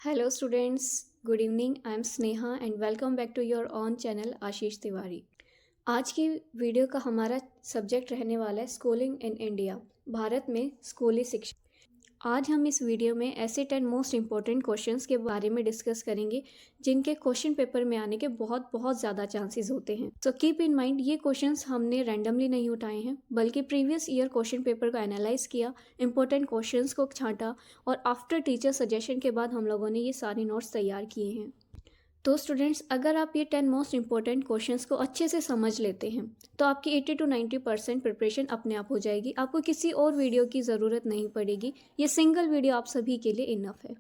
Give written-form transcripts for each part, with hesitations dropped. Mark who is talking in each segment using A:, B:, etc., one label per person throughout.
A: Hello students, good evening. I am Sneha and welcome back to your own channel आशीष तिवारी। आज की video का हमारा subject रहने वाला है स्कूलिंग इन इंडिया, भारत में स्कूली शिक्षा। आज हम इस वीडियो में ऐसे 10 मोस्ट इम्पॉर्टेंट क्वेश्चंस के बारे में डिस्कस करेंगे जिनके क्वेश्चन पेपर में आने के बहुत बहुत ज़्यादा चांसेस होते हैं। सो कीप इन माइंड ये क्वेश्चंस हमने रैंडमली नहीं उठाए हैं, बल्कि प्रीवियस ईयर क्वेश्चन पेपर को एनालाइज किया, इंपॉर्टेंट क्वेश्चंस को छांटा और आफ्टर टीचर सजेशन के बाद हम लोगों ने ये सारे नोट्स तैयार किए हैं। तो स्टूडेंट्स, अगर आप ये 10 मोस्ट इंपॉर्टेंट क्वेश्चंस को अच्छे से समझ लेते हैं तो आपकी 80 to 90% प्रिपरेशन अपने आप हो जाएगी। आपको किसी और वीडियो की ज़रूरत नहीं पड़ेगी। ये सिंगल वीडियो आप सभी के लिए इनफ है।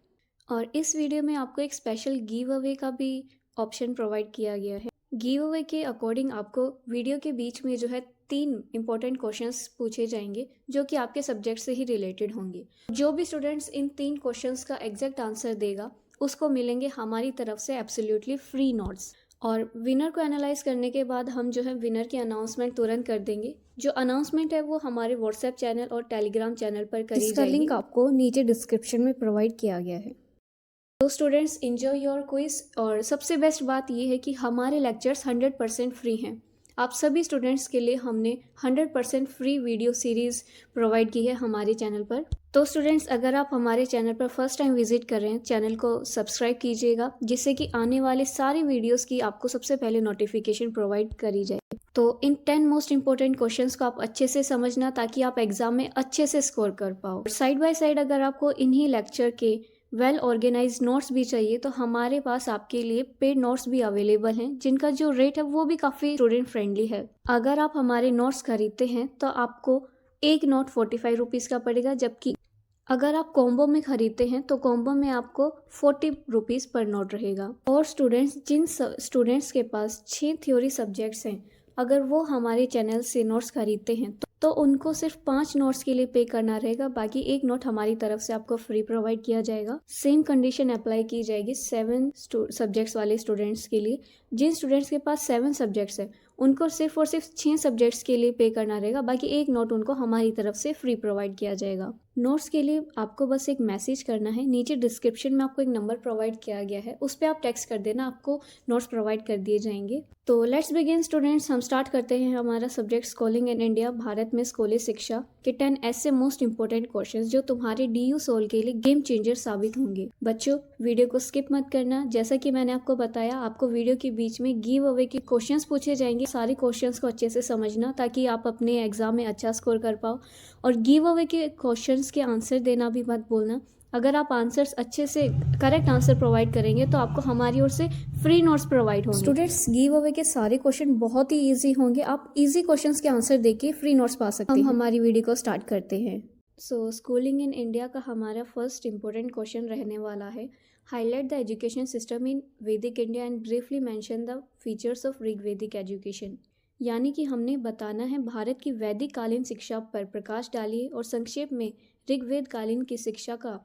A: और इस वीडियो में आपको एक स्पेशल गिव अवे का भी ऑप्शन प्रोवाइड किया गया है। गिव अवे के अकॉर्डिंग आपको वीडियो के बीच में जो है 3 इंपॉर्टेंट क्वेश्चंस पूछे जाएंगे जो कि आपके सब्जेक्ट से ही रिलेटेड होंगे। जो भी स्टूडेंट्स इन 3 क्वेश्चंस का एग्जैक्ट आंसर देगा उसको मिलेंगे हमारी तरफ से एब्सोल्युटली फ्री नोट्स। और विनर को एनालाइज करने के बाद हम जो है विनर की अनाउंसमेंट तुरंत कर देंगे। जो अनाउंसमेंट है वो हमारे व्हाट्सएप चैनल और टेलीग्राम चैनल पर करी जाएगी। लिंक आपको नीचे डिस्क्रिप्शन में प्रोवाइड किया गया है। तो स्टूडेंट्स, एंजॉय योर क्विज। और सबसे बेस्ट बात ये है कि हमारे लेक्चर्स 100% फ्री हैं। आप सभी स्टूडेंट्स के लिए हमने 100% फ्री वीडियो सीरीज़ प्रोवाइड की है हमारे चैनल पर। तो स्टूडेंट्स, अगर आप हमारे चैनल पर फर्स्ट टाइम विजिट कर रहे हैं, चैनल को सब्सक्राइब कीजिएगा जिससे कि आने वाले सारे वीडियोस की आपको सबसे पहले नोटिफिकेशन प्रोवाइड करी जाए। तो इन 10 मोस्ट इंपॉर्टेंट क्वेश्चंस को आप अच्छे से समझना ताकि आप एग्जाम में अच्छे से स्कोर कर पाओ। साइड बाय साइड अगर आपको इन्हीं लेक्चर के वेल ऑर्गेनाइज नोट्स भी चाहिए तो हमारे पास आपके लिए पेड नोट्स भी अवेलेबल हैं जिनका जो रेट है वो भी काफ़ी स्टूडेंट फ्रेंडली है। अगर आप हमारे नोट्स खरीदते हैं तो आपको एक नोट 45 रुपीज़ का पड़ेगा, जबकि अगर आप कॉम्बो में खरीदते हैं तो कॉम्बो में आपको 40 रुपीज़ पर नोट रहेगा। और स्टूडेंट्स, जिन स्टूडेंट्स के पास 6 थ्योरी सब्जेक्ट्स हैं, अगर वो हमारे चैनल से नोट्स खरीदते हैं तो उनको सिर्फ 5 नोट्स के लिए पे करना रहेगा, बाकी एक नोट हमारी तरफ से आपको फ्री प्रोवाइड किया जाएगा। सेम कंडीशन अप्लाई की जाएगी 7 सब्जेक्ट्स वाले स्टूडेंट्स के लिए। जिन स्टूडेंट्स के पास 7 सब्जेक्ट्स है उनको सिर्फ और सिर्फ 6 सब्जेक्ट्स के लिए पे करना रहेगा, बाकी एक नोट उनको हमारी तरफ से फ्री प्रोवाइड किया जाएगा। नोट्स के लिए आपको बस एक मैसेज करना है। नीचे डिस्क्रिप्शन में आपको एक नंबर प्रोवाइड किया गया है, उस पर आप टेक्स्ट कर देना, आपको नोट्स प्रोवाइड कर दिए जाएंगे। तो लेट्स बिगिन स्टूडेंट्स। हम स्टार्ट करते हैं हमारा subject schooling in India, Bharat में स्कूली शिक्षा के 10 ऐसे मोस्ट इंपॉर्टेंट क्वेश्चंस जो तुम्हारे DU सोल के लिए गेम चेंजर साबित होंगे। बच्चों, वीडियो को स्किप मत करना। जैसा कि मैंने आपको बताया, आपको वीडियो के बीच में गिव अवे के क्वेश्चंस पूछे जाएंगे। सारे क्वेश्चंस को अच्छे से समझना ताकि आप अपने एग्जाम में अच्छा स्कोर कर पाओ। और गिव अवे के क्वेश्चंस के आंसर देना भी मत भूलना। अगर आप आंसर्स अच्छे से करेक्ट आंसर प्रोवाइड करेंगे तो आपको हमारी ओर से फ्री नोट्स प्रोवाइड होंगे। स्टूडेंट्स, गिव अवे के सारे क्वेश्चन बहुत ही इजी होंगे। आप इजी क्वेश्चंस के आंसर देके फ्री नोट्स पा सकते हैं। हम हमारी वीडियो को स्टार्ट करते हैं। सो स्कूलिंग इन इंडिया का हमारा फर्स्ट इंपॉर्टेंट क्वेश्चन रहने वाला है, highlight the education system in Vedic India and briefly mention the features of Rigvedic education. यानी कि हमने बताना है भारत की वैदिक कालीन शिक्षा पर प्रकाश डालिए और संक्षेप में ऋग्वेद कालीन की शिक्षा का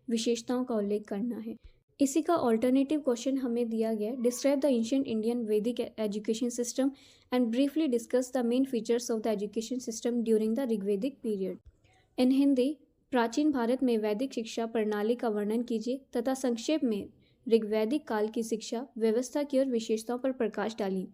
A: विशेषताओं का उल्लेख करना है। इसी का ऑल्टरनेटिव क्वेश्चन हमें दिया गया है, describe the ancient Indian Vedic education system and briefly discuss the main features of the education system during the Rigvedic period. In Hindi, प्राचीन भारत में वैदिक शिक्षा प्रणाली का वर्णन कीजिए तथा संक्षेप में ऋग्वैदिक काल की शिक्षा व्यवस्था की और विशेषताओं पर प्रकाश डालिए।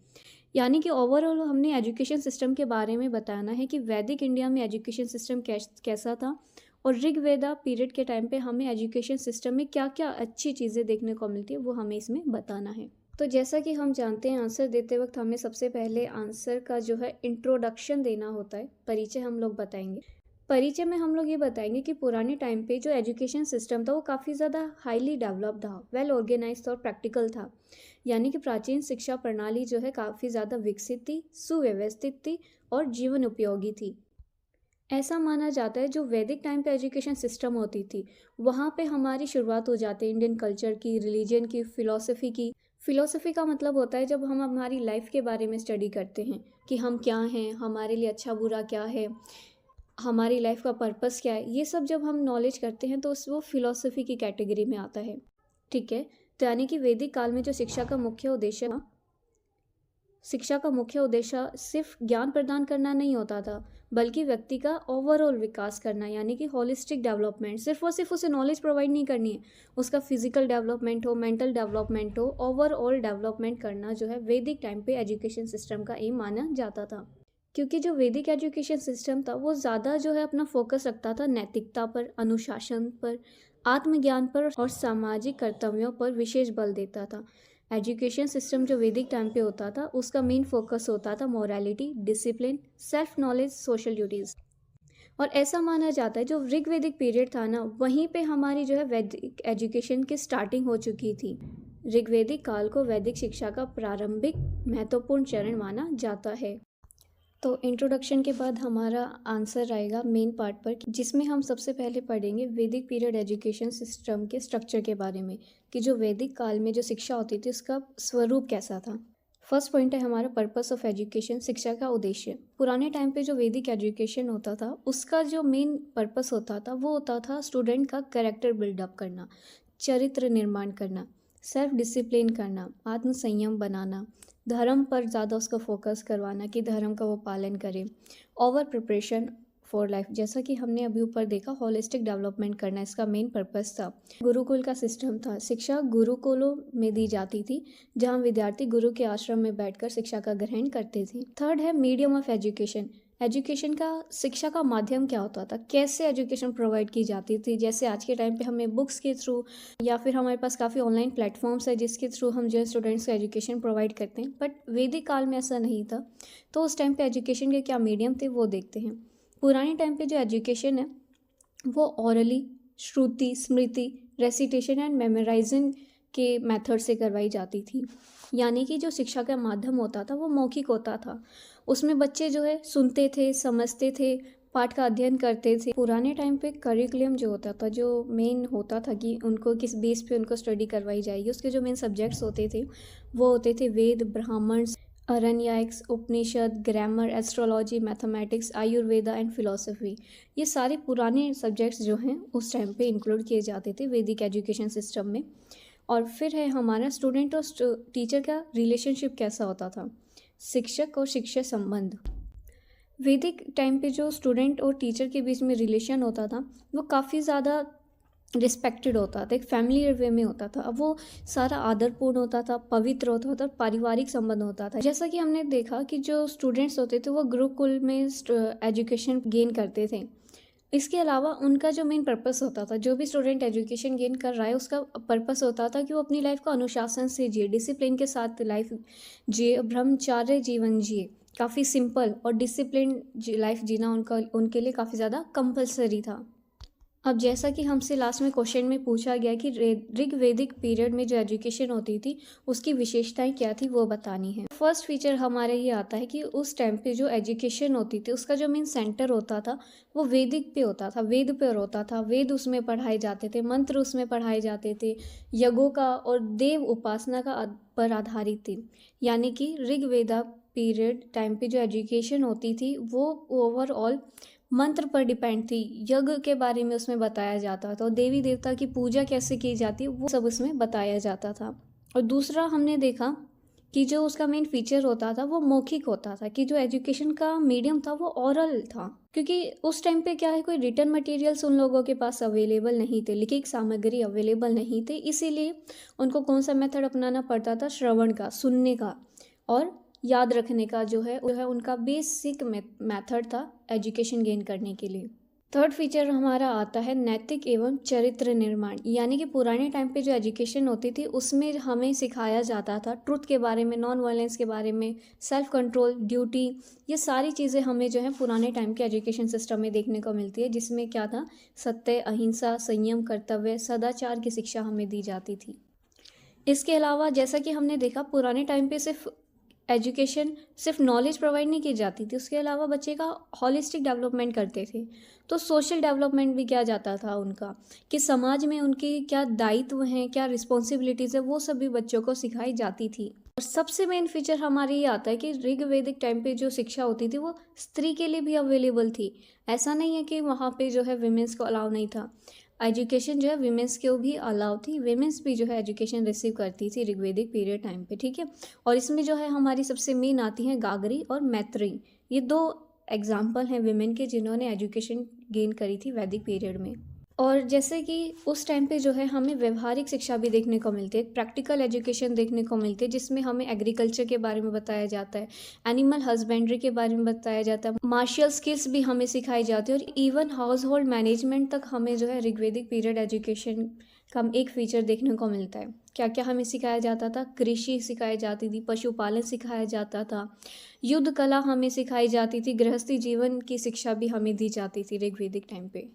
A: यानी कि ओवरऑल हमने एजुकेशन सिस्टम के बारे में बताना है कि वैदिक इंडिया में एजुकेशन सिस्टम कैसा था और ऋग्वेदा पीरियड के टाइम पे हमें एजुकेशन सिस्टम में क्या क्या अच्छी चीज़ें देखने को मिलती है वो हमें इसमें बताना है। तो जैसा कि हम जानते हैं, आंसर देते वक्त हमें सबसे पहले आंसर का जो है इंट्रोडक्शन देना होता है, परिचय हम लोग बताएंगे। परिचय में हम लोग ये बताएंगे कि पुराने टाइम पे जो एजुकेशन सिस्टम था वो काफ़ी ज़्यादा हाईली डेवलप्ड था, वेल ऑर्गेनाइज और प्रैक्टिकल था। यानी कि प्राचीन शिक्षा प्रणाली जो है काफ़ी ज़्यादा विकसित थी, सुव्यवस्थित थी और जीवन उपयोगी थी। ऐसा माना जाता है जो वैदिक टाइम पे एजुकेशन सिस्टम होती थी वहाँ पे हमारी शुरुआत हो जाती है इंडियन कल्चर की, रिलीजन की, फ़िलॉसफी की। फ़िलॉसफी का मतलब होता है जब हम हमारी लाइफ के बारे में स्टडी करते हैं कि हम क्या हैं, हमारे लिए अच्छा बुरा क्या है, हमारी लाइफ का पर्पस क्या है। ये सब जब हम नॉलेज करते हैं तो वो फ़िलॉसफी की कैटेगरी में आता है। ठीक है, तो यानी कि वैदिक काल में जो शिक्षा का मुख्य उद्देश्य था शिक्षा का मुख्य उद्देश्य सिर्फ ज्ञान प्रदान करना नहीं होता था, बल्कि व्यक्ति का ओवरऑल विकास करना, यानी कि होलिस्टिक डेवलपमेंट। सिर्फ और सिर्फ उसे नॉलेज प्रोवाइड नहीं करनी है, उसका फिजिकल डेवलपमेंट हो, मेंटल डेवलपमेंट हो, ओवरऑल डेवलपमेंट करना जो है वैदिक टाइम पे एजुकेशन सिस्टम का एम माना जाता था। क्योंकि जो वैदिक एजुकेशन सिस्टम था वो ज़्यादा जो है अपना फोकस रखता था नैतिकता पर, अनुशासन पर, आत्मज्ञान पर और सामाजिक कर्तव्यों पर विशेष बल देता था। एजुकेशन सिस्टम जो वैदिक टाइम पे होता था उसका मेन फोकस होता था morality, discipline, self knowledge, social duties. और ऐसा माना जाता है जो ऋग्वेदिक पीरियड था ना, वहीं पे हमारी जो है वैदिक एजुकेशन की स्टार्टिंग हो चुकी थी। ऋग्वेदिक काल को वैदिक शिक्षा का प्रारंभिक महत्वपूर्ण चरण माना जाता है। तो इंट्रोडक्शन के बाद हमारा आंसर आएगा मेन पार्ट पर, जिसमें हम सबसे पहले पढ़ेंगे वैदिक पीरियड एजुकेशन सिस्टम के स्ट्रक्चर के बारे में, कि जो वैदिक काल में जो शिक्षा होती थी उसका स्वरूप कैसा था। फर्स्ट पॉइंट है हमारा पर्पस ऑफ एजुकेशन, शिक्षा का उद्देश्य। पुराने टाइम पे जो वैदिक एजुकेशन होता था उसका जो मेन पर्पस होता था वो होता था स्टूडेंट का कैरेक्टर बिल्डअप करना, चरित्र निर्माण करना, सेल्फ डिसिप्लिन करना, आत्म संयम बनाना, धर्म पर ज़्यादा उसका फोकस करवाना कि धर्म का वो पालन करे, ओवर प्रिपरेशन फॉर लाइफ, जैसा कि हमने अभी ऊपर देखा होलिस्टिक डेवलपमेंट करना इसका मेन पर्पस था। गुरुकुल का सिस्टम था, शिक्षा गुरुकुलों में दी जाती थी जहाँ विद्यार्थी गुरु के आश्रम में बैठकर शिक्षा का ग्रहण करते थे। थर्ड है मीडियम ऑफ एजुकेशन। एजुकेशन का, शिक्षा का माध्यम क्या होता था, कैसे एजुकेशन प्रोवाइड की जाती थी। जैसे आज के टाइम पे हमें बुक्स के थ्रू या फिर हमारे पास काफ़ी ऑनलाइन प्लेटफॉर्म्स है जिसके थ्रू हम जो है स्टूडेंट्स को एजुकेशन प्रोवाइड करते हैं, बट वैदिक काल में ऐसा नहीं था। तो उस टाइम पे एजुकेशन के क्या मीडियम थे वो देखते हैं। पुराने टाइम पे जो एजुकेशन है वो orally, shruti, smriti, recitation and memorising के मेथड से करवाई जाती थी। यानी कि जो शिक्षा का माध्यम होता था वो मौखिक होता था, उसमें बच्चे जो है सुनते थे, समझते थे, पाठ का अध्ययन करते थे। पुराने टाइम पे करिकुलम जो होता था, जो मेन होता था कि उनको किस बेस पे उनको स्टडी करवाई जाएगी, उसके जो मेन सब्जेक्ट्स होते थे वो होते थे Veda, Brahmana, Aranyakas, Upanishad, grammar, astrology, mathematics, Ayurveda and philosophy. ये सारे पुराने सब्जेक्ट्स जो हैं उस टाइम पे इंक्लूड किए जाते थे वैदिक एजुकेशन सिस्टम में। और फिर है हमारा स्टूडेंट और टीचर का रिलेशनशिप कैसा होता था, शिक्षक और शिक्षक संबंध। वैदिक टाइम पे जो स्टूडेंट और टीचर के बीच में रिलेशन होता था वो काफ़ी ज़्यादा रिस्पेक्टेड होता था, एक फैमिली वे में होता था। अब वो सारा आदरपूर्ण होता था, पवित्र होता था, पारिवारिक संबंध होता था। जैसा कि हमने देखा कि जो स्टूडेंट्स होते थे वो गुरुकुल में एजुकेशन गेन करते थे। इसके अलावा उनका जो मेन पर्पस होता था, जो भी स्टूडेंट एजुकेशन गेन कर रहा है उसका पर्पस होता था कि वो अपनी लाइफ को अनुशासन से जिए, डिसिप्लिन के साथ लाइफ जिए, ब्रह्मचार्य जीवन जिए। काफ़ी सिंपल और डिसिप्लिन लाइफ जीना उनके लिए काफ़ी ज़्यादा कंपलसरी था। अब जैसा कि हमसे लास्ट में क्वेश्चन में पूछा गया कि ऋग्वेदिक पीरियड में जो एजुकेशन होती थी उसकी विशेषताएं क्या थी वो बतानी है। फर्स्ट फीचर हमारे ये आता है कि उस टाइम पे जो एजुकेशन होती थी उसका जो मेन सेंटर होता था वो वैदिक पे होता था, वेद पर होता था। वेद उसमें पढ़ाए जाते थे, मंत्र उसमें पढ़ाए जाते थे, यज्ञों का और देव उपासना का पर आधारित थी। यानी कि ऋग्वेदा पीरियड टाइम पे जो एजुकेशन होती थी वो ओवरऑल मंत्र पर डिपेंड थी। यज्ञ के बारे में उसमें बताया जाता था और देवी देवता की पूजा कैसे की जाती है वो सब उसमें बताया जाता था। और दूसरा हमने देखा कि जो उसका मेन फीचर होता था वो मौखिक होता था, कि जो एजुकेशन का मीडियम था वो ओरल था। क्योंकि उस टाइम पे क्या है, कोई रिटर्न मटेरियल्स उन लोगों के पास अवेलेबल नहीं थे, लिखित सामग्री अवेलेबल नहीं थे, इसीलिए उनको कौन सा मेथड अपनाना पड़ता था, श्रवण का, सुनने का और याद रखने का जो है उनका बेसिक मेथड था एजुकेशन गेन करने के लिए। थर्ड फीचर हमारा आता है नैतिक एवं चरित्र निर्माण। यानी कि पुराने टाइम पे जो एजुकेशन होती थी उसमें हमें सिखाया जाता था ट्रुथ के बारे में, नॉन वायलेंस के बारे में, सेल्फ कंट्रोल, ड्यूटी, ये सारी चीज़ें हमें जो है पुराने टाइम के एजुकेशन सिस्टम में देखने को मिलती है, जिसमें क्या था, सत्य, अहिंसा, संयम, कर्तव्य, सदाचार की शिक्षा हमें दी जाती थी। इसके अलावा जैसा कि हमने देखा पुराने टाइम पे सिर्फ नॉलेज प्रोवाइड नहीं की जाती थी, उसके अलावा बच्चे का हॉलिस्टिक डेवलपमेंट करते थे। तो सोशल डेवलपमेंट भी किया जाता था उनका, कि समाज में उनकी क्या दायित्व हैं, क्या रिस्पॉन्सिबिलिटीज़ है, वो सब भी बच्चों को सिखाई जाती थी। और सबसे मेन फीचर हमारे ये आता है कि ऋग्वेदिक टाइम पे जो शिक्षा होती थी वो स्त्री के लिए भी अवेलेबल थी। ऐसा नहीं है कि वहाँ पे जो है विमेंस को अलाउ नहीं था। एजुकेशन जो है विमेंस को भी अलाउ थी, विमेंस भी जो है एजुकेशन रिसीव करती थी ऋग्वेदिक पीरियड टाइम पे, ठीक है। और इसमें जो है हमारी सबसे मेन आती हैं गागरी और मैत्रेयी, ये 2 एग्जाम्पल हैं विमेन के जिन्होंने एजुकेशन गेन करी थी वैदिक पीरियड में। और जैसे कि उस टाइम पे जो है हमें व्यवहारिक शिक्षा भी देखने को मिलती है, प्रैक्टिकल एजुकेशन देखने को मिलती है, जिसमें हमें एग्रीकल्चर के बारे में बताया जाता है, एनिमल हस्बेंड्री के बारे में बताया जाता है, मार्शल स्किल्स भी हमें सिखाई जाती है, और इवन हाउस होल्ड मैनेजमेंट तक हमें जो है ऋग्वेदिक पीरियड एजुकेशन का एक फीचर देखने को मिलता है। क्या क्या हमें सिखाया जाता था? कृषि सिखाई जाती थी, पशुपालन सिखाया जाता था, युद्ध कला हमें सिखाई जाती थी, गृहस्थी जीवन की शिक्षा भी हमें दी जाती थी ऋग्वेदिक टाइम पे।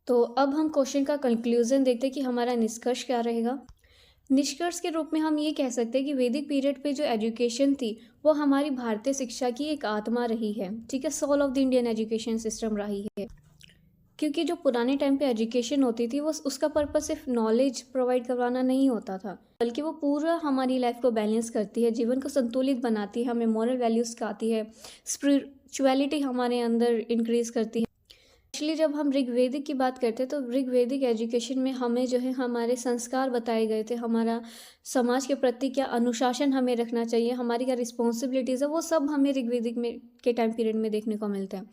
A: तो अब हम क्वेश्चन का कंक्लूजन देखते हैं कि हमारा निष्कर्ष क्या रहेगा। निष्कर्ष के रूप में हम ये कह सकते हैं कि वैदिक पीरियड पे जो एजुकेशन थी वो हमारी भारतीय शिक्षा की एक आत्मा रही है, ठीक है, soul of the Indian education system रही है। क्योंकि जो पुराने टाइम पे एजुकेशन होती थी वो उसका पर्पस सिर्फ नॉलेज प्रोवाइड करवाना नहीं होता था, बल्कि वो पूरा हमारी लाइफ को बैलेंस करती है, जीवन को संतुलित बनाती है, हमें मॉरल वैल्यूज सिखाती है, स्पिरिचुअलिटी हमारे अंदर इंक्रीज करती है। एक्चुअली जब हम ऋग्वेदिक की बात करते हैं तो ऋग्वेदिक एजुकेशन में हमें जो है हमारे संस्कार बताए गए थे, हमारा समाज के प्रति क्या अनुशासन हमें रखना चाहिए, हमारी क्या रिस्पॉन्सिबिलिटीज़ है, वो सब हमें ऋग्वेदिक में के टाइम पीरियड में देखने को मिलता है।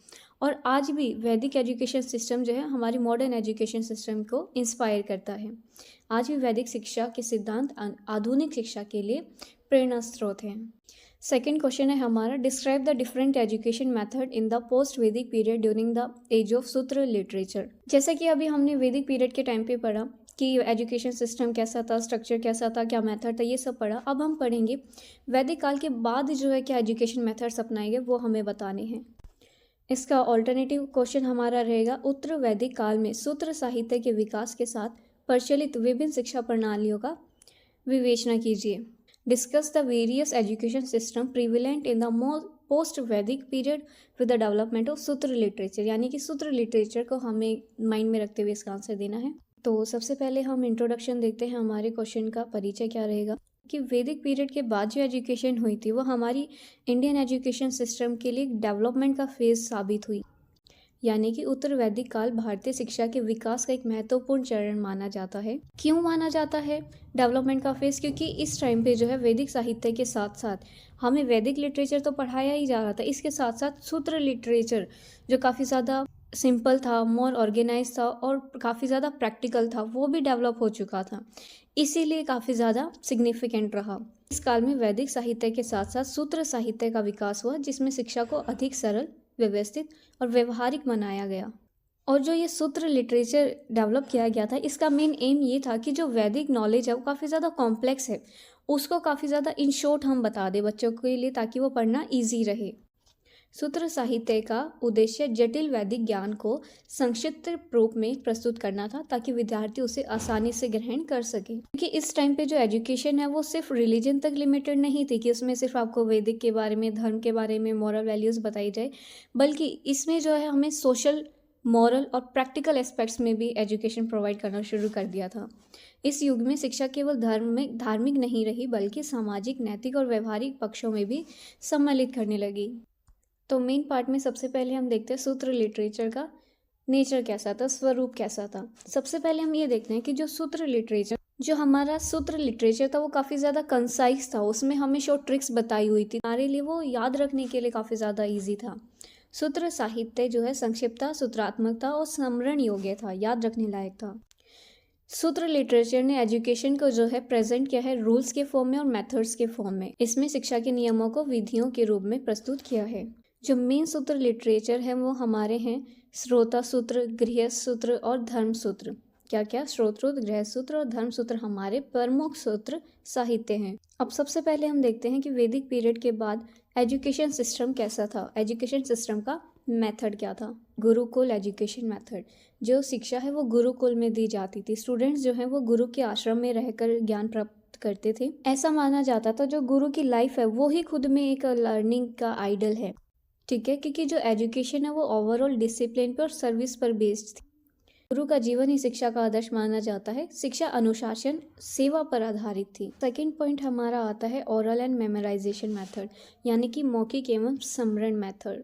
A: और आज भी वैदिक एजुकेशन सिस्टम जो है हमारी मॉडर्न एजुकेशन सिस्टम को इंस्पायर करता है। आज भी वैदिक शिक्षा के सिद्धांत आधुनिक शिक्षा के लिए प्रेरणा स्रोत हैं। सेकेंड क्वेश्चन है हमारा, describe the different education method in the post Vedic period during the age of Sutra literature. जैसा कि अभी हमने वैदिक पीरियड के टाइम पे पढ़ा कि एजुकेशन सिस्टम कैसा था, स्ट्रक्चर कैसा था, क्या मेथड था, ये सब पढ़ा। अब हम पढ़ेंगे वैदिक काल के बाद जो है क्या एजुकेशन मेथड्स अपनाए गए वो हमें बताने हैं। इसका ऑल्टरनेटिव क्वेश्चन हमारा रहेगा, उत्तर वैदिक काल में सूत्र साहित्य के विकास के साथ प्रचलित विभिन्न शिक्षा प्रणालियों का विवेचना कीजिए। Discuss the various education system prevalent in the post Vedic period with the development of सूत्र लिटरेचर, यानी कि सूत्र लिटरेचर को हमें माइंड में रखते हुए इसका आंसर देना है। तो सबसे पहले हम इंट्रोडक्शन देखते हैं, हमारे क्वेश्चन का परिचय क्या रहेगा कि वैदिक पीरियड के बाद जो एजुकेशन हुई थी वो हमारी इंडियन एजुकेशन सिस्टम के लिए डेवलपमेंट का फेज साबित हुई, यानी कि उत्तर वैदिक काल भारतीय शिक्षा के विकास का एक महत्वपूर्ण चरण माना जाता है। क्यों माना जाता है डेवलपमेंट का फेज? क्योंकि इस टाइम पे जो है वैदिक साहित्य के साथ साथ हमें वैदिक लिटरेचर तो पढ़ाया ही जा रहा था, इसके साथ साथ सूत्र लिटरेचर जो काफ़ी ज़्यादा सिंपल था, मोर ऑर्गेनाइज था और काफ़ी ज़्यादा प्रैक्टिकल था, वो भी डेवलप हो चुका था, इसीलिए काफ़ी ज़्यादा सिग्निफिकेंट रहा। इस काल में वैदिक साहित्य के साथ साथ सूत्र साहित्य का विकास हुआ, जिसमें शिक्षा को अधिक सरल, व्यवस्थित और व्यवहारिक बनाया गया। और जो ये सूत्र लिटरेचर डेवलप किया गया था, इसका मेन एम ये था कि जो वैदिक नॉलेज है वो काफ़ी ज़्यादा कॉम्प्लेक्स है, उसको काफ़ी ज़्यादा इन शॉर्ट हम बता दें बच्चों के लिए, ताकि वो पढ़ना ईजी रहे। सूत्र साहित्य का उद्देश्य जटिल वैदिक ज्ञान को संक्षिप्त रूप में प्रस्तुत करना था, ताकि विद्यार्थी उसे आसानी से ग्रहण कर सके। क्योंकि इस टाइम पे जो एजुकेशन है वो सिर्फ रिलीजन तक लिमिटेड नहीं थी कि उसमें सिर्फ आपको वैदिक के बारे में, धर्म के बारे में, मॉरल वैल्यूज़ बताई जाए, बल्कि इसमें जो है हमें सोशल, मॉरल और प्रैक्टिकल एस्पेक्ट्स में भी एजुकेशन प्रोवाइड करना शुरू कर दिया था। इस युग में शिक्षा केवल धार्मिक नहीं रही, बल्कि सामाजिक, नैतिक और व्यवहारिक पक्षों में भी सम्मिलित करने लगी। तो मेन पार्ट में सबसे पहले हम देखते हैं सूत्र लिटरेचर का नेचर कैसा था, स्वरूप कैसा था। सबसे पहले हम ये देखते हैं कि जो हमारा सूत्र लिटरेचर था वो काफ़ी ज़्यादा कंसाइज था, उसमें हमें शॉर्ट ट्रिक्स बताई हुई थी, हमारे लिए वो याद रखने के लिए काफ़ी ज़्यादा ईजी था। सूत्र साहित्य जो है संक्षिप्तता, सूत्रात्मकता और स्मरण योग्य था, याद रखने लायक था। सूत्र लिटरेचर ने एजुकेशन को जो है प्रेजेंट किया है रूल्स के फॉर्म में और मेथड्स के फॉर्म में। इसमें शिक्षा के नियमों को विधियों के रूप में प्रस्तुत किया है। जो मेन सूत्र लिटरेचर है वो हमारे हैं श्रोता सूत्र, गृहस्थ सूत्र और धर्म सूत्र। क्या क्या? श्रोत्र, गृहस्थ सूत्र और धर्म सूत्र हमारे प्रमुख सूत्र साहित्य हैं। अब सबसे पहले हम देखते हैं कि वैदिक पीरियड के बाद एजुकेशन सिस्टम कैसा था, एजुकेशन सिस्टम का मेथड क्या था। गुरुकुल एजुकेशन मेथड, जो शिक्षा है वो गुरुकुल में दी जाती थी। स्टूडेंट्स जो हैं वो गुरु के आश्रम में रहकर ज्ञान प्राप्त करते थे। ऐसा माना जाता था जो गुरु की लाइफ है वो ही खुद में एक लर्निंग का आइडल है, ठीक है, क्योंकि जो एजुकेशन है वो ओवरऑल डिसिप्लिन पर और सर्विस पर बेस्ड थी। गुरु का जीवन ही शिक्षा का आदर्श माना जाता है। शिक्षा अनुशासन, सेवा पर आधारित थी। सेकंड पॉइंट हमारा आता है ओरल एंड मेमोराइजेशन मेथड, यानी कि मौखिक एवं स्मरण मेथड।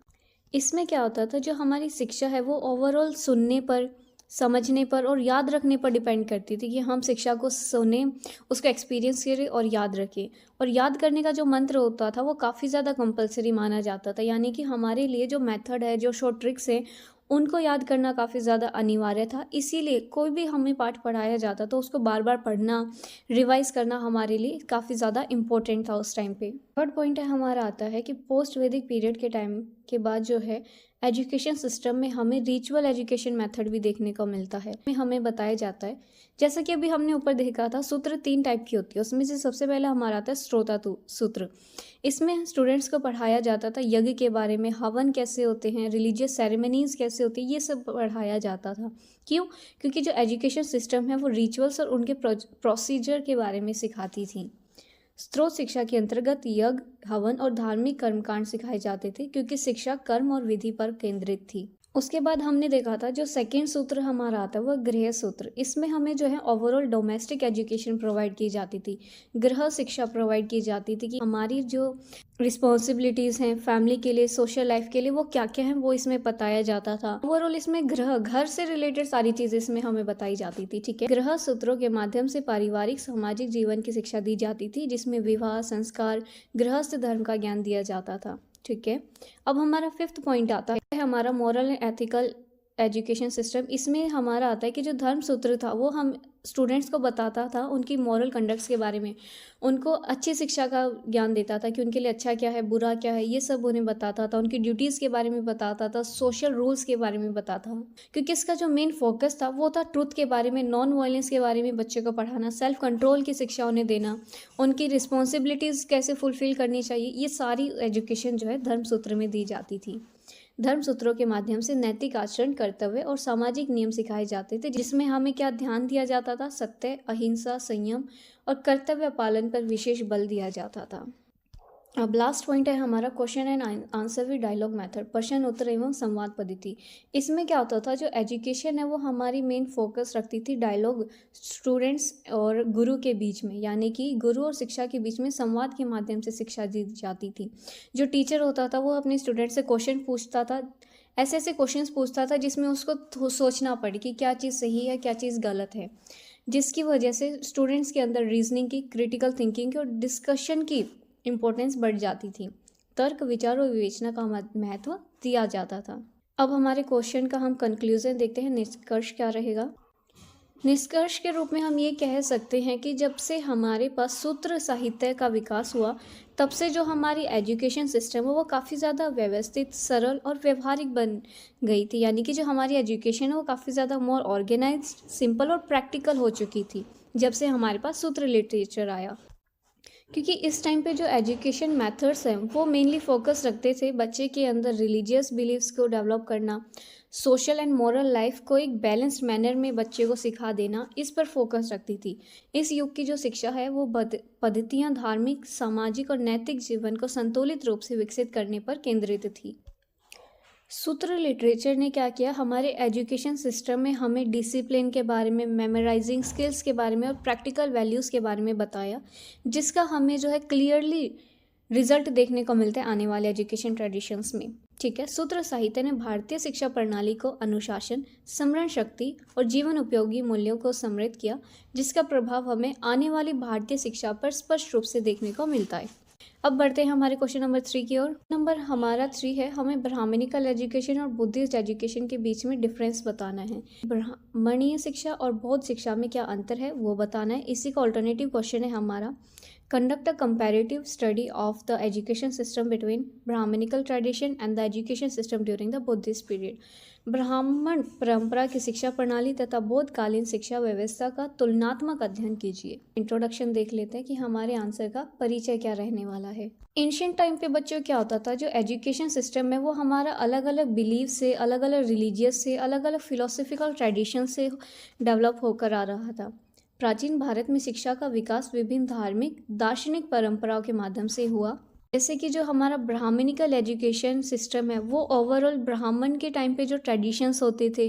A: इसमें क्या होता था, जो हमारी शिक्षा है वो ओवरऑल सुनने पर, समझने पर और याद रखने पर डिपेंड करती थी कि हम शिक्षा को सुने, उसका एक्सपीरियंस करें और याद रखें। और याद करने का जो मंत्र होता था वो काफ़ी ज़्यादा कंपलसरी माना जाता था, यानी कि हमारे लिए जो मेथड है, जो शॉर्ट ट्रिक्स हैं, उनको याद करना काफ़ी ज़्यादा अनिवार्य था। इसीलिए कोई भी हमें पाठ पढ़ाया जाता तो उसको बार बार पढ़ना, रिवाइज करना हमारे लिए काफ़ी ज़्यादा इम्पोर्टेंट था उस टाइम पे। थर्ड पॉइंट है हमारा आता है कि पोस्ट वैदिक पीरियड के टाइम के बाद जो है एजुकेशन सिस्टम में हमें रिचुअल एजुकेशन मेथड भी देखने को मिलता है। हमें बताया जाता है, जैसा कि अभी हमने ऊपर देखा था, सूत्र 3 टाइप की होती है। उसमें से सबसे पहला हमारा आता है श्रोता सूत्र। इसमें स्टूडेंट्स को पढ़ाया जाता था यज्ञ के बारे में, हवन कैसे होते हैं, रिलीजियस सेरेमनीज कैसे होती है, ये सब पढ़ाया जाता था। क्यों? क्योंकि जो एजुकेशन सिस्टम है वो रिचुअल्स और उनके प्रोसीजर के बारे में सिखाती थी। स्त्रोत शिक्षा के अंतर्गत यज्ञ, हवन और धार्मिक कर्मकांड सिखाए जाते थे, क्योंकि शिक्षा कर्म और विधि पर केंद्रित थी। उसके बाद हमने देखा था जो सेकेंड सूत्र हमारा आता है वह गृह सूत्र। इसमें हमें जो है ओवरऑल डोमेस्टिक एजुकेशन प्रोवाइड की जाती थी, गृह शिक्षा प्रोवाइड की जाती थी कि हमारी जो रिस्पॉन्सिबिलिटीज़ हैं फैमिली के लिए, सोशल लाइफ के लिए, वो क्या क्या हैं वो इसमें बताया जाता था। ओवरऑल इसमें घर से रिलेटेड सारी चीज़ें इसमें हमें बताई जाती थी। ठीक है, गृह सूत्रों के माध्यम से पारिवारिक सामाजिक जीवन की शिक्षा दी जाती थी, जिसमें विवाह, संस्कार, गृहस्थ धर्म का ज्ञान दिया जाता था। ठीक है, अब हमारा 5th पॉइंट आता है हमारा moral and ethical education system. इसमें हमारा आता है कि जो धर्म सूत्र था वो हम स्टूडेंट्स को बताता था उनकी मॉरल कंडक्ट्स के बारे में, उनको अच्छी शिक्षा का ज्ञान देता था कि उनके लिए अच्छा क्या है, बुरा क्या है, ये सब उन्हें बताता था। उनकी ड्यूटीज़ के बारे में बताता था, सोशल रूल्स के बारे में बताता था, क्योंकि इसका जो मेन फोकस था वो था ट्रुथ के बारे में, नॉन वायलेंस के बारे में बच्चों को पढ़ाना, सेल्फ कंट्रोल की शिक्षा उन्हें देना, उनकी रिस्पॉन्सिबिलिटीज़ कैसे फुलफिल करनी चाहिए, ये सारी एजुकेशन जो है धर्म सूत्र में दी जाती थी। धर्म सूत्रों के माध्यम से नैतिक आचरण, कर्तव्य और सामाजिक नियम सिखाए जाते थे, जिसमें हमें क्या ध्यान दिया जाता था, सत्य, अहिंसा, संयम और कर्तव्य पालन पर विशेष बल दिया जाता था। अब लास्ट पॉइंट है हमारा question and answer with dialogue method, प्रश्न उत्तर एवं संवाद पद्धति। इसमें क्या होता था, जो एजुकेशन है वो हमारी मेन फोकस रखती थी डायलॉग, स्टूडेंट्स और गुरु के बीच में, यानी कि गुरु और शिक्षा के बीच में संवाद के माध्यम से शिक्षा दी जाती थी। जो टीचर होता था वो अपने स्टूडेंट से क्वेश्चन पूछता था, ऐसे ऐसे क्वेश्चंस पूछता था जिसमें उसको सोचना पड़े कि क्या चीज़ सही है, क्या चीज़ गलत है, जिसकी वजह से स्टूडेंट्स के अंदर रीजनिंग की, क्रिटिकल थिंकिंग की और डिस्कशन की इम्पोर्टेंस बढ़ जाती थी। तर्क, विचार और विवेचना का महत्व दिया जाता था। अब हमारे क्वेश्चन का हम कंक्लूजन देखते हैं, निष्कर्ष क्या रहेगा। निष्कर्ष के रूप में हम ये कह सकते हैं कि जब से हमारे पास सूत्र साहित्य का विकास हुआ, तब से जो हमारी एजुकेशन सिस्टम है वो काफ़ी ज़्यादा व्यवस्थित, सरल और व्यवहारिक बन गई थी, यानी कि जो हमारी एजुकेशन है वो काफ़ी ज़्यादा मोर ऑर्गेनाइज्ड, सिंपल और प्रैक्टिकल हो चुकी थी जब से हमारे पास सूत्र लिटरेचर आया। क्योंकि इस टाइम पे जो एजुकेशन मेथड्स हैं वो मेनली फोकस रखते थे बच्चे के अंदर रिलीजियस बिलीव्स को डेवलप करना, सोशल एंड मॉरल लाइफ को एक बैलेंस्ड मैनर में बच्चे को सिखा देना, इस पर फोकस रखती थी। इस युग की जो शिक्षा है वो पद्धतियाँ धार्मिक, सामाजिक और नैतिक जीवन को संतुलित रूप से विकसित करने पर केंद्रित थी। सूत्र लिटरेचर ने क्या किया, हमारे एजुकेशन सिस्टम में हमें डिसिप्लिन के बारे में, मेमोराइजिंग स्किल्स के बारे में और प्रैक्टिकल वैल्यूज़ के बारे में बताया, जिसका हमें जो है क्लियरली रिजल्ट देखने को मिलता है आने वाले एजुकेशन ट्रेडिशंस में। ठीक है, सूत्र साहित्य ने भारतीय शिक्षा प्रणाली को अनुशासन, स्मरण शक्ति और जीवन उपयोगी मूल्यों को समृद्ध किया, जिसका प्रभाव हमें आने वाली भारतीय शिक्षा पर स्पष्ट रूप से देखने को मिलता है। अब बढ़ते हैं हमारे क्वेश्चन नंबर 3 की ओर। नंबर हमारा 3 है, हमें ब्राह्मणिकल एजुकेशन और बुद्धिस्ट एजुकेशन के बीच में डिफरेंस बताना है। ब्राह्मणीय शिक्षा और बौद्ध शिक्षा में क्या अंतर है वो बताना है। इसी का ऑल्टरनेटिव क्वेश्चन है हमारा, conduct a comparative study of the education system between Brahmanical tradition and the education system during the Buddhist period. ब्राह्मण परंपरा की शिक्षा प्रणाली तथा बौद्धकालीन शिक्षा व्यवस्था का तुलनात्मक अध्ययन कीजिए। इंट्रोडक्शन देख लेते हैं कि हमारे आंसर का परिचय क्या रहने वाला है। एंशिएंट टाइम पे बच्चों क्या होता था, जो एजुकेशन सिस्टम है वो हमारा अलग अलग बिलीफ से, अलग अलग रिलीजियस से, अलग अलग फिलोसफिकल ट्रेडिशन से डेवलप होकर आ रहा था। प्राचीन भारत में शिक्षा का विकास विभिन्न धार्मिक, दार्शनिक परंपराओं के माध्यम से हुआ। जैसे कि जो हमारा ब्राह्मणिकल एजुकेशन सिस्टम है वो ओवरऑल ब्राह्मण के टाइम पे जो ट्रेडिशंस होते थे,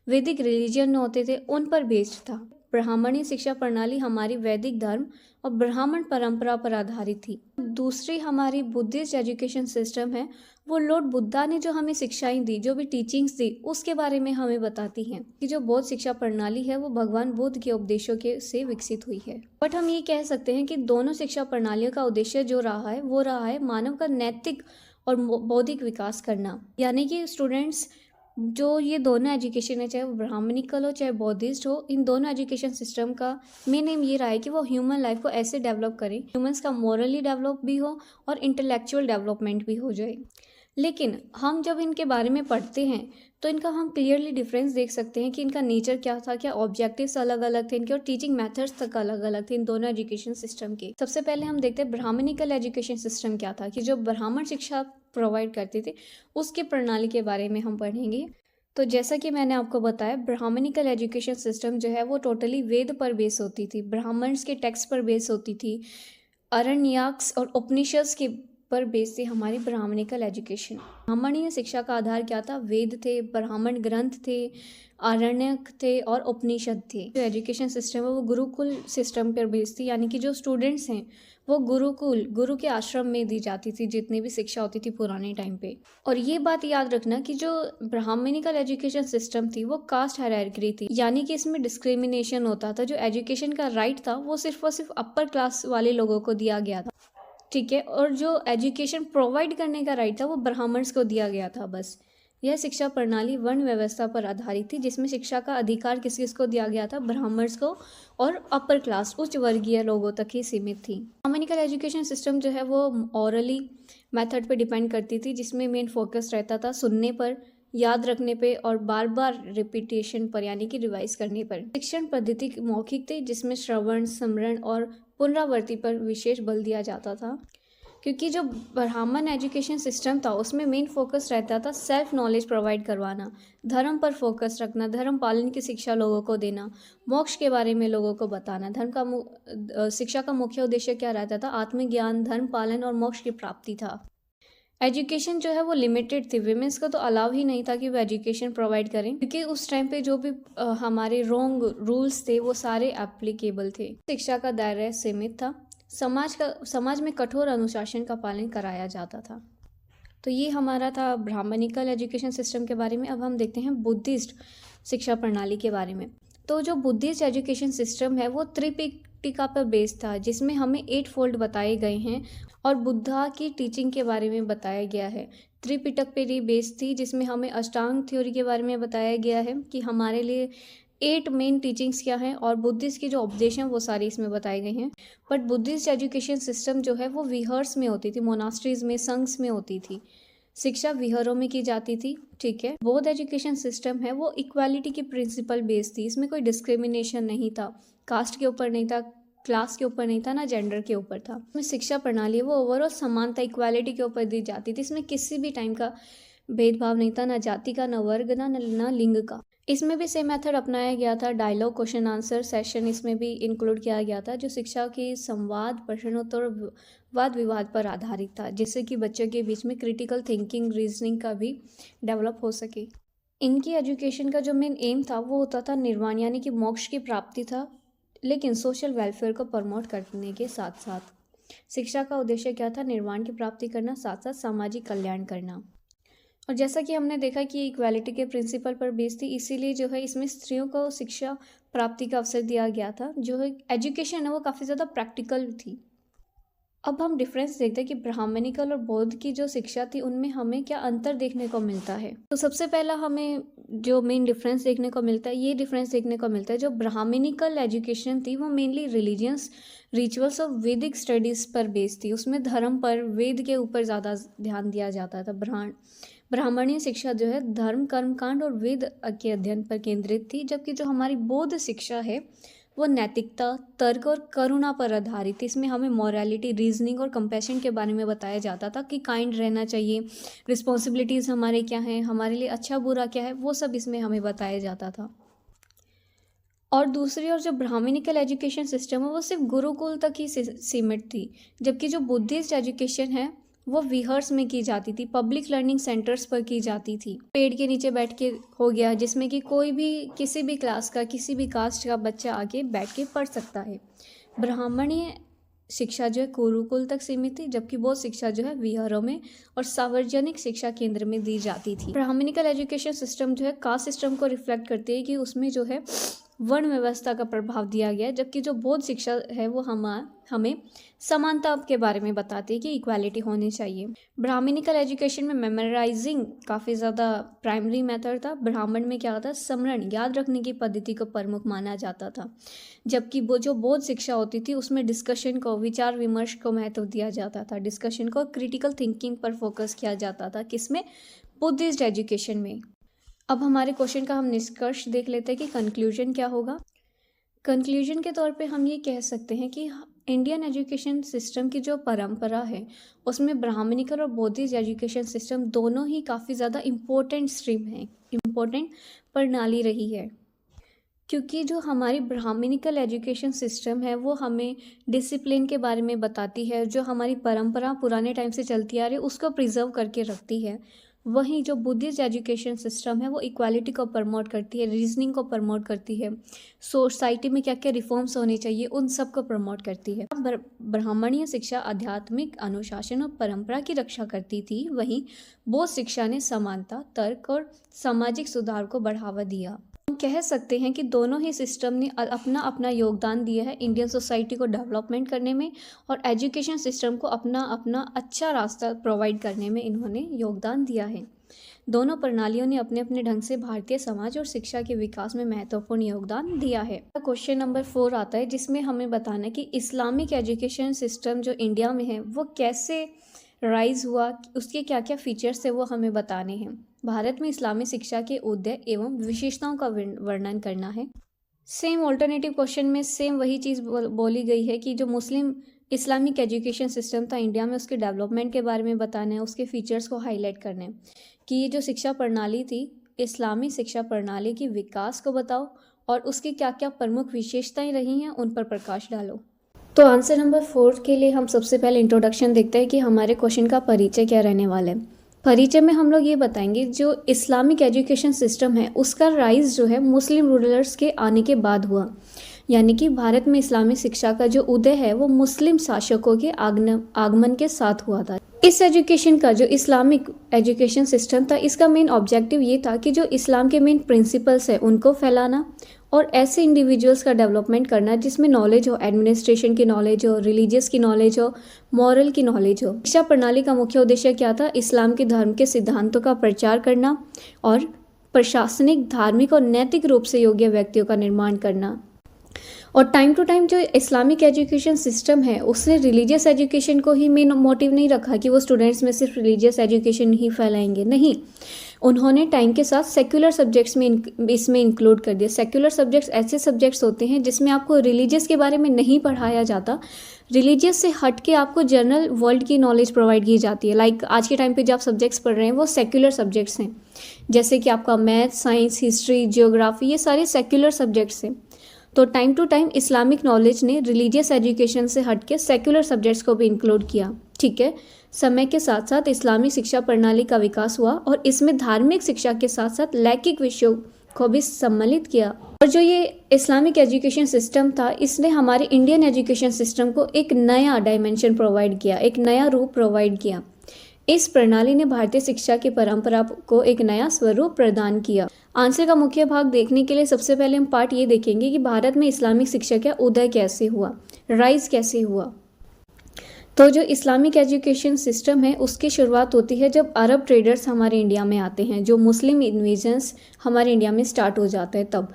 A: वैदिक रिलीजन होते थे, उन पर बेस्ड था। ब्राह्मणी शिक्षा प्रणाली हमारी वैदिक धर्म और ब्राह्मण परंपरा पर आधारित थी। दूसरी हमारी बुद्धिस्ट एजुकेशन सिस्टम है, वो लॉर्ड बुद्धा ने जो हमें शिक्षाएं दी, जो भी टीचिंग्स दी, उसके बारे में हमें बताती हैं कि जो बौद्ध शिक्षा प्रणाली है वो भगवान बुद्ध के उपदेशों के से विकसित हुई है। बट हम ये कह सकते हैं कि दोनों शिक्षा प्रणालियों का उद्देश्य जो रहा है वो रहा है मानव का नैतिक और बौद्धिक विकास करना। यानी कि स्टूडेंट्स जो ये दोनों एजुकेशन है, चाहे वो ब्राह्मणिकल हो चाहे बौद्धिस्ट हो, इन दोनों एजुकेशन सिस्टम का मेन एम ये रहा है कि वो ह्यूमन लाइफ को ऐसे डेवलप करें, ह्यूमंस का मॉरली डेवलप भी हो और इंटेलेक्चुअल डेवलपमेंट भी हो जाए। लेकिन हम जब इनके बारे में पढ़ते हैं तो इनका हम क्लियरली डिफरेंस देख सकते हैं कि इनका नेचर क्या था, क्या ऑब्जेक्टिव्स अलग अलग थे इनके, और टीचिंग मेथड्स तक अलग अलग थे इन दोनों एजुकेशन सिस्टम के। सबसे पहले हम देखते हैं ब्राह्मणिकल एजुकेशन सिस्टम क्या था, कि जो ब्राह्मण शिक्षा प्रोवाइड करते थे उसके प्रणाली के बारे में हम पढ़ेंगे। तो जैसा कि मैंने आपको बताया, ब्राह्मणिकल एजुकेशन सिस्टम जो है वो टोटली वेद पर बेस होती थी, ब्राह्मण्स के टेक्स्ट पर बेस होती थी, अरण्यक्स और उपनिषद के पर बेस थी हमारी ब्राह्मणिकल एजुकेशन। ब्राह्मणीय शिक्षा का आधार क्या था? वेद थे, ब्राह्मण ग्रंथ थे, आरण्यक थे और उपनिषद थे। जो एजुकेशन सिस्टम है वो गुरुकुल सिस्टम पर बेस थी, यानी कि जो स्टूडेंट्स हैं वो गुरु के आश्रम में दी जाती थी जितनी भी शिक्षा होती थी पुराने टाइम पे। और ये बात याद रखना कि जो ब्राह्मणिकल एजुकेशन सिस्टम थी वो कास्ट हायरार्की थी, यानी कि इसमें डिस्क्रिमिनेशन होता था। जो एजुकेशन का राइट था वो सिर्फ और सिर्फ अपर क्लास वाले लोगों को दिया गया था, ठीक है, और जो एजुकेशन प्रोवाइड करने का राइट था वो ब्राह्मण्स को दिया गया था बस। यह शिक्षा प्रणाली वर्ण व्यवस्था पर आधारित थी, जिसमें शिक्षा का अधिकार किस किस को दिया गया था? ब्राह्मण्स को और अपर क्लास उच्च वर्गीय लोगों तक ही सीमित थी। ब्राह्मणिकल एजुकेशन सिस्टम जो है वो ऑरली मेथड पे डिपेंड करती थी, जिसमें मेन फोकस रहता था सुनने पर, याद रखने पे और बार बार रिपीटेशन पर, यानी कि रिवाइज करने पर। शिक्षण पद्धति मौखिक थी, जिसमें श्रवण, स्मरण और पुनरावृत्ति पर विशेष बल दिया जाता था। क्योंकि जो ब्राह्मण एजुकेशन सिस्टम था उसमें मेन फोकस रहता था सेल्फ नॉलेज प्रोवाइड करवाना, धर्म पर फोकस रखना, धर्म पालन की शिक्षा लोगों को देना, मोक्ष के बारे में लोगों को बताना। धर्म का शिक्षा का मुख्य उद्देश्य क्या रहता था? आत्मज्ञान, धर्म पालन और मोक्ष की प्राप्ति था। एजुकेशन जो है वो लिमिटेड थी, विमेंस को तो अलाउ ही नहीं था कि वो एजुकेशन प्रोवाइड करें, क्योंकि उस टाइम पे जो भी हमारे रॉन्ग रूल्स थे वो सारे एप्लीकेबल थे। शिक्षा का दायरा सीमित था, समाज में कठोर अनुशासन का पालन कराया जाता था। तो ये हमारा था ब्राह्मणिकल एजुकेशन सिस्टम के बारे में। अब हम देखते हैं बुद्धिस्ट शिक्षा प्रणाली के बारे में। तो जो बुद्धिस्ट एजुकेशन सिस्टम है वो त्रिपिटका पर बेस्ड था, जिसमें हमें 8 फोल्ड बताए गए हैं और बुद्धा की टीचिंग के बारे में बताया गया है। त्रिपिटक पर ये बेस्ड थी, जिसमें हमें अष्टांग थ्योरी के बारे में बताया गया है कि हमारे लिए 8 मेन टीचिंग्स क्या हैं, और बुद्धिस्ट की जो उपदेश हैं वो सारी इसमें बताए गए हैं। बट बुद्धिस्ट एजुकेशन सिस्टम जो है वो विहर्स में होती थी, मोनास्ट्रीज में, संघ्स में होती थी। शिक्षा विहारों में की जाती थी, ठीक है। बौद्ध एजुकेशन सिस्टम है वो इक्वालिटी की प्रिंसिपल बेस्ड थी, इसमें कोई डिस्क्रिमिनेशन नहीं था, कास्ट के ऊपर नहीं था, क्लास के ऊपर नहीं था, ना जेंडर के ऊपर था। इसमें शिक्षा प्रणाली वो ओवरऑल समानता, इक्वालिटी के ऊपर दी जाती थी। इसमें किसी भी टाइम का भेदभाव नहीं था, ना जाति का, ना वर्ग, ना लिंग का। इसमें भी सेम मेथड अपनाया गया था, डायलॉग, क्वेश्चन आंसर सेशन इसमें भी इंक्लूड किया गया था, जो शिक्षा की संवाद, प्रश्नोत्तर, वाद विवाद पर आधारित था, जिससे कि बच्चों के बीच में क्रिटिकल थिंकिंग, रीजनिंग का भी डेवलप हो सके। इनकी एजुकेशन का जो मेन एम था वो होता था निर्वाण, यानी कि मोक्ष की प्राप्ति था, लेकिन सोशल वेलफेयर को प्रमोट करने के साथ साथ शिक्षा का उद्देश्य क्या था? निर्वाण की प्राप्ति करना, साथ साथ सामाजिक कल्याण करना। और जैसा कि हमने देखा कि इक्वालिटी के प्रिंसिपल पर बेस्ड थी, इसीलिए जो है इसमें स्त्रियों को शिक्षा प्राप्ति का अवसर दिया गया था। जो है एजुकेशन है वो काफ़ी ज़्यादा प्रैक्टिकल थी। अब हम डिफरेंस देखते हैं कि ब्राह्मणिकल और बौद्ध की जो शिक्षा थी उनमें हमें क्या अंतर देखने को मिलता है। तो सबसे पहला हमें जो मेन डिफरेंस देखने को मिलता है, ये डिफरेंस देखने को मिलता है, जो ब्राह्मणिकल एजुकेशन थी वो मेनली रिलीजियस रिचुअल्स और वैदिक स्टडीज़ पर बेस्ड थी। उसमें धर्म पर, वेद के ऊपर ज़्यादा ध्यान दिया जाता था। ब्राह्मणीय शिक्षा जो है धर्म, कर्मकांड और वेद के अध्ययन पर केंद्रित थी, जबकि जो हमारी बौद्ध शिक्षा है वो नैतिकता, तर्क और करुणा पर आधारित थी। इसमें हमें मॉरलिटी, रीजनिंग और कंपैशन के बारे में बताया जाता था कि काइंड रहना चाहिए, रिस्पॉन्सिबिलिटीज़ हमारे क्या हैं, हमारे लिए अच्छा बुरा क्या है, वो सब इसमें हमें बताया जाता था। और दूसरी ओर जो ब्राह्मणिकल एजुकेशन सिस्टम है वो सिर्फ गुरुकुल तक ही सीमित थी, जबकि जो बुद्धिस्ट एजुकेशन है वो विहर्स में की जाती थी, पब्लिक लर्निंग सेंटर्स पर की जाती थी। पेड़ के नीचे बैठ के हो गया, जिसमें कि कोई भी किसी भी क्लास का, किसी भी कास्ट का बच्चा आके बैठ के पढ़ सकता है। ब्राह्मणीय शिक्षा जो है गुरुकुल तक सीमित थी, जबकि बौद्ध शिक्षा जो है विहारों में और सार्वजनिक शिक्षा केंद्र में दी जाती थी। ब्राह्मणिकल एजुकेशन सिस्टम जो है कास्ट सिस्टम को रिफ्लेक्ट करती है कि उसमें जो है वर्ण व्यवस्था का प्रभाव दिया गया है, जबकि जो बौद्ध शिक्षा है वो हमें समानता के बारे में बताती है कि इक्वालिटी होनी चाहिए। ब्राह्मणिकल एजुकेशन में मेमोराइजिंग काफ़ी ज़्यादा प्राइमरी मेथड था। ब्राह्मण में क्या होता है, स्मरण याद रखने की पद्धति को प्रमुख माना जाता था, जबकि वो जो बौद्ध शिक्षा होती थी उसमें डिस्कशन को, विचार विमर्श को महत्व दिया जाता था। डिस्कशन को, क्रिटिकल थिंकिंग पर फोकस किया जाता था। किसमें? बुद्धिस्ट एजुकेशन में। अब हमारे क्वेश्चन का हम निष्कर्ष देख लेते हैं कि कंक्लूजन क्या होगा। कंक्लूजन के तौर पे हम ये कह सकते हैं कि इंडियन एजुकेशन सिस्टम की जो परंपरा है उसमें ब्राह्मणिकल और बौद्धिस्ट एजुकेशन सिस्टम दोनों ही काफ़ी ज़्यादा इम्पोर्टेंट स्ट्रीम है, इम्पोर्टेंट प्रणाली रही है, क्योंकि जो हमारी ब्राह्मणिकल एजुकेशन सिस्टम है वो हमें डिसिप्लिन के बारे में बताती है, जो हमारी परंपरा पुराने टाइम से चलती आ रही है उसको प्रिजर्व करके रखती है। वहीं जो बुद्धिस्ट एजुकेशन सिस्टम है वो इक्वालिटी को प्रमोट करती है, रीजनिंग को प्रमोट करती है, सोसाइटी में क्या क्या रिफॉर्म्स होने चाहिए उन सब को प्रमोट करती है। ब्राह्मणीय शिक्षा आध्यात्मिक अनुशासन और परंपरा की रक्षा करती थी, वहीं बौद्ध शिक्षा ने समानता, तर्क और सामाजिक सुधार को बढ़ावा दिया। हम कह सकते हैं कि दोनों ही सिस्टम ने अपना अपना योगदान दिया है इंडियन सोसाइटी को डेवलपमेंट करने में, और एजुकेशन सिस्टम को अपना अपना अच्छा रास्ता प्रोवाइड करने में इन्होंने योगदान दिया है। दोनों प्रणालियों ने अपने अपने ढंग से भारतीय समाज और शिक्षा के विकास में महत्वपूर्ण योगदान दिया है। क्वेश्चन नंबर 4 आता है, जिसमें हमें बताना है कि इस्लामिक एजुकेशन सिस्टम जो इंडिया में है वो कैसे राइज हुआ, उसके क्या क्या फीचर्स है वो हमें बताने हैं। भारत में इस्लामी शिक्षा के उदय एवं विशेषताओं का वर्णन करना है। सेम ऑल्टरनेटिव क्वेश्चन में सेम वही चीज़ बोली गई है कि जो मुस्लिम इस्लामिक एजुकेशन सिस्टम था इंडिया में उसके डेवलपमेंट के बारे में बताना है, उसके फीचर्स को हाईलाइट करना है कि ये जो शिक्षा प्रणाली थी इस्लामी शिक्षा प्रणाली की विकास को बताओ और उसकी क्या क्या प्रमुख विशेषताएं रही हैं उन पर प्रकाश डालो। तो आंसर नंबर 4 के लिए हम सबसे पहले इंट्रोडक्शन देखते हैं कि हमारे क्वेश्चन का परिचय क्या रहने वाला है। परिचय में हम लोग ये बताएंगे जो इस्लामिक एजुकेशन सिस्टम है उसका राइज जो है मुस्लिम रूलर्स के आने के बाद हुआ, यानी कि भारत में इस्लामी शिक्षा का जो उदय है वो मुस्लिम शासकों के आगमन के साथ हुआ था। इस एजुकेशन का जो इस्लामिक एजुकेशन सिस्टम था इसका मेन ऑब्जेक्टिव ये था कि जो इस्लाम के मेन प्रिंसिपल्स है उनको फैलाना और ऐसे इंडिविजुअल्स का डेवलपमेंट करना जिसमें नॉलेज हो, एडमिनिस्ट्रेशन की नॉलेज हो, रिलीजियस की नॉलेज हो, मॉरल की नॉलेज हो। शिक्षा प्रणाली का मुख्य उद्देश्य क्या था? इस्लाम के धर्म के सिद्धांतों का प्रचार करना और प्रशासनिक, धार्मिक और नैतिक रूप से योग्य व्यक्तियों का निर्माण करना। और टाइम टू टाइम जो इस्लामिक एजुकेशन सिस्टम है उसने रिलीजियस एजुकेशन को ही मेन मोटिव नहीं रखा कि वो स्टूडेंट्स में सिर्फ रिलीजियस एजुकेशन ही फैलाएंगे, नहीं, उन्होंने टाइम के साथ सेक्युलर सब्जेक्ट्स में इसमें इंक्लूड कर दिया। सेक्युलर सब्जेक्ट्स ऐसे सब्जेक्ट्स होते हैं जिसमें आपको रिलीजियस के बारे में नहीं पढ़ाया जाता, रिलीजियस से हट के आपको जनरल वर्ल्ड की नॉलेज प्रोवाइड की जाती है। लाइक आज के टाइम पे जो आप सब्जेक्ट्स पढ़ रहे हैं वो सेक्युलर सब्जेक्ट्स हैं, जैसे कि आपका मैथ, साइंस, हिस्ट्री, जियोग्राफी, ये सारे सेक्युलर सब्जेक्ट्स हैं। तो time to time Islamic knowledge ने रिलीजियस एजुकेशन से हट के सेक्युलर सब्जेक्ट्स को भी इंक्लूड किया। ठीक है, समय के साथ साथ इस्लामी शिक्षा प्रणाली का विकास हुआ और इसमें धार्मिक शिक्षा के साथ साथ लैंगिक विषयों को भी सम्मिलित किया। और जो ये इस्लामिक एजुकेशन सिस्टम था इसने हमारे इंडियन एजुकेशन सिस्टम को एक नया डायमेंशन प्रोवाइड किया, एक नया रूप प्रोवाइड किया। इस प्रणाली ने भारतीय शिक्षा की परंपरा को एक नया स्वरूप प्रदान किया। आंसर का मुख्य भाग देखने के लिए सबसे पहले हम पार्ट ये देखेंगे कि भारत में इस्लामिक शिक्षा का उदय कैसे हुआ, राइज कैसे हुआ। तो जो इस्लामिक एजुकेशन सिस्टम है उसकी शुरुआत होती है जब अरब ट्रेडर्स हमारे इंडिया में आते हैं, जो मुस्लिम इन्वेजन्स हमारे इंडिया में स्टार्ट हो जाते हैं। तब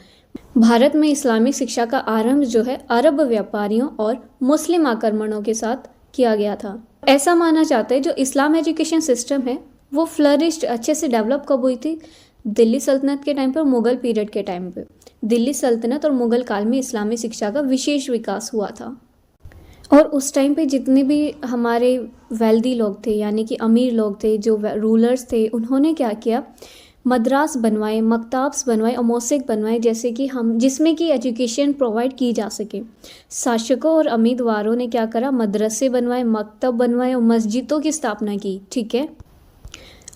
A: भारत में इस्लामिक शिक्षा का आरंभ जो है अरब व्यापारियों और मुस्लिम आक्रमणों के साथ किया गया था। ऐसा माना जाता है जो इस्लाम एजुकेशन सिस्टम है वो फ्लरिश्ड, अच्छे से डेवलप कब हुई थी? दिल्ली सल्तनत के टाइम पर, मुगल पीरियड के टाइम पे। दिल्ली सल्तनत और मुगल काल में इस्लामी शिक्षा का विशेष विकास हुआ था। और उस टाइम पे जितने भी हमारे वेल्दी लोग थे, यानी कि अमीर लोग थे, जो रूलर्स थे, उन्होंने क्या किया, मदरास बनवाए, मकताब्स बनवाए और मौसिक बनवाए, जैसे कि हम जिसमें कि एजुकेशन प्रोवाइड की जा सके। शासकों और उम्मीदवारों ने क्या करा, मदरसे बनवाए, मकतब बनवाए और मस्जिदों की स्थापना की। ठीक है।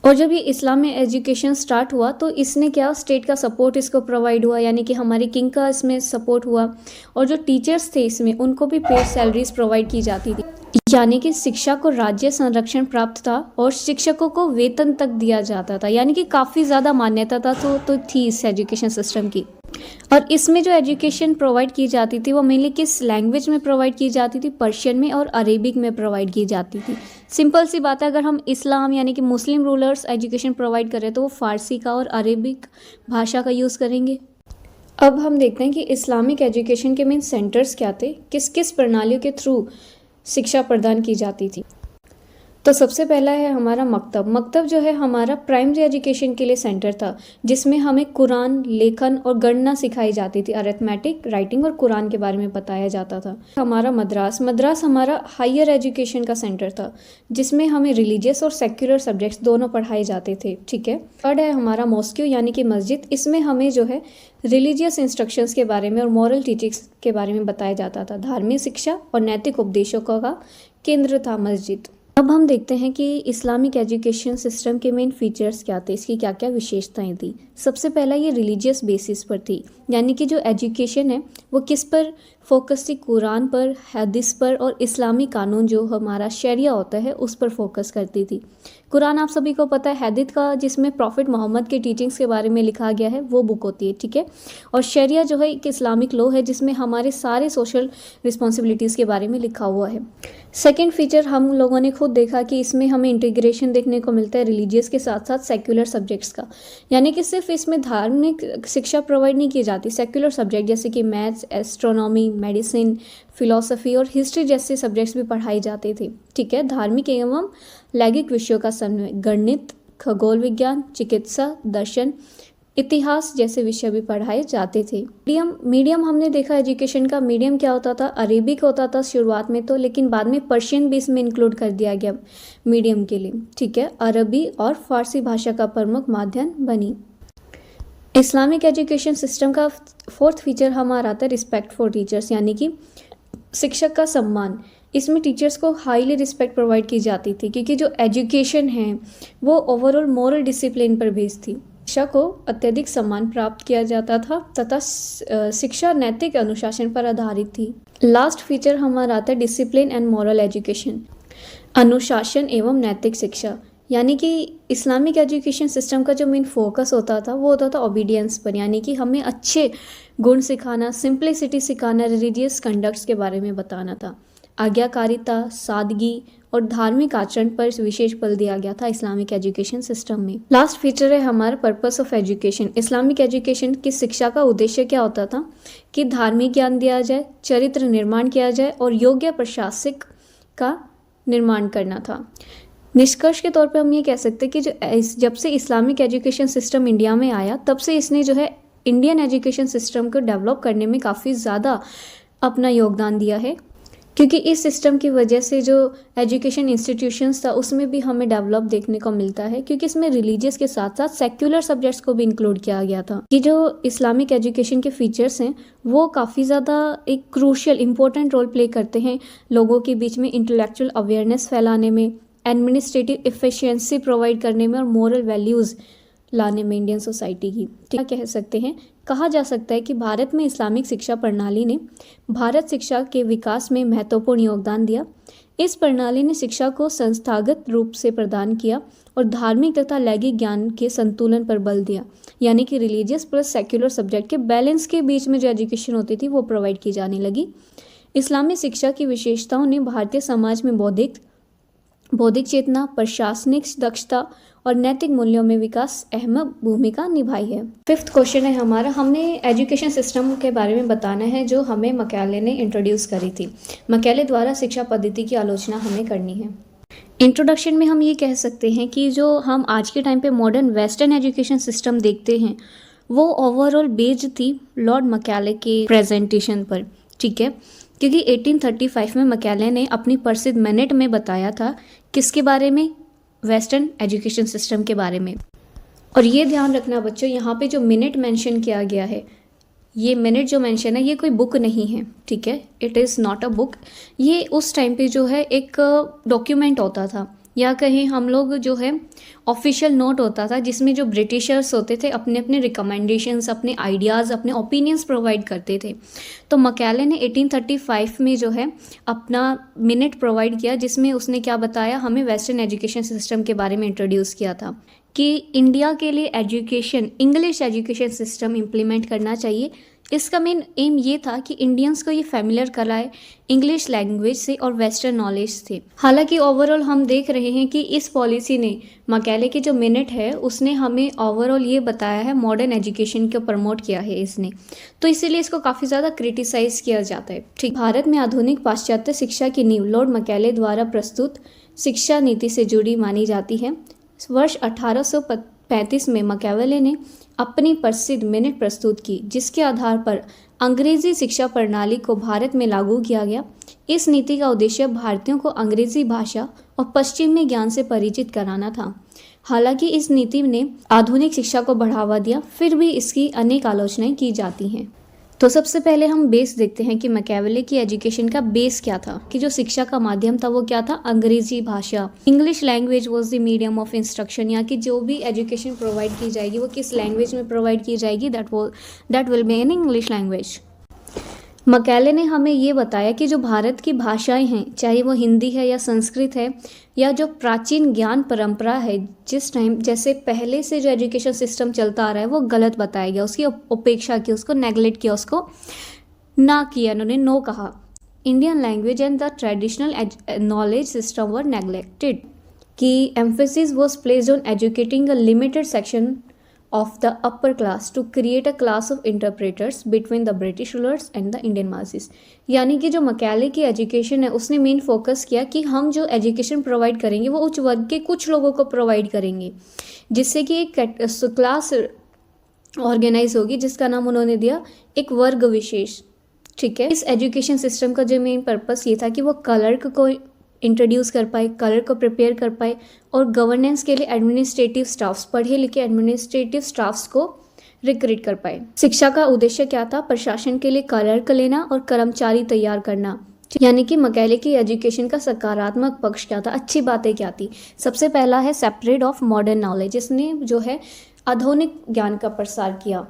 A: और जब ये इस्लाम में एजुकेशन स्टार्ट हुआ तो इसने क्या, स्टेट का सपोर्ट इसको प्रोवाइड हुआ, यानी कि हमारे किंग का इसमें सपोर्ट हुआ। और जो टीचर्स थे इसमें उनको भी पेड सैलरीज प्रोवाइड की जाती थी, यानी कि शिक्षा को राज्य संरक्षण प्राप्त था और शिक्षकों को वेतन तक दिया जाता था, यानी कि काफ़ी ज़्यादा मान्यता था तो थी इस एजुकेशन सिस्टम की। और इसमें जो एजुकेशन प्रोवाइड की जाती थी वो मेनली किस लैंग्वेज में प्रोवाइड की जाती थी, पर्शियन में और अरेबिक में प्रोवाइड की जाती थी। सिंपल सी बात है, अगर हम इस्लाम यानी कि मुस्लिम रूलर्स एजुकेशन प्रोवाइड करें तो वो फ़ारसी का और अरेबिक भाषा का यूज़ करेंगे। अब हम देखते हैं कि इस्लामिक एजुकेशन के मेन सेंटर्स क्या थे, किस किस प्रणालियों के थ्रू शिक्षा प्रदान की जाती थी। तो सबसे पहला है हमारा मकतब। मकतब जो है हमारा प्राइमरी एजुकेशन के लिए सेंटर था, जिसमें हमें कुरान, लेखन और गणना सिखाई जाती थी, अरिथमेटिक, राइटिंग और कुरान के बारे में बताया जाता था। हमारा मद्रास। मद्रास हमारा हायर एजुकेशन का सेंटर था, जिसमें हमें रिलीजियस और सेक्युलर सब्जेक्ट्स दोनों पढ़ाए जाते थे। ठीक है। थर्ड है हमारा मॉस्क्यू यानी कि मस्जिद। इसमें हमें जो है रिलीजियस इंस्ट्रक्शंस के बारे में और मॉरल टीचिंग्स के बारे में बताया जाता था। धार्मिक शिक्षा और नैतिक उपदेशों का केंद्र था मस्जिद। अब हम देखते हैं कि इस्लामिक एजुकेशन सिस्टम के मेन फीचर्स क्या थे, इसकी क्या क्या विशेषताएं थी। सबसे पहला ये रिलीजियस बेसिस पर थी, यानी कि जो एजुकेशन है वो किस पर फोकस थी, कुरान पर, हदीस पर और इस्लामी कानून जो हमारा शरिया होता है उस पर फोकस करती थी। कुरान आप सभी को पता है, हदीस का जिसमें प्रॉफिट मोहम्मद के टीचिंग्स के बारे में लिखा गया है वो बुक होती है। ठीक है। और शरिया जो है एक इस्लामिक लॉ है जिसमें हमारे सारे सोशल रिस्पॉन्सिबिलिटीज़ के बारे में लिखा हुआ है। सेकेंड फीचर हम लोगों ने खुद देखा कि इसमें हमें इंटीग्रेशन देखने को मिलता है रिलीजियस के साथ साथ सेक्युलर सब्जेक्ट्स का, यानी कि सिर्फ इसमें धार्मिक शिक्षा प्रोवाइड नहीं की जाती, सेक्युलर सब्जेक्ट जैसे कि मैथ्स, एस्ट्रोनॉमी, मेडिसिन, फिलॉसफी और हिस्ट्री जैसे सब्जेक्ट्स भी पढ़ाए जाते थे। ठीक है। धार्मिक एवं लैंगिक विषयों का समन्वय, गणित, खगोल विज्ञान, चिकित्सा, दर्शन, इतिहास जैसे विषय भी पढ़ाए जाते थे। मीडियम हमने देखा एजुकेशन का मीडियम क्या होता था, अरेबिक होता था शुरुआत में तो, लेकिन बाद में पर्शियन भी इसमें इंक्लूड कर दिया गया मीडियम के लिए। ठीक है। अरबी और फारसी भाषा का प्रमुख माध्यम बनी। इस्लामिक एजुकेशन सिस्टम का फोर्थ फीचर हमारा आता है रिस्पेक्ट फॉर टीचर्स, यानी कि शिक्षक का सम्मान। इसमें टीचर्स को हाईली रिस्पेक्ट प्रोवाइड की जाती थी, क्योंकि जो एजुकेशन है वो ओवरऑल मॉरल डिसिप्लिन पर बेस्ड थी। शिक्षा को अत्यधिक सम्मान प्राप्त किया जाता था तथा शिक्षा नैतिक अनुशासन पर आधारित थी। लास्ट फीचर हमारा आता है डिसिप्लिन एंड मॉरल एजुकेशन, अनुशासन एवं नैतिक शिक्षा, यानी कि इस्लामिक एजुकेशन सिस्टम का जो मेन फोकस होता था वो होता था ओबीडियंस पर, यानी कि हमें अच्छे गुण सिखाना, सिंप्लिसिटी सिखाना, रिलीजियस कंडक्ट्स के बारे में बताना था। आज्ञाकारिता, सादगी और धार्मिक आचरण पर विशेष बल दिया गया था इस्लामिक एजुकेशन सिस्टम में। लास्ट फीचर है हमारा purpose of education. Islamic education की शिक्षा का उद्देश्य क्या होता था कि धार्मिक ज्ञान दिया जाए, चरित्र निर्माण किया जाए और योग्य प्रशासक का निर्माण करना था। निष्कर्ष के तौर पे हम ये कह सकते हैं कि जब से इस्लामिक एजुकेशन सिस्टम इंडिया में आया तब से इसने जो है इंडियन एजुकेशन सिस्टम को डेवलप करने में काफ़ी ज़्यादा अपना योगदान दिया है, क्योंकि इस सिस्टम की वजह से जो एजुकेशन इंस्टीट्यूशंस था उसमें भी हमें डेवलप देखने को मिलता है, क्योंकि इसमें रिलीजियस के साथ साथ सेक्युलर सब्जेक्ट्स को भी इंक्लूड किया गया था। कि जो इस्लामिक एजुकेशन के फीचर्स हैं वो काफ़ी ज़्यादा एक क्रूशियल इंपॉर्टेंट रोल प्ले करते हैं लोगों के बीच में इंटेलेक्चुअल अवेयरनेस फैलाने में, एडमिनिस्ट्रेटिव एफिशिएंसी प्रोवाइड करने में और मोरल वैल्यूज़ लाने में इंडियन सोसाइटी की। क्या कह सकते हैं, कहा जा सकता है कि भारत में इस्लामिक शिक्षा प्रणाली ने भारत शिक्षा के विकास में महत्वपूर्ण योगदान दिया। इस प्रणाली ने शिक्षा को संस्थागत रूप से प्रदान किया और धार्मिक तथा लैंगिक ज्ञान के संतुलन पर बल दिया, यानी कि रिलीजियस प्लस सेक्युलर सब्जेक्ट के बैलेंस के बीच में जो एजुकेशन होती थी वो प्रोवाइड की जाने लगी। इस्लामी शिक्षा की विशेषताओं ने भारतीय समाज में बौद्धिक चेतना, प्रशासनिक दक्षता और नैतिक मूल्यों में विकास अहम भूमिका निभाई है। फिफ्थ क्वेश्चन है हमारा, हमने एजुकेशन सिस्टम के बारे में बताना है जो हमें मैकेले ने इंट्रोड्यूस करी थी। मैकेले द्वारा शिक्षा पद्धति की आलोचना हमें करनी है। इंट्रोडक्शन में हम ये कह सकते हैं कि जो हम आज के टाइम पे मॉडर्न वेस्टर्न एजुकेशन सिस्टम देखते हैं वो ओवरऑल बेस्ड थी लॉर्ड मैकेले के प्रेजेंटेशन पर। ठीक है। क्योंकि 1835 में मैकेले ने अपनी प्रसिद्ध मिनट में बताया था किसके बारे में, वेस्टर्न एजुकेशन सिस्टम के बारे में। और ये ध्यान रखना बच्चों, यहाँ पे जो मिनट मेंशन किया गया है, ये मिनट जो मेंशन है ये कोई बुक नहीं है, ठीक है, it is not a book. ये उस टाइम पे जो है एक डॉक्यूमेंट होता था, या कहीं हम लोग जो है ऑफिशियल नोट होता था, जिसमें जो ब्रिटिशर्स होते थे अपने अपने रिकमेंडेशंस, अपने आइडियाज़, अपने ओपिनियंस प्रोवाइड करते थे। तो मकैले ने 1835 में जो है अपना मिनट प्रोवाइड किया, जिसमें उसने क्या बताया, हमें वेस्टर्न एजुकेशन सिस्टम के बारे में इंट्रोड्यूस किया था कि इंडिया के लिए education, English education system implement करना चाहिए। इसका मेन एम ये था कि इंडियंस को ये फेमिलियर कराए इंग्लिश लैंग्वेज से और वेस्टर्न नॉलेज से। हालांकि ओवरऑल हम देख रहे हैं कि इस पॉलिसी ने, मकैले की जो मिनट है उसने हमें ओवरऑल ये बताया है, मॉडर्न एजुकेशन को प्रमोट किया है इसने, तो इसीलिए इसको काफ़ी ज़्यादा क्रिटिसाइज किया जाता है। ठीक, भारत में आधुनिक पाश्चात्य शिक्षा की नींव लॉर्ड मकैले द्वारा प्रस्तुत शिक्षा नीति से जुड़ी मानी जाती है। वर्ष 1835 में मकैले ने अपनी प्रसिद्ध मिनट प्रस्तुत की, जिसके आधार पर अंग्रेजी शिक्षा प्रणाली को भारत में लागू किया गया। इस नीति का उद्देश्य भारतीयों को अंग्रेजी भाषा और पश्चिमी ज्ञान से परिचित कराना था। हालांकि इस नीति ने आधुनिक शिक्षा को बढ़ावा दिया, फिर भी इसकी अनेक आलोचनाएं की जाती हैं। तो सबसे पहले हम बेस देखते हैं कि मकैले की एजुकेशन का बेस क्या था, कि जो शिक्षा का माध्यम था वो क्या था, अंग्रेजी भाषा। English language was the medium of instruction, या कि जो भी एजुकेशन प्रोवाइड की जाएगी वो किस लैंग्वेज में प्रोवाइड की जाएगी, that will be in English language. Macaulay ने हमें ये बताया कि जो भारत की भाषाएं हैं, चाहे वो हिंदी है या संस्कृत है, या जो प्राचीन ज्ञान परंपरा है, जिस टाइम जैसे पहले से जो एजुकेशन सिस्टम चलता आ रहा है वो गलत बताया गया, उसकी उपेक्षा की, उसको नेगलेक्ट किया, उसको ना किया, उन्होंने नो कहा। Indian language and the traditional knowledge system were neglected, कि emphasis was placed on educating a limited section of the upper class to create a class of interpreters between the British rulers and the Indian masses। यानी कि जो मकैले की education है उसने main focus किया कि हम जो एजुकेशन प्रोवाइड करेंगे वो उच्च वर्ग के कुछ लोगों को प्रोवाइड करेंगे, जिससे कि एक क्लास ऑर्गेनाइज होगी, जिसका नाम उन्होंने दिया एक वर्ग विशेष। ठीक है, इस एजुकेशन सिस्टम का जो मेन पर्पस ये था कि वो क्लर्क को इंट्रोड्यूस कर पाए, कलर को प्रिपेयर कर पाए, और गवर्नेंस के लिए एडमिनिस्ट्रेटिव स्टाफ्स, पढ़े लिखे एडमिनिस्ट्रेटिव स्टाफ्स को रिक्रूट कर पाए। शिक्षा का उद्देश्य क्या था, प्रशासन के लिए क्लर्क लेना और कर्मचारी तैयार करना। यानी कि मकैले की एजुकेशन का सकारात्मक पक्ष क्या था, अच्छी बातें क्या थी। सबसे पहला है सेपरेट ऑफ मॉडर्न नॉलेज, इसने जो है आधुनिक ज्ञान का प्रसार किया,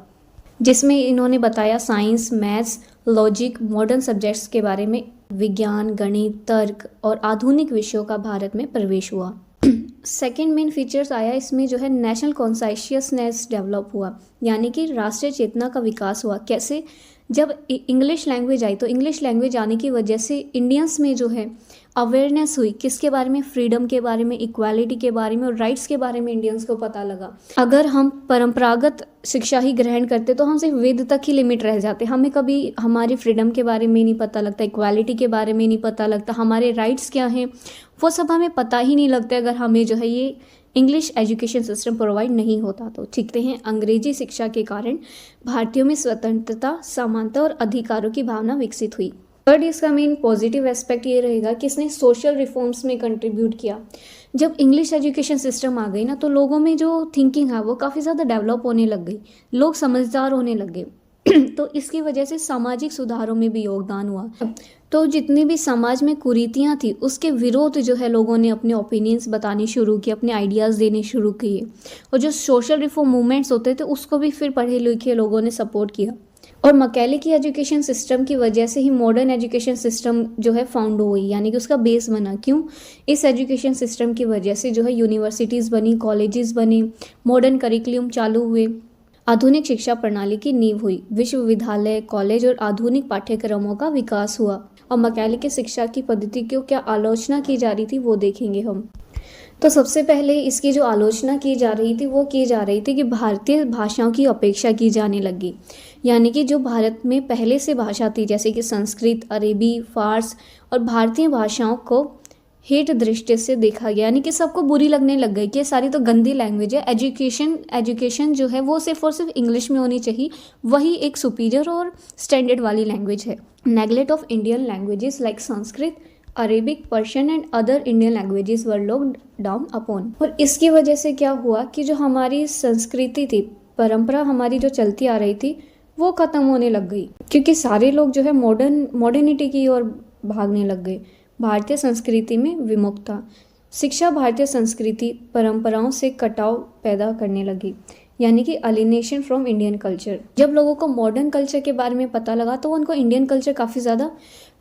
A: जिसमें इन्होंने बताया science, maths, logic, modern subjects के बारे में, विज्ञान, गणित, तर्क और आधुनिक विषयों का भारत में प्रवेश हुआ। सेकेंड मेन फीचर्स आया इसमें जो है नेशनल कॉन्साइशियसनेस डेवलप हुआ, यानी कि राष्ट्रीय चेतना का विकास हुआ। कैसे, जब इंग्लिश लैंग्वेज आई तो इंग्लिश लैंग्वेज आने की वजह से इंडियंस में जो है अवेयरनेस हुई, किसके बारे में, फ्रीडम के बारे में, इक्वालिटी के बारे में और राइट्स के बारे में इंडियंस को पता लगा। अगर हम परंपरागत शिक्षा ही ग्रहण करते तो हम सिर्फ वेद तक ही लिमिट रह जाते, हमें कभी हमारी फ्रीडम के बारे में नहीं पता लगता, इक्वालिटी के बारे में नहीं पता लगता, हमारे राइट्स क्या हैं वो सब हमें पता ही नहीं लगता अगर हमें जो है ये इंग्लिश एजुकेशन सिस्टम प्रोवाइड नहीं होता तो। ठीक हैं, अंग्रेजी शिक्षा के कारण भारतीयों में स्वतंत्रता, समानता और अधिकारों की भावना विकसित हुई। थर्ड, इसका मेन पॉजिटिव एस्पेक्ट ये रहेगा कि इसने सोशल रिफॉर्म्स में कंट्रीब्यूट किया। जब इंग्लिश एजुकेशन सिस्टम आ गई ना तो लोगों में जो थिंकिंग है वो काफ़ी ज़्यादा डेवलप होने लग गई, लोग समझदार होने लग गए तो इसकी वजह से सामाजिक सुधारों में भी योगदान हुआ। तो जितनी भी समाज में कुरीतियाँ थी उसके विरोध जो है लोगों ने अपने ओपिनियंस बताने शुरू किए, अपने आइडियाज़ देने शुरू किए, और जो सोशल रिफॉर्म मूवमेंट्स होते थे उसको भी फिर पढ़े लिखे लोगों ने सपोर्ट किया। और मकैले की एजुकेशन सिस्टम की वजह से ही मॉडर्न एजुकेशन सिस्टम जो है फाउंड हुई, यानी कि उसका बेस बना। क्यों? इस एजुकेशन सिस्टम की वजह से जो है यूनिवर्सिटीज़ बनी, कॉलेजेस बने, मॉडर्न करिकुलम चालू हुए, आधुनिक शिक्षा प्रणाली की नींव हुई, विश्वविद्यालय, कॉलेज और आधुनिक पाठ्यक्रमों का विकास हुआ। और मकैले की शिक्षा की पद्धति की क्या आलोचना की जा रही थी वो देखेंगे हम। तो सबसे पहले इसकी जो आलोचना की जा रही थी वो की जा रही थी कि भारतीय भाषाओं की अपेक्षा की जाने लगी, यानी कि जो भारत में पहले से भाषा थी जैसे कि संस्कृत, अरबी, फारस और भारतीय भाषाओं को हेट दृष्टि से देखा गया, यानी कि सबको बुरी लगने लग गई कि ये सारी तो गंदी लैंग्वेज है। एजुकेशन जो है वो सिर्फ और सिर्फ इंग्लिश में होनी चाहिए, वही एक सुपीरियर और स्टैंडर्ड वाली लैंग्वेज है। Neglect of Indian languages like Sanskrit Arabic, Persian and other Indian languages were looked down upon. और इसकी वजह से क्या हुआ कि जो हमारी संस्कृति थी, परंपरा हमारी जो चलती आ रही थी, वो ख़त्म होने लग गई, क्योंकि सारे लोग जो है मॉडर्निटी की ओर भागने लग गए। भारतीय संस्कृति में विमुखता, शिक्षा भारतीय संस्कृति परंपराओं से कटाव पैदा करने लगी, यानी कि अलिनेशन फ्रॉम इंडियन कल्चर। जब लोगों को मॉडर्न कल्चर के बारे में पता लगा तो उनको इंडियन कल्चर काफ़ी ज़्यादा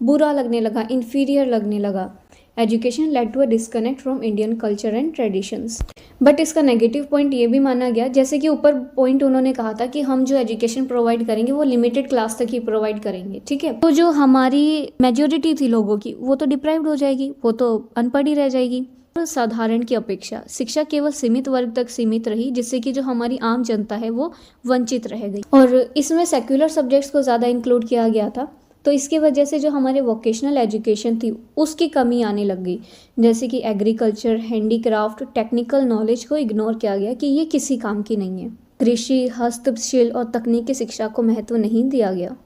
A: बुरा लगने लगा, इन्फीरियर लगने लगा। Education led to a disconnect from Indian culture and traditions. But इसका नेगेटिव पॉइंट ये भी माना गया, जैसे कि ऊपर पॉइंट उन्होंने कहा था कि हम जो एजुकेशन प्रोवाइड करेंगे वो लिमिटेड क्लास तक ही प्रोवाइड करेंगे, ठीक है। तो जो हमारी मेजोरिटी थी लोगों की, वो तो डिप्राइव्ड हो जाएगी, वो तो अनपढ़ ही रह जाएगी। साधारण की अपेक्षा शिक्षा केवल सीमित वर्ग तक सीमित रही, जिससे कि जो हमारी आम जनता है वो वंचित रह गई। और इसमें सेक्युलर सब्जेक्ट्स को ज़्यादा इंक्लूड किया गया था, तो इसकी वजह से जो हमारे वोकेशनल एजुकेशन थी उसकी कमी आने लग गई, जैसे कि एग्रीकल्चर, हैंडीक्राफ्ट, टेक्निकल नॉलेज को इग्नोर किया गया कि ये किसी काम की नहीं है। कृषि, हस्तशिल्प और तकनीकी शिक्षा को महत्व नहीं दिया गया।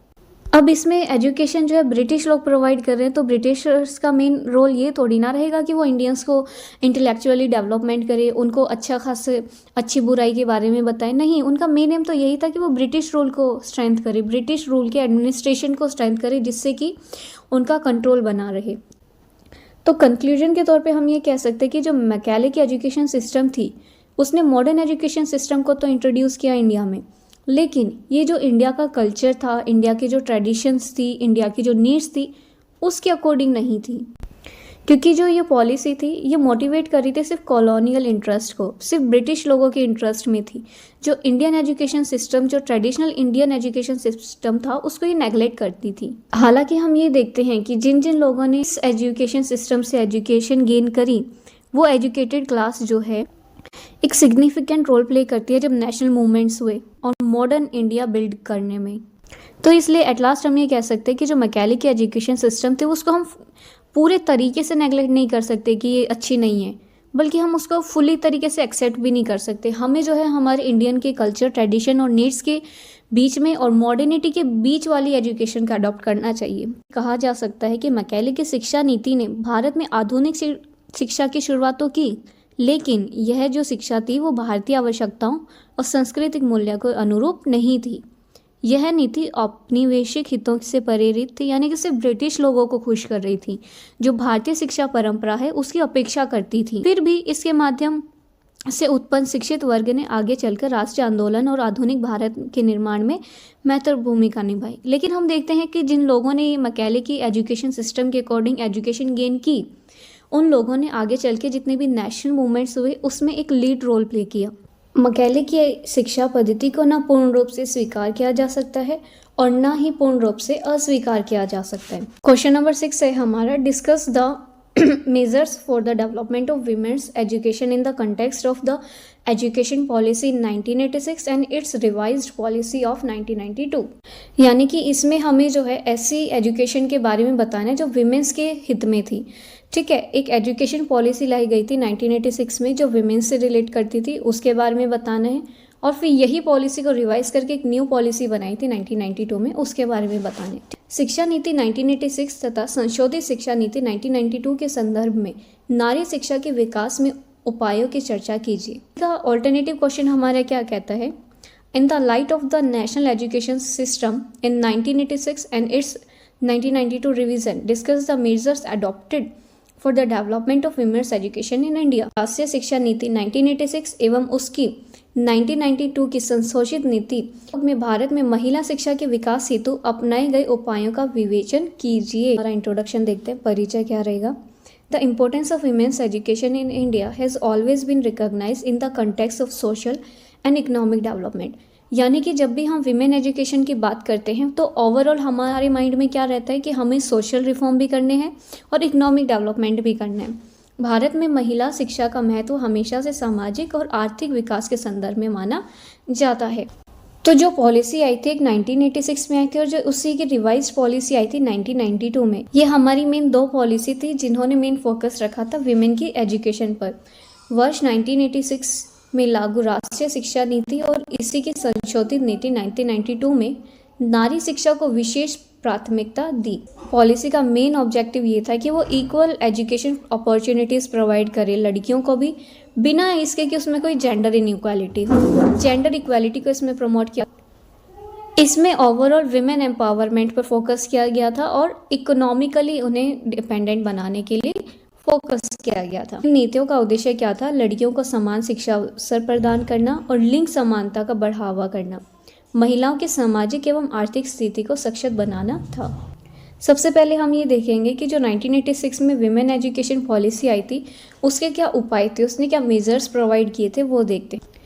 A: अब इसमें एजुकेशन जो है ब्रिटिश लोग प्रोवाइड कर रहे हैं, तो ब्रिटिशर्स का मेन रोल ये थोड़ी ना रहेगा कि वो इंडियंस को इंटेलेक्चुअली डेवलपमेंट करे, उनको अच्छा खास अच्छी बुराई के बारे में बताए। नहीं, उनका मेन एम तो यही था कि वो ब्रिटिश रूल को स्ट्रेंथ करे, ब्रिटिश रूल के एडमिनिस्ट्रेशन को स्ट्रेंथ करे, जिससे कि उनका कंट्रोल बना रहे। तो कंक्लूजन के तौर पे हम ये कह सकते हैं कि जो मैकेले की एजुकेशन सिस्टम थी उसने मॉडर्न एजुकेशन सिस्टम को तो इंट्रोड्यूस किया इंडिया में, लेकिन ये जो इंडिया का कल्चर था, इंडिया की जो ट्रेडिशंस थी, इंडिया की जो नीड्स थी, उसके अकॉर्डिंग नहीं थी। क्योंकि जो ये पॉलिसी थी ये मोटिवेट कर रही थी सिर्फ कॉलोनियल इंटरेस्ट को, सिर्फ ब्रिटिश लोगों के इंटरेस्ट में थी। जो इंडियन एजुकेशन सिस्टम, जो ट्रेडिशनल इंडियन एजुकेशन सिस्टम था, उसको ये नेगलेक्ट करती थी। हालांकि हम ये देखते हैं कि जिन जिन लोगों ने इस एजुकेशन सिस्टम से एजुकेशन गेन करी, वो एजुकेटेड क्लास जो है एक सिग्निफिकेंट रोल प्ले करती है जब नेशनल मूवमेंट्स हुए और मॉडर्न इंडिया बिल्ड करने में। तो इसलिए एट लास्ट हम ये कह सकते हैं कि जो मैकेले की एजुकेशन सिस्टम थी उसको हम पूरे तरीके से नेगलेक्ट नहीं कर सकते कि ये अच्छी नहीं है, बल्कि हम उसको फुली तरीके से एक्सेप्ट भी नहीं कर सकते। हमें जो है हमारे इंडियन के कल्चर, ट्रेडिशन और नीड्स के बीच में और मॉडर्निटी के बीच वाली एजुकेशन का अडॉप्ट करना चाहिए। कहा जा सकता है कि मैकेले की शिक्षा नीति ने भारत में आधुनिक शिक्षा की शुरुआत तो की, लेकिन यह जो शिक्षा थी वो भारतीय आवश्यकताओं और सांस्कृतिक मूल्यों के अनुरूप नहीं थी। यह नीति औपनिवेशिक हितों से प्रेरित थी, यानी कि सिर्फ ब्रिटिश लोगों को खुश कर रही थी, जो भारतीय शिक्षा परंपरा है उसकी अपेक्षा करती थी। फिर भी इसके माध्यम से उत्पन्न शिक्षित वर्ग ने आगे चलकर राष्ट्रीय आंदोलन और आधुनिक भारत के निर्माण में महत्वपूर्ण भूमिका निभाई। लेकिन हम देखते हैं कि जिन लोगों ने मैकेले की एजुकेशन सिस्टम के अकॉर्डिंग एजुकेशन गेन की, उन लोगों ने आगे चल के जितने भी नेशनल मूवमेंट्स हुए उसमें एक लीड रोल प्ले किया। मैकेले की शिक्षा पद्धति को ना पूर्ण रूप से स्वीकार किया जा सकता है और ना ही पूर्ण रूप से अस्वीकार किया जा सकता है। क्वेश्चन नंबर 6 है हमारा, discuss the measures for the development of women's education in the context of the education policy in 1986 and its revised policy of 1992। यानी कि इसमें हमें जो है ऐसी एजुकेशन के बारे में बताना है जो विमेंस के हित में थी। ठीक है, एक एजुकेशन पॉलिसी लाई गई थी 1986 में जो विमेंस से रिलेट करती थी, उसके बारे में बताना है। और फिर यही पॉलिसी को रिवाइज करके एक न्यू पॉलिसी बनाई थी 1992 में, उसके बारे में बताना है। शिक्षा नीति 1986 तथा संशोधित शिक्षा नीति 1992 के संदर्भ में नारी शिक्षा के विकास में उपायों की चर्चा कीजिए। इसका ऑल्टरनेटिव क्वेश्चन हमारा क्या कहता है, in the light of the national education system in 1986 and it's 1992 revision discuss the measures adopted for the development of women's education in India. राष्ट्रीय शिक्षा नीति 1986 एवं उसकी 1992 की संशोधित नीति में भारत में महिला शिक्षा के विकास हेतु अपनाए गए उपायों का विवेचन कीजिए। हमारा इंट्रोडक्शन देखते हैं, परिचय क्या रहेगा। The importance of women's education in India has always been recognized in the context of social and economic development। यानी कि जब भी हम विमेन एजुकेशन की बात करते हैं तो ओवरऑल हमारे माइंड में क्या रहता है कि हमें सोशल रिफॉर्म भी करने हैं और इकोनॉमिक डेवलपमेंट भी करना है। भारत में महिला शिक्षा का महत्व हमेशा से सामाजिक और आर्थिक विकास के संदर्भ में माना जाता है। तो जो पॉलिसी आई थी एक 1986 में आई थी और जो उसी की रिवाइज्ड पॉलिसी आई थी 1992 में, ये हमारी मेन दो पॉलिसी थी जिन्होंने मेन फोकस रखा था विमेन की एजुकेशन पर। वर्ष 1986 में लागू राष्ट्रीय शिक्षा नीति और इसी की संशोधित नीति 1992 में नारी शिक्षा को विशेष प्राथमिकता दी। पॉलिसी का मेन ऑब्जेक्टिव ये था कि वो इक्वल एजुकेशन अपॉर्चुनिटीज़ प्रोवाइड करे लड़कियों को भी, बिना इसके कि उसमें कोई जेंडर इनइक्वालिटी हो। जेंडर इक्वालिटी को इसमें प्रमोट किया। इसमें ओवरऑल विमेन एम्पावरमेंट पर फोकस किया गया था और इकोनॉमिकली उन्हें डिपेंडेंट बनाने के लिए फोकस किया गया था। नीतियों का उद्देश्य क्या था? लड़कियों को समान शिक्षा अवसर प्रदान करना और लिंग समानता का बढ़ावा करना, महिलाओं की सामाजिक एवं आर्थिक स्थिति को सशक्त बनाना था। सबसे पहले हम ये देखेंगे कि जो 1986 में विमेन एजुकेशन पॉलिसी आई थी उसके क्या उपाय थे, उसने क्या मेजर्स प्रोवाइड किए थे, वो देखते हैं।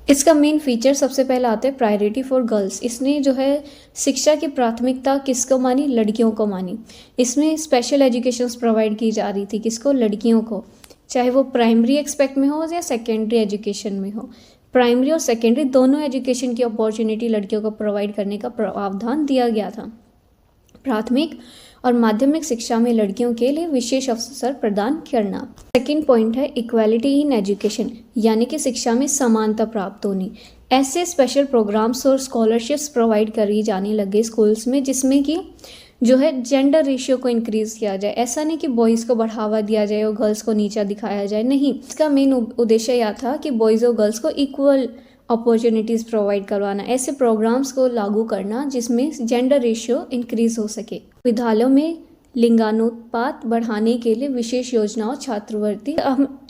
A: इसका मेन फीचर सबसे पहला आता है प्रायोरिटी फॉर गर्ल्स। इसने जो है शिक्षा की प्राथमिकता किसको मानी? लड़कियों को मानी। इसमें स्पेशल एजुकेशंस प्रोवाइड की जा रही थी, किसको? लड़कियों को, चाहे वो प्राइमरी एक्सपेक्ट में हो या सेकेंडरी एजुकेशन में हो। प्राइमरी और सेकेंडरी दोनों एजुकेशन की अपॉर्चुनिटी लड़कियों को प्रोवाइड करने का प्रावधान दिया गया था। प्राथमिक और माध्यमिक शिक्षा में लड़कियों के लिए विशेष अवसर प्रदान करना। सेकंड पॉइंट है इक्वालिटी इन एजुकेशन, यानी कि शिक्षा में समानता प्राप्त होनी। ऐसे स्पेशल प्रोग्राम्स और स्कॉलरशिप्स प्रोवाइड करी जाने लगे स्कूल्स में, जिसमें कि जो है जेंडर रेशियो को इंक्रीज किया जाए। ऐसा नहीं कि बॉयज़ को बढ़ावा दिया जाए और गर्ल्स को नीचा दिखाया जाए, नहीं। इसका मेन उद्देश्य यह था कि बॉयज़ और गर्ल्स को इक्वल अपॉर्चुनिटीज़ प्रोवाइड करवाना, ऐसे प्रोग्राम्स को लागू करना जिसमें जेंडर रेशियो इंक्रीज हो सके। विद्यालयों में लिंगानुपात बढ़ाने के लिए विशेष योजनाओं, छात्रवृत्ति।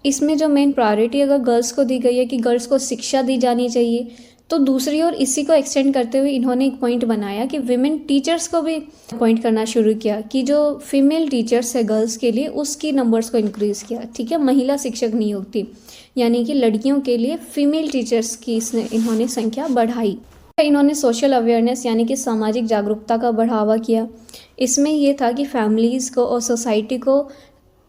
A: इसमें जो मेन प्रायोरिटी अगर गर्ल्स को दी गई है कि गर्ल्स को शिक्षा दी जानी चाहिए, तो दूसरी ओर इसी को एक्सटेंड करते हुए इन्होंने एक पॉइंट बनाया कि विमेन टीचर्स को भी अपॉइंट करना शुरू किया, कि जो फीमेल टीचर्स है गर्ल्स के लिए उसकी नंबर्स को इंक्रीज़ किया। ठीक है, महिला शिक्षक नियुक्ति, यानी कि लड़कियों के लिए फीमेल टीचर्स की इन्होंने संख्या बढ़ाई। इन्होंने सोशल अवेयरनेस यानी कि सामाजिक जागरूकता का बढ़ावा किया। इसमें यह था कि फैमिलीज़ को और सोसाइटी को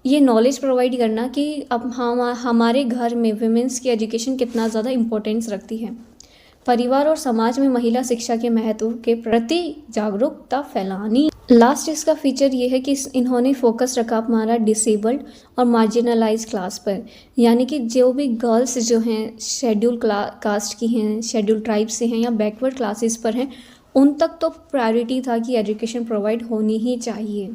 A: ये नॉलेज प्रोवाइड करना कि अब हमारे घर में विमेंस की एजुकेशन कितना ज़्यादा इम्पोर्टेंस रखती है। परिवार और समाज में महिला शिक्षा के महत्व के प्रति जागरूकता फैलानी। लास्ट इसका फीचर ये है कि इन्होंने फोकस रखा हमारा डिसेबल्ड और मार्जिनलाइज क्लास पर, यानी कि जो भी गर्ल्स जो हैं शेड्यूल कास्ट की हैं, शेड्यूल ट्राइब से हैं या बैकवर्ड क्लासेस पर हैं, उन तक तो प्रायोरिटी था कि एजुकेशन प्रोवाइड होनी ही चाहिए।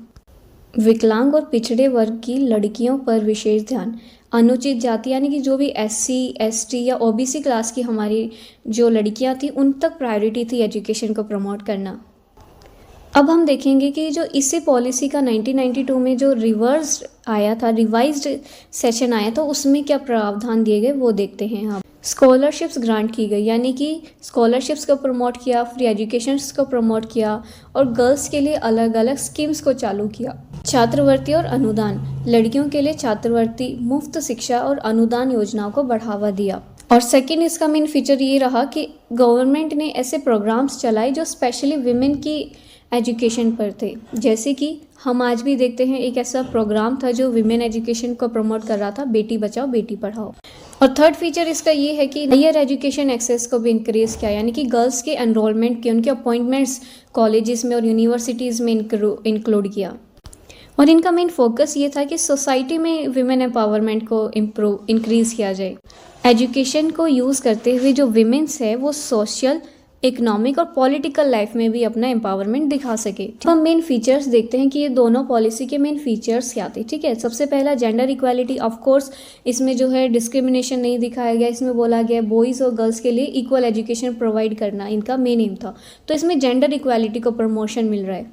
A: विकलांग और पिछड़े वर्ग की लड़कियों पर विशेष ध्यान। अनुचित जाति यानी कि जो भी SC, ST या OBC क्लास की हमारी जो लड़कियां थी उन तक प्रायोरिटी थी एजुकेशन को प्रमोट करना। अब हम देखेंगे कि जो इसी पॉलिसी का 1992 में जो रिवाइज्ड सेशन आया था उसमें क्या प्रावधान दिए गए वो देखते हैं हम। स्कॉलरशिप्स ग्रांट की गई, यानी कि स्कॉलरशिप्स को प्रमोट किया, फ्री एजुकेशंस को प्रमोट किया और गर्ल्स के लिए अलग अलग स्कीम्स को चालू किया। छात्रवृत्ति और अनुदान, लड़कियों के लिए छात्रवृत्ति, मुफ्त शिक्षा और अनुदान योजनाओं को बढ़ावा दिया। और सेकंड इसका मेन फीचर ये रहा कि गवर्नमेंट ने ऐसे प्रोग्राम्स चलाए जो स्पेशली विमेन की एजुकेशन पर थे। जैसे कि हम आज भी देखते हैं एक ऐसा प्रोग्राम था जो विमेन एजुकेशन को प्रमोट कर रहा था, बेटी बचाओ बेटी पढ़ाओ। और थर्ड फीचर इसका ये है कि हायर एजुकेशन एक्सेस को भी इंक्रीज किया, यानी कि गर्ल्स के एनरोलमेंट के, उनके अपॉइंटमेंट्स कॉलेजेस में और यूनिवर्सिटीज़ में इंक्लूड किया। और इनका मेन फोकस ये था कि सोसाइटी में विमेन एम्पावरमेंट को इंक्रीज किया जाए। एजुकेशन को यूज़ करते हुए जो विमेंस है वो सोशल, इकोनॉमिक और पॉलिटिकल लाइफ में भी अपना एम्पावरमेंट दिखा सके। तो हम मेन फीचर्स देखते हैं कि ये दोनों पॉलिसी के मेन फीचर्स क्या थे। ठीक है, सबसे पहला जेंडर इक्वालिटी। ऑफ कोर्स इसमें जो है डिस्क्रिमिनेशन नहीं दिखाया गया, इसमें बोला गया बॉयज़ और गर्ल्स के लिए इक्वल एजुकेशन प्रोवाइड करना इनका मेन एम था, तो इसमें जेंडर इक्वालिटी को प्रमोशन मिल रहा है।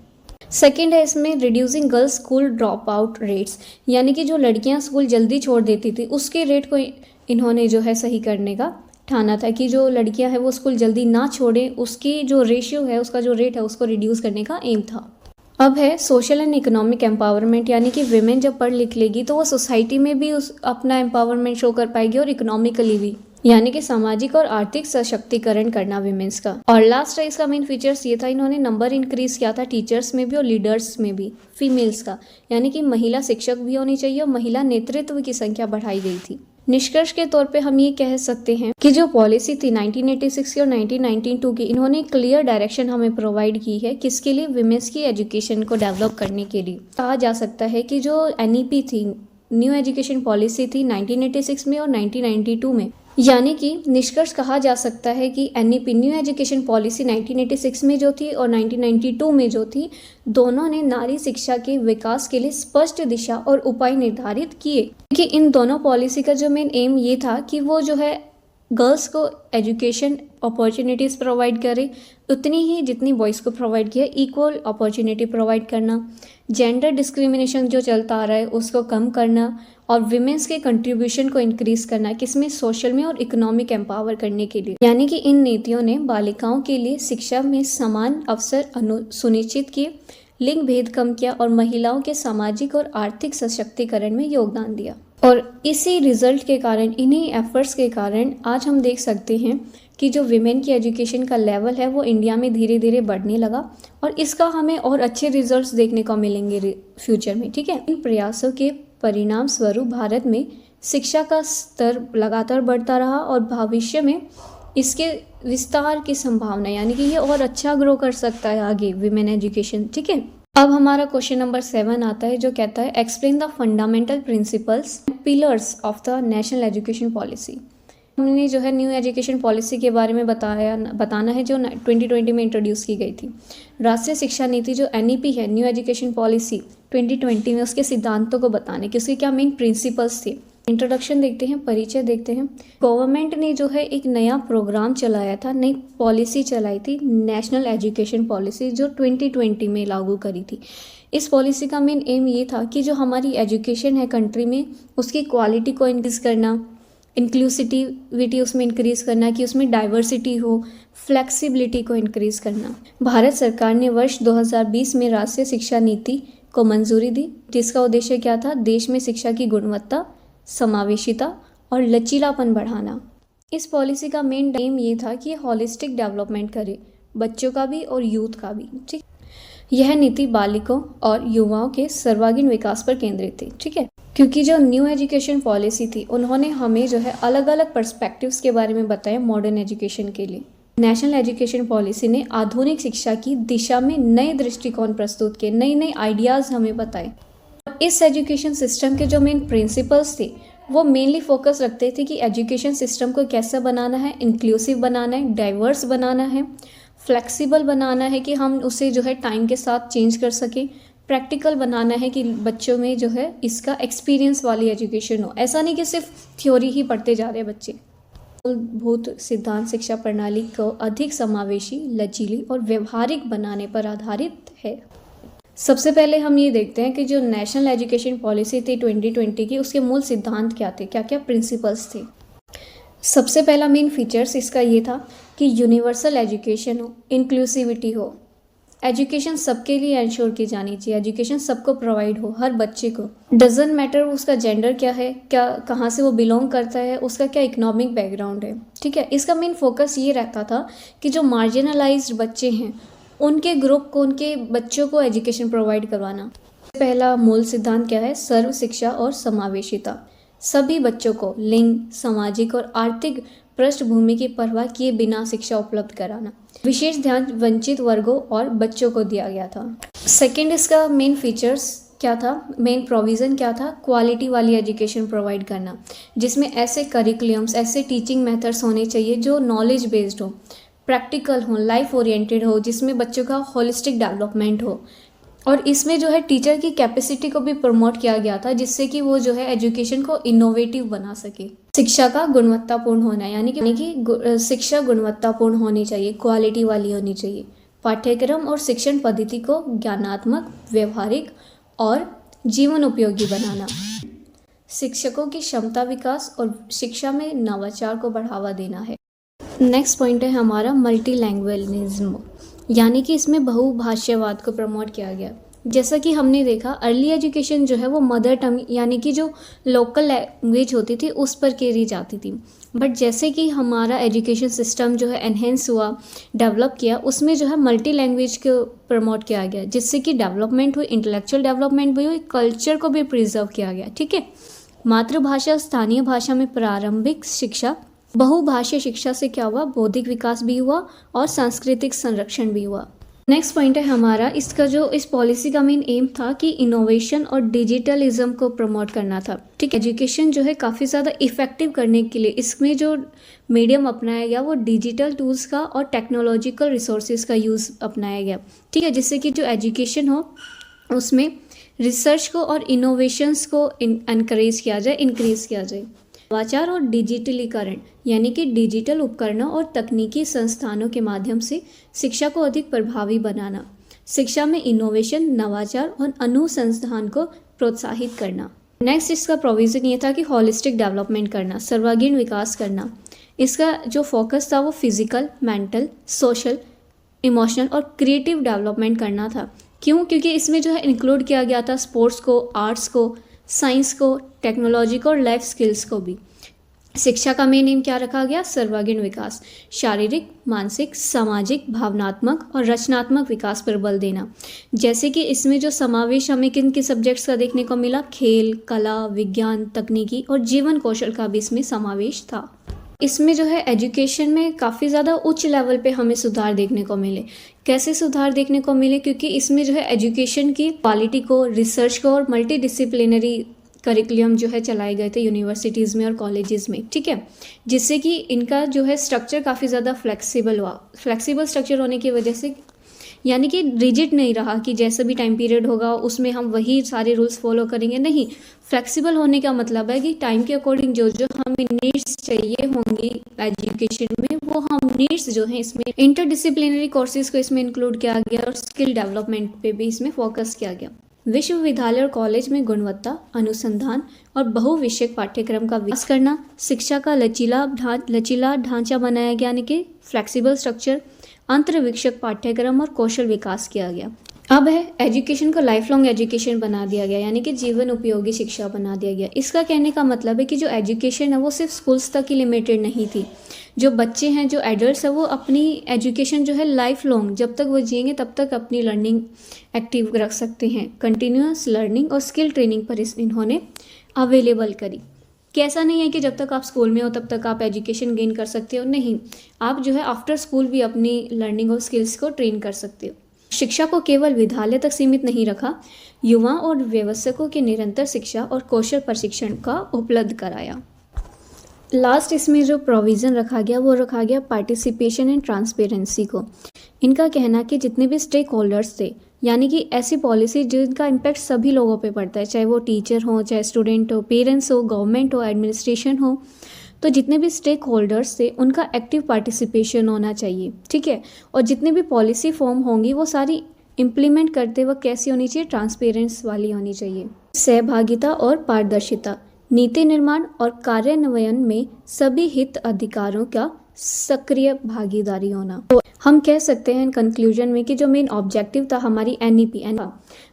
A: सेकेंड है इसमें reducing girls school drop out rates, यानी कि जो लड़कियां स्कूल जल्दी छोड़ देती थी उसके रेट को इन्होंने जो है सही करने का ठाना था, कि जो लड़कियां हैं वो स्कूल जल्दी ना छोड़ें, उसकी जो रेशियो है, उसका जो रेट है उसको रिड्यूस करने का एम था। अब है सोशल एंड इकोनॉमिक एम्पावरमेंट, यानी कि विमेन जब पढ़ लिख लेगी तो वो सोसाइटी में भी अपना एम्पावरमेंट शो कर पाएगी और इकोनॉमिकली भी, यानी कि सामाजिक और आर्थिक सशक्तिकरण करना विमेंस का। और लास्ट है इसका मेन फीचर्स ये था, इन्होंने नंबर इंक्रीज किया था टीचर्स में भी और लीडर्स में भी फीमेल्स का, यानी कि महिला शिक्षक भी होनी चाहिए और महिला नेतृत्व की संख्या बढ़ाई गई थी। निष्कर्ष के तौर पे हम ये कह सकते हैं कि जो पॉलिसी थी 1986 की और 1992 की, इन्होंने क्लियर डायरेक्शन हमें प्रोवाइड की है किसके लिए, विमेंस की एजुकेशन को डेवलप करने के लिए। कहा जा सकता है कि जो NEP थी, न्यू एजुकेशन पॉलिसी थी 1986 में और 1992 में, यानी कि निष्कर्ष कहा जा सकता है कि एनईपी न्यू एजुकेशन पॉलिसी 1986 में जो थी और 1992 में जो थी, दोनों ने नारी शिक्षा के विकास के लिए स्पष्ट दिशा और उपाय निर्धारित किए कि इन दोनों पॉलिसी का जो मेन एम ये था कि वो जो है गर्ल्स को एजुकेशन अपॉर्चुनिटीज़ प्रोवाइड करे उतनी ही जितनी बॉयज़ को प्रोवाइड किया, इक्वल अपॉर्चुनिटी प्रोवाइड करना, जेंडर डिस्क्रिमिनेशन जो चलता आ रहा है उसको कम करना और विमेंस के कंट्रीब्यूशन को इंक्रीज करना, किसमें, सोशल में और इकोनॉमिक एम्पावर करने के लिए। यानी कि इन नीतियों ने बालिकाओं के लिए शिक्षा में समान अवसर सुनिश्चित किए, लिंग भेद कम किया और महिलाओं के सामाजिक और आर्थिक सशक्तिकरण में योगदान दिया। और इसी रिजल्ट के कारण, इन्हीं एफर्ट्स के कारण आज हम देख सकते हैं कि जो विमेन की एजुकेशन का लेवल है वो इंडिया में धीरे धीरे बढ़ने लगा और इसका हमें और अच्छे रिजल्ट्स देखने को मिलेंगे फ्यूचर में। ठीक है, इन प्रयासों के परिणाम स्वरूप भारत में शिक्षा का स्तर लगातार बढ़ता रहा और भविष्य में इसके विस्तार की संभावना, यानी कि ये और अच्छा ग्रो कर सकता है आगे विमेन एजुकेशन। ठीक है, अब हमारा क्वेश्चन नंबर 7 आता है जो कहता है explain the fundamental principles pillars of the national education policy. हमने जो है न्यू एजुकेशन पॉलिसी के बारे में बताना है जो 2020 में इंट्रोड्यूस की गई थी। राष्ट्रीय शिक्षा नीति जो एनईपी है, न्यू एजुकेशन पॉलिसी 2020 में, उसके सिद्धांतों को बताने कि उसके क्या मेन प्रिंसिपल्स थे। इंट्रोडक्शन देखते हैं, परिचय देखते हैं। गवर्नमेंट ने जो है एक नया प्रोग्राम चलाया था, नई पॉलिसी चलाई थी, नेशनल एजुकेशन पॉलिसी, जो 2020 में लागू करी थी। इस पॉलिसी का मेन एम ये था कि जो हमारी एजुकेशन है कंट्री में, उसकी क्वालिटी को इंक्रीज करना, इंक्लूसिविटी उसमें इंक्रीज करना, कि उसमें डाइवर्सिटी हो, फ्लेक्सिबिलिटी को इंक्रीज करना। भारत सरकार ने वर्ष 2020 में राष्ट्रीय शिक्षा नीति को मंजूरी दी, जिसका उद्देश्य क्या था, देश में शिक्षा की गुणवत्ता, समावेशिता और लचीलापन बढ़ाना। इस पॉलिसी का मेन एम ये था कि हॉलिस्टिक डेवलपमेंट करे, बच्चों का भी और यूथ का भी। ठीक, यह नीति बालिकाओं और युवाओं के सर्वांगीण विकास पर केंद्रित थी। ठीक है, क्योंकि जो न्यू एजुकेशन पॉलिसी थी उन्होंने हमें जो है अलग अलग पर्सपेक्टिव्स के बारे में बताया मॉडर्न एजुकेशन के लिए। नेशनल एजुकेशन पॉलिसी ने आधुनिक शिक्षा की दिशा में नए दृष्टिकोण प्रस्तुत किए, नए नए आइडियाज़ हमें बताए। इस एजुकेशन सिस्टम के जो मेन प्रिंसिपल्स थे वो मेनली फोकस रखते थे कि एजुकेशन सिस्टम को कैसे बनाना है, इंक्लूसिव बनाना है, डाइवर्स बनाना है, फ्लेक्सिबल बनाना है कि हम उसे जो है टाइम के साथ चेंज कर सकें, प्रैक्टिकल बनाना है कि बच्चों में जो है इसका एक्सपीरियंस वाली एजुकेशन हो। ऐसा नहीं कि सिर्फ थ्योरी ही पढ़ते जा रहे बच्चे। मूलभूत सिद्धांत शिक्षा प्रणाली को अधिक समावेशी, लचीली और व्यवहारिक बनाने पर आधारित है। सबसे पहले हम ये देखते हैं कि जो नेशनल एजुकेशन पॉलिसी थी 2020 की, उसके मूल सिद्धांत क्या थे, क्या क्या प्रिंसिपल्स थे। सबसे पहला मेन फीचर्स इसका ये था कि यूनिवर्सल एजुकेशन हो, इंक्लूसिविटी हो, एजुकेशन सबके लिए इंश्योर की जानी चाहिए, एजुकेशन सबको प्रोवाइड हो, हर बच्चे को, डजेंट मैटर उसका जेंडर क्या है, क्या कहाँ से वो बिलोंग करता है, उसका क्या इकोनॉमिक बैकग्राउंड है। ठीक है, इसका मेन फोकस ये रहता था कि जो मार्जिनलाइज्ड बच्चे हैं उनके ग्रुप को, उनके बच्चों को एजुकेशन प्रोवाइड करवाना। पहला मूल सिद्धांत क्या है, सर्व शिक्षा और समावेशिता। सभी बच्चों को लिंग, सामाजिक और आर्थिक पृष्ठभूमि की परवाह किए बिना शिक्षा उपलब्ध कराना। विशेष ध्यान वंचित वर्गों और बच्चों को दिया गया था। सेकंड, इसका मेन फीचर्स क्या था, मेन प्रोविज़न क्या था, क्वालिटी वाली एजुकेशन प्रोवाइड करना, जिसमें ऐसे करिकुलम्स, ऐसे टीचिंग मेथड्स होने चाहिए जो नॉलेज बेस्ड हो, प्रैक्टिकल हो, लाइफ ओरिएंटेड हो, जिसमें बच्चों का होलिस्टिक डेवलपमेंट हो। और इसमें जो है टीचर की कैपेसिटी को भी प्रमोट किया गया था, जिससे कि वो जो है एजुकेशन को इनोवेटिव बना सके। शिक्षा का गुणवत्तापूर्ण होना, यानी कि शिक्षा गुणवत्तापूर्ण होनी चाहिए, क्वालिटी वाली होनी चाहिए। पाठ्यक्रम और शिक्षण पद्धति को ज्ञानात्मक, व्यवहारिक और जीवन उपयोगी बनाना। शिक्षकों की क्षमता विकास और शिक्षा में नवाचार को बढ़ावा देना है। नेक्स्ट पॉइंट है हमारा मल्टी लैंग्वेजनिज्म, यानी कि इसमें बहुभाषावाद को प्रमोट किया गया। जैसा कि हमने देखा, अर्ली एजुकेशन जो है वो मदर टंग, यानी कि जो लोकल लैंग्वेज होती थी उस पर करी जाती थी। बट जैसे कि हमारा एजुकेशन सिस्टम जो है एनहेंस हुआ, डेवलप किया, उसमें जो है मल्टी लैंग्वेज को प्रमोट किया गया, जिससे कि डेवलपमेंट हुई, इंटेलेक्चुअल डेवलपमेंट भी हुई, कल्चर को भी प्रिजर्व किया गया। ठीक है, मातृभाषा, स्थानीय भाषा में प्रारंभिक शिक्षा, बहुभाषीय शिक्षा से क्या हुआ, बौद्धिक विकास भी हुआ और सांस्कृतिक संरक्षण भी हुआ। नेक्स्ट पॉइंट है हमारा, इसका जो इस पॉलिसी का मेन एम था कि इनोवेशन और डिजिटलिज्म को प्रमोट करना था। ठीक है, एजुकेशन जो है काफ़ी ज़्यादा इफेक्टिव करने के लिए इसमें जो मीडियम अपनाया गया वो डिजिटल टूल्स का और टेक्नोलॉजिकल रिसोर्सेज का यूज़ अपनाया गया। ठीक है, जिससे कि जो एजुकेशन हो उसमें रिसर्च को और इनोवेशंस को इनक्रीज़ किया जाए। नवाचार और डिजिटलीकरण यानी कि डिजिटल उपकरणों और तकनीकी संस्थानों के माध्यम से शिक्षा को अधिक प्रभावी बनाना। शिक्षा में इनोवेशन, नवाचार और अनुसंधान को प्रोत्साहित करना। नेक्स्ट इसका प्रोविज़न ये था कि होलिस्टिक डेवलपमेंट करना, सर्वांगीण विकास करना। इसका जो फोकस था वो फिजिकल, मेंटल, सोशल, इमोशनल और क्रिएटिव डेवलपमेंट करना था। क्यों? क्योंकि इसमें जो है इंक्लूड किया गया था स्पोर्ट्स को, आर्ट्स को, साइंस को, टेक्नोलॉजी को और लाइफ स्किल्स को भी। शिक्षा का मेन एम क्या रखा गया? सर्वांगीण विकास, शारीरिक, मानसिक, सामाजिक, भावनात्मक और रचनात्मक विकास पर बल देना। जैसे कि इसमें जो समावेश हमें किन किन सब्जेक्ट्स का देखने को मिला? खेल, कला, विज्ञान, तकनीकी और जीवन कौशल का भी इसमें समावेश था। इसमें जो है एजुकेशन में काफ़ी ज़्यादा उच्च लेवल पे हमें सुधार देखने को मिले। कैसे सुधार देखने को मिले? क्योंकि इसमें जो है एजुकेशन की क्वालिटी को, रिसर्च को और मल्टी डिसिप्लिनरी करिकुलम जो है चलाए गए थे यूनिवर्सिटीज़ में और कॉलेजेस में। ठीक है, जिससे कि इनका जो है स्ट्रक्चर काफ़ी ज़्यादा फ्लेक्सिबल हुआ। फ्लेक्सिबल स्ट्रक्चर होने की वजह से यानी कि रिजिड नहीं रहा कि जैसा भी टाइम पीरियड होगा उसमें हम वही सारे रूल्स फॉलो करेंगे। नहीं, फ्लेक्सिबल होने का मतलब है कि टाइम के अकॉर्डिंग जो जो हमें नीड्स चाहिए होंगी एजुकेशन में, वो हम नीड्स जो हैं इसमें इंटरडिसिप्लिनरी कोर्सेज को इसमें इंक्लूड किया गया और स्किल डेवलपमेंट पे भी इसमें फोकस किया गया। विश्वविद्यालय और कॉलेज में गुणवत्ता, अनुसंधान और बहुविषयक पाठ्यक्रम का विकास करना। शिक्षा का लचीला ढांचा बनाया गया यानी कि फ्लेक्सिबल स्ट्रक्चर, अंतर्विषयक पाठ्यक्रम और कौशल विकास किया गया। अब है एजुकेशन को लाइफ लॉन्ग एजुकेशन बना दिया गया यानी कि जीवन उपयोगी शिक्षा बना दिया गया। इसका कहने का मतलब है कि जो एजुकेशन है वो सिर्फ स्कूल्स तक ही लिमिटेड नहीं थी। जो बच्चे हैं, जो एडल्ट्स हैं, वो अपनी एजुकेशन जो है लाइफ लॉन्ग जब तक वो जिएंगे तब तक अपनी लर्निंग एक्टिव रख सकते हैं। कंटिन्यूअस लर्निंग और स्किल ट्रेनिंग पर इन्होंने अवेलेबल करी कि ऐसा नहीं है कि जब तक आप स्कूल में हो तब तक आप एजुकेशन गेन कर सकते हो। नहीं, आप जो है आफ्टर स्कूल भी अपनी लर्निंग और स्किल्स को ट्रेन कर सकते हो। शिक्षा को केवल विद्यालय तक सीमित नहीं रखा, युवा और व्यवसायकों के निरंतर शिक्षा और कौशल प्रशिक्षण का उपलब्ध कराया। लास्ट इसमें जो प्रोविज़न रखा गया वो रखा गया पार्टिसिपेशन एंड ट्रांसपेरेंसी को। इनका कहना कि जितने भी स्टेक होल्डर्स थे यानी कि ऐसी पॉलिसी जिनका इम्पैक्ट सभी लोगों पे पड़ता है, चाहे वो टीचर हो, चाहे स्टूडेंट हो, पेरेंट्स हो, गवर्नमेंट हो, एडमिनिस्ट्रेशन हो, तो जितने भी स्टेक होल्डर्स थे उनका एक्टिव पार्टिसिपेशन होना चाहिए। ठीक है, और जितने भी पॉलिसी फॉर्म होंगी वो सारी इम्प्लीमेंट करते वक्त कैसी होनी चाहिए? ट्रांसपेरेंस वाली होनी चाहिए। सहभागिता और पारदर्शिता, नीति निर्माण और कार्यान्वयन में सभी हित अधिकारों का सक्रिय भागीदारी होना। तो हम कह सकते हैं कंक्लूजन में कि जो मेन ऑब्जेक्टिव था हमारी एनईपी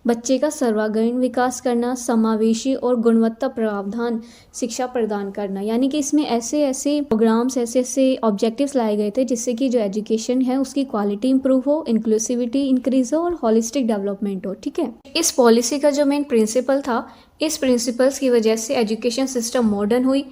A: बच्चे का सर्वांगीण विकास करना, समावेशी और गुणवत्ता प्रावधान शिक्षा प्रदान करना। यानी कि इसमें ऐसे ऐसे प्रोग्राम्स, ऐसे ऐसे ऑब्जेक्टिव्स लाए गए थे जिससे कि जो एजुकेशन है उसकी क्वालिटी इंप्रूव हो, इंक्लूसिविटी इंक्रीज हो और होलिस्टिक डेवलपमेंट हो। ठीक है, इस पॉलिसी का जो मेन प्रिंसिपल था, इस प्रिंसिपल्स की वजह से एजुकेशन सिस्टम मॉडर्न हुई।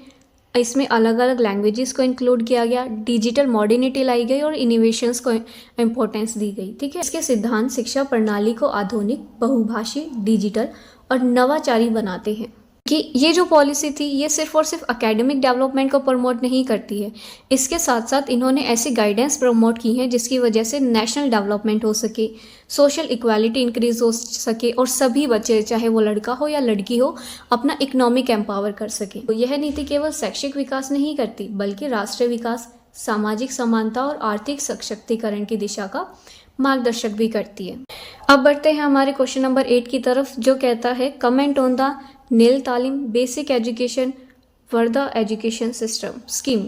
A: इसमें अलग अलग लैंग्वेजेस को इंक्लूड किया गया, डिजिटल मॉडर्निटी लाई गई और इनोवेशंस को इम्पोर्टेंस दी गई। ठीक है, इसके सिद्धांत शिक्षा प्रणाली को आधुनिक, बहुभाषी, डिजिटल और नवाचारी बनाते हैं। कि ये जो पॉलिसी थी ये सिर्फ और सिर्फ एकेडमिक डेवलपमेंट को प्रमोट नहीं करती है, इसके साथ साथ इन्होंने ऐसी गाइडेंस प्रमोट की हैं जिसकी वजह से नेशनल डेवलपमेंट हो सके, सोशल इक्वालिटी इंक्रीज हो सके और सभी बच्चे, चाहे वो लड़का हो या लड़की हो, अपना इकोनॉमिक एम्पावर कर सके। तो यह नीति केवल शैक्षिक विकास नहीं करती बल्कि राष्ट्रीय विकास, सामाजिक समानता और आर्थिक सशक्तिकरण की दिशा का मार्गदर्शक भी करती है। अब बढ़ते हैं हमारे क्वेश्चन नंबर 8 की तरफ, जो कहता है कमेंट ऑन द नील तालीम basic education Wardha education system scheme.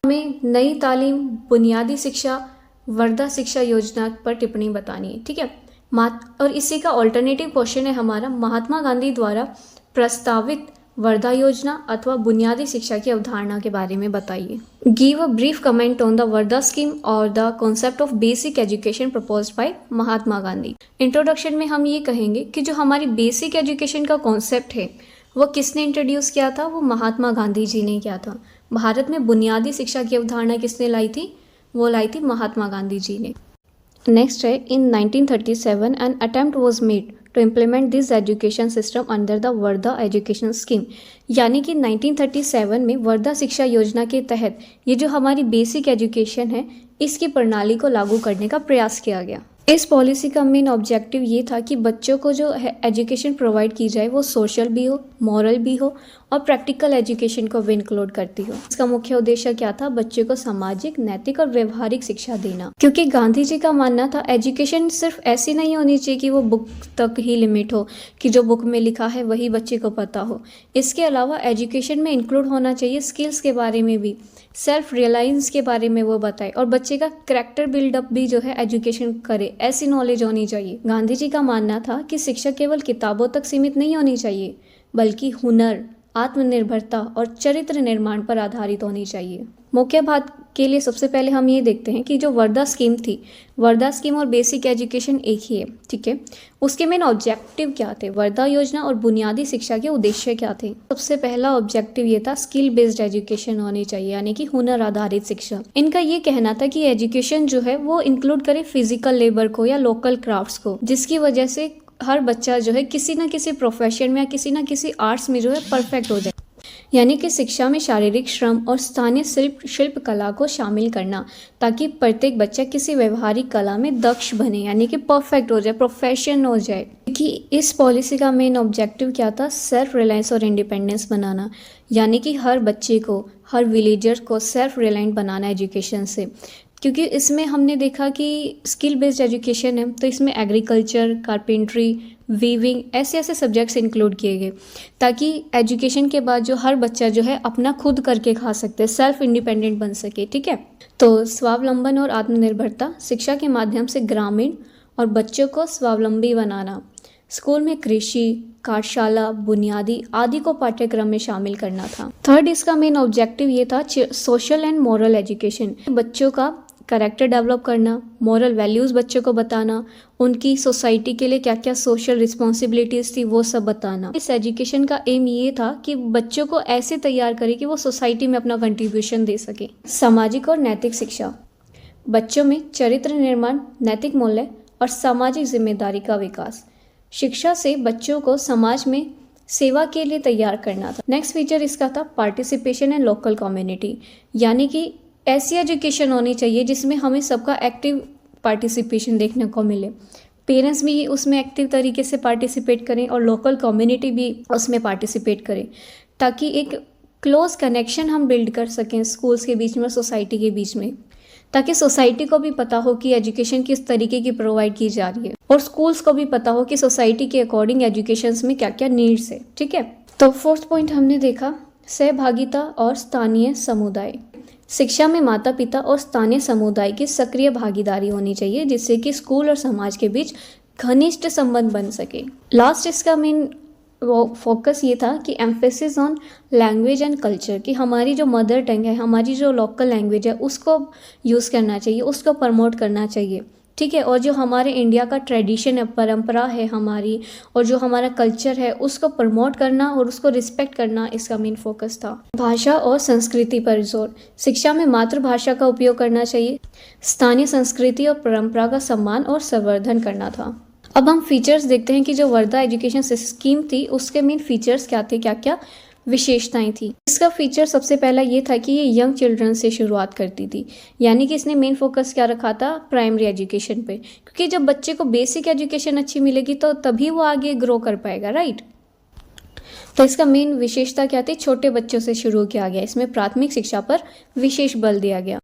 A: हमें नई तालीम बुनियादी शिक्षा वर्धा शिक्षा योजना पर टिप्पणी बतानी है। ठीक है, और इसी का ऑल्टरनेटिव क्वेश्चन है हमारा, महात्मा गांधी द्वारा प्रस्तावित वर्धा योजना अथवा बुनियादी शिक्षा की अवधारणा के बारे में बताइए। Give a brief comment on the Wardha scheme और the concept of basic education proposed by Mahatma Gandhi. Introduction में हम ये कहेंगे कि जो हमारी बेसिक एजुकेशन का कॉन्सेप्ट है वो किसने इंट्रोड्यूस किया था? वो महात्मा गांधी जी ने किया था। भारत में बुनियादी शिक्षा की अवधारणा किसने लाई थी? वो लाई थी महात्मा गांधी जी ने। नेक्स्ट है, in 1937 an attempt was made to implement this education system under the Wardha education scheme. यानी कि 1937 में वर्धा शिक्षा योजना के तहत ये जो हमारी बेसिक एजुकेशन है, इसकी प्रणाली को लागू करने का प्रयास किया गया। इस पॉलिसी का मेन ऑब्जेक्टिव ये था कि बच्चों को जो एजुकेशन प्रोवाइड की जाए वो सोशल भी हो, मॉरल भी हो और प्रैक्टिकल एजुकेशन को भी इंक्लूड करती हो। इसका मुख्य उद्देश्य क्या था? बच्चों को सामाजिक, नैतिक और व्यवहारिक शिक्षा देना। क्योंकि गांधी जी का मानना था एजुकेशन सिर्फ ऐसी नहीं होनी चाहिए कि वो बुक तक ही लिमिट हो, कि जो बुक में लिखा है वही बच्चे को पता हो। इसके अलावा एजुकेशन में इंक्लूड होना चाहिए स्किल्स के बारे में भी, सेल्फ रियलाइंस के बारे में वो बताए, और बच्चे का कैरेक्टर बिल्डअप भी जो है एजुकेशन करे, ऐसी नॉलेज होनी चाहिए। गांधी जी का मानना था कि शिक्षा केवल किताबों तक सीमित नहीं होनी चाहिए, बल्कि हुनर, आत्मनिर्भरता और चरित्र निर्माण पर आधारित होनी चाहिए। मुख्य बात के लिए सबसे पहले हम ये देखते हैं कि जो वर्धा स्कीम थी, वर्धा स्कीम और बेसिक एजुकेशन एक ही है, ठीक है। उसके मेन ऑब्जेक्टिव क्या थे? वर्धा योजना और बुनियादी शिक्षा के उद्देश्य क्या थे? सबसे पहला ऑब्जेक्टिव ये था स्किल बेस्ड एजुकेशन होनी चाहिए, यानी कि हुनर आधारित शिक्षा। इनका ये कहना था कि एजुकेशन जो है वो इंक्लूड करे फिजिकल लेबर को या लोकल क्राफ्ट्स को, जिसकी वजह से हर बच्चा जो है किसी ना किसी प्रोफेशन में या किसी ना किसी आर्ट्स में जो है परफेक्ट हो जाए। यानी कि शिक्षा में शारीरिक श्रम और स्थानीय शिल्प कला को शामिल करना, ताकि प्रत्येक बच्चा किसी व्यवहारिक कला में दक्ष बने, यानी कि परफेक्ट हो जाए, प्रोफेशन हो जाए। कि इस पॉलिसी का मेन ऑब्जेक्टिव क्या था? सेल्फ रिलायंस और इंडिपेंडेंस बनाना, यानी कि हर बच्चे को, हर विलेजर को सेल्फ रिलायंट बनाना एजुकेशन से। क्योंकि इसमें हमने देखा कि स्किल बेस्ड एजुकेशन है, तो इसमें एग्रीकल्चर, कारपेंट्री, वीविंग ऐसे ऐसे सब्जेक्ट्स इंक्लूड किए गए, ताकि एजुकेशन के बाद जो हर बच्चा जो है अपना खुद करके खा सकते, सेल्फ इंडिपेंडेंट बन सके, ठीक है। तो स्वावलंबन और आत्मनिर्भरता, शिक्षा के माध्यम से ग्रामीण और बच्चों को स्वावलंबी बनाना। स्कूल में कृषि, कार्यशाला, बुनियादी आदि को पाठ्यक्रम में शामिल करना था। थर्ड, इसका मेन ऑब्जेक्टिव ये था सोशल एंड मॉरल एजुकेशन, बच्चों का कैरेक्टर डेवलप करना, मॉरल वैल्यूज़ बच्चों को बताना, उनकी सोसाइटी के लिए क्या क्या सोशल रिस्पॉन्सिबिलिटीज़ थी वो सब बताना। इस एजुकेशन का एम ये था कि बच्चों को ऐसे तैयार करे कि वो सोसाइटी में अपना कंट्रीब्यूशन दे सके। सामाजिक और नैतिक शिक्षा, बच्चों में चरित्र निर्माण, नैतिक मूल्य और सामाजिक जिम्मेदारी का विकास। शिक्षा से बच्चों को समाज में सेवा के लिए तैयार करना था। नेक्स्ट फीचर इसका था पार्टिसिपेशन एंड लोकल कम्युनिटी, यानी कि ऐसी एजुकेशन होनी चाहिए जिसमें हमें सबका एक्टिव पार्टिसिपेशन देखने को मिले, पेरेंट्स भी उसमें एक्टिव तरीके से पार्टिसिपेट करें और लोकल कम्युनिटी भी उसमें पार्टिसिपेट करें, ताकि एक क्लोज कनेक्शन हम बिल्ड कर सकें स्कूल्स के बीच में और सोसाइटी के बीच में, ताकि सोसाइटी को भी पता हो कि एजुकेशन किस तरीके की प्रोवाइड की जा रही है और स्कूल्स को भी पता हो कि सोसाइटी के अकॉर्डिंग एजुकेशन में क्या क्या नीड्स है, ठीक है। तो फोर्थ पॉइंट हमने देखा सहभागिता और स्थानीय समुदाय। शिक्षा में माता पिता और स्थानीय समुदाय की सक्रिय भागीदारी होनी चाहिए, जिससे कि स्कूल और समाज के बीच घनिष्ठ संबंध बन सके। लास्ट इसका मेन फोकस ये था कि emphasis on language and culture, कि हमारी जो मदर टंग है, हमारी जो लोकल लैंग्वेज है उसको यूज़ करना चाहिए, उसको प्रमोट करना चाहिए, ठीक है। और जो हमारे इंडिया का ट्रेडिशन है, परंपरा है हमारी, और जो हमारा कल्चर है उसको प्रमोट करना और उसको रिस्पेक्ट करना इसका मेन फोकस था। भाषा और संस्कृति पर जोर, शिक्षा में मातृभाषा का उपयोग करना चाहिए, स्थानीय संस्कृति और परंपरा का सम्मान और संवर्धन करना था। अब हम फीचर्स देखते हैं कि जो वर्धा एजुकेशन स्कीम थी उसके मेन फीचर्स क्या थे, क्या क्या विशेषताएं थी। इसका फीचर सबसे पहला ये था कि ये यंग चिल्ड्रन से शुरुआत करती थी, यानी कि इसने मेन फोकस क्या रखा था? प्राइमरी एजुकेशन पे, क्योंकि जब बच्चे को बेसिक एजुकेशन अच्छी मिलेगी तो तभी वो आगे ग्रो कर पाएगा, राइट। तो इसका मेन विशेषता क्या थी? छोटे बच्चों से शुरू किया गया, इसमें प्राथमिक शिक्षा पर विशेष बल दिया गया।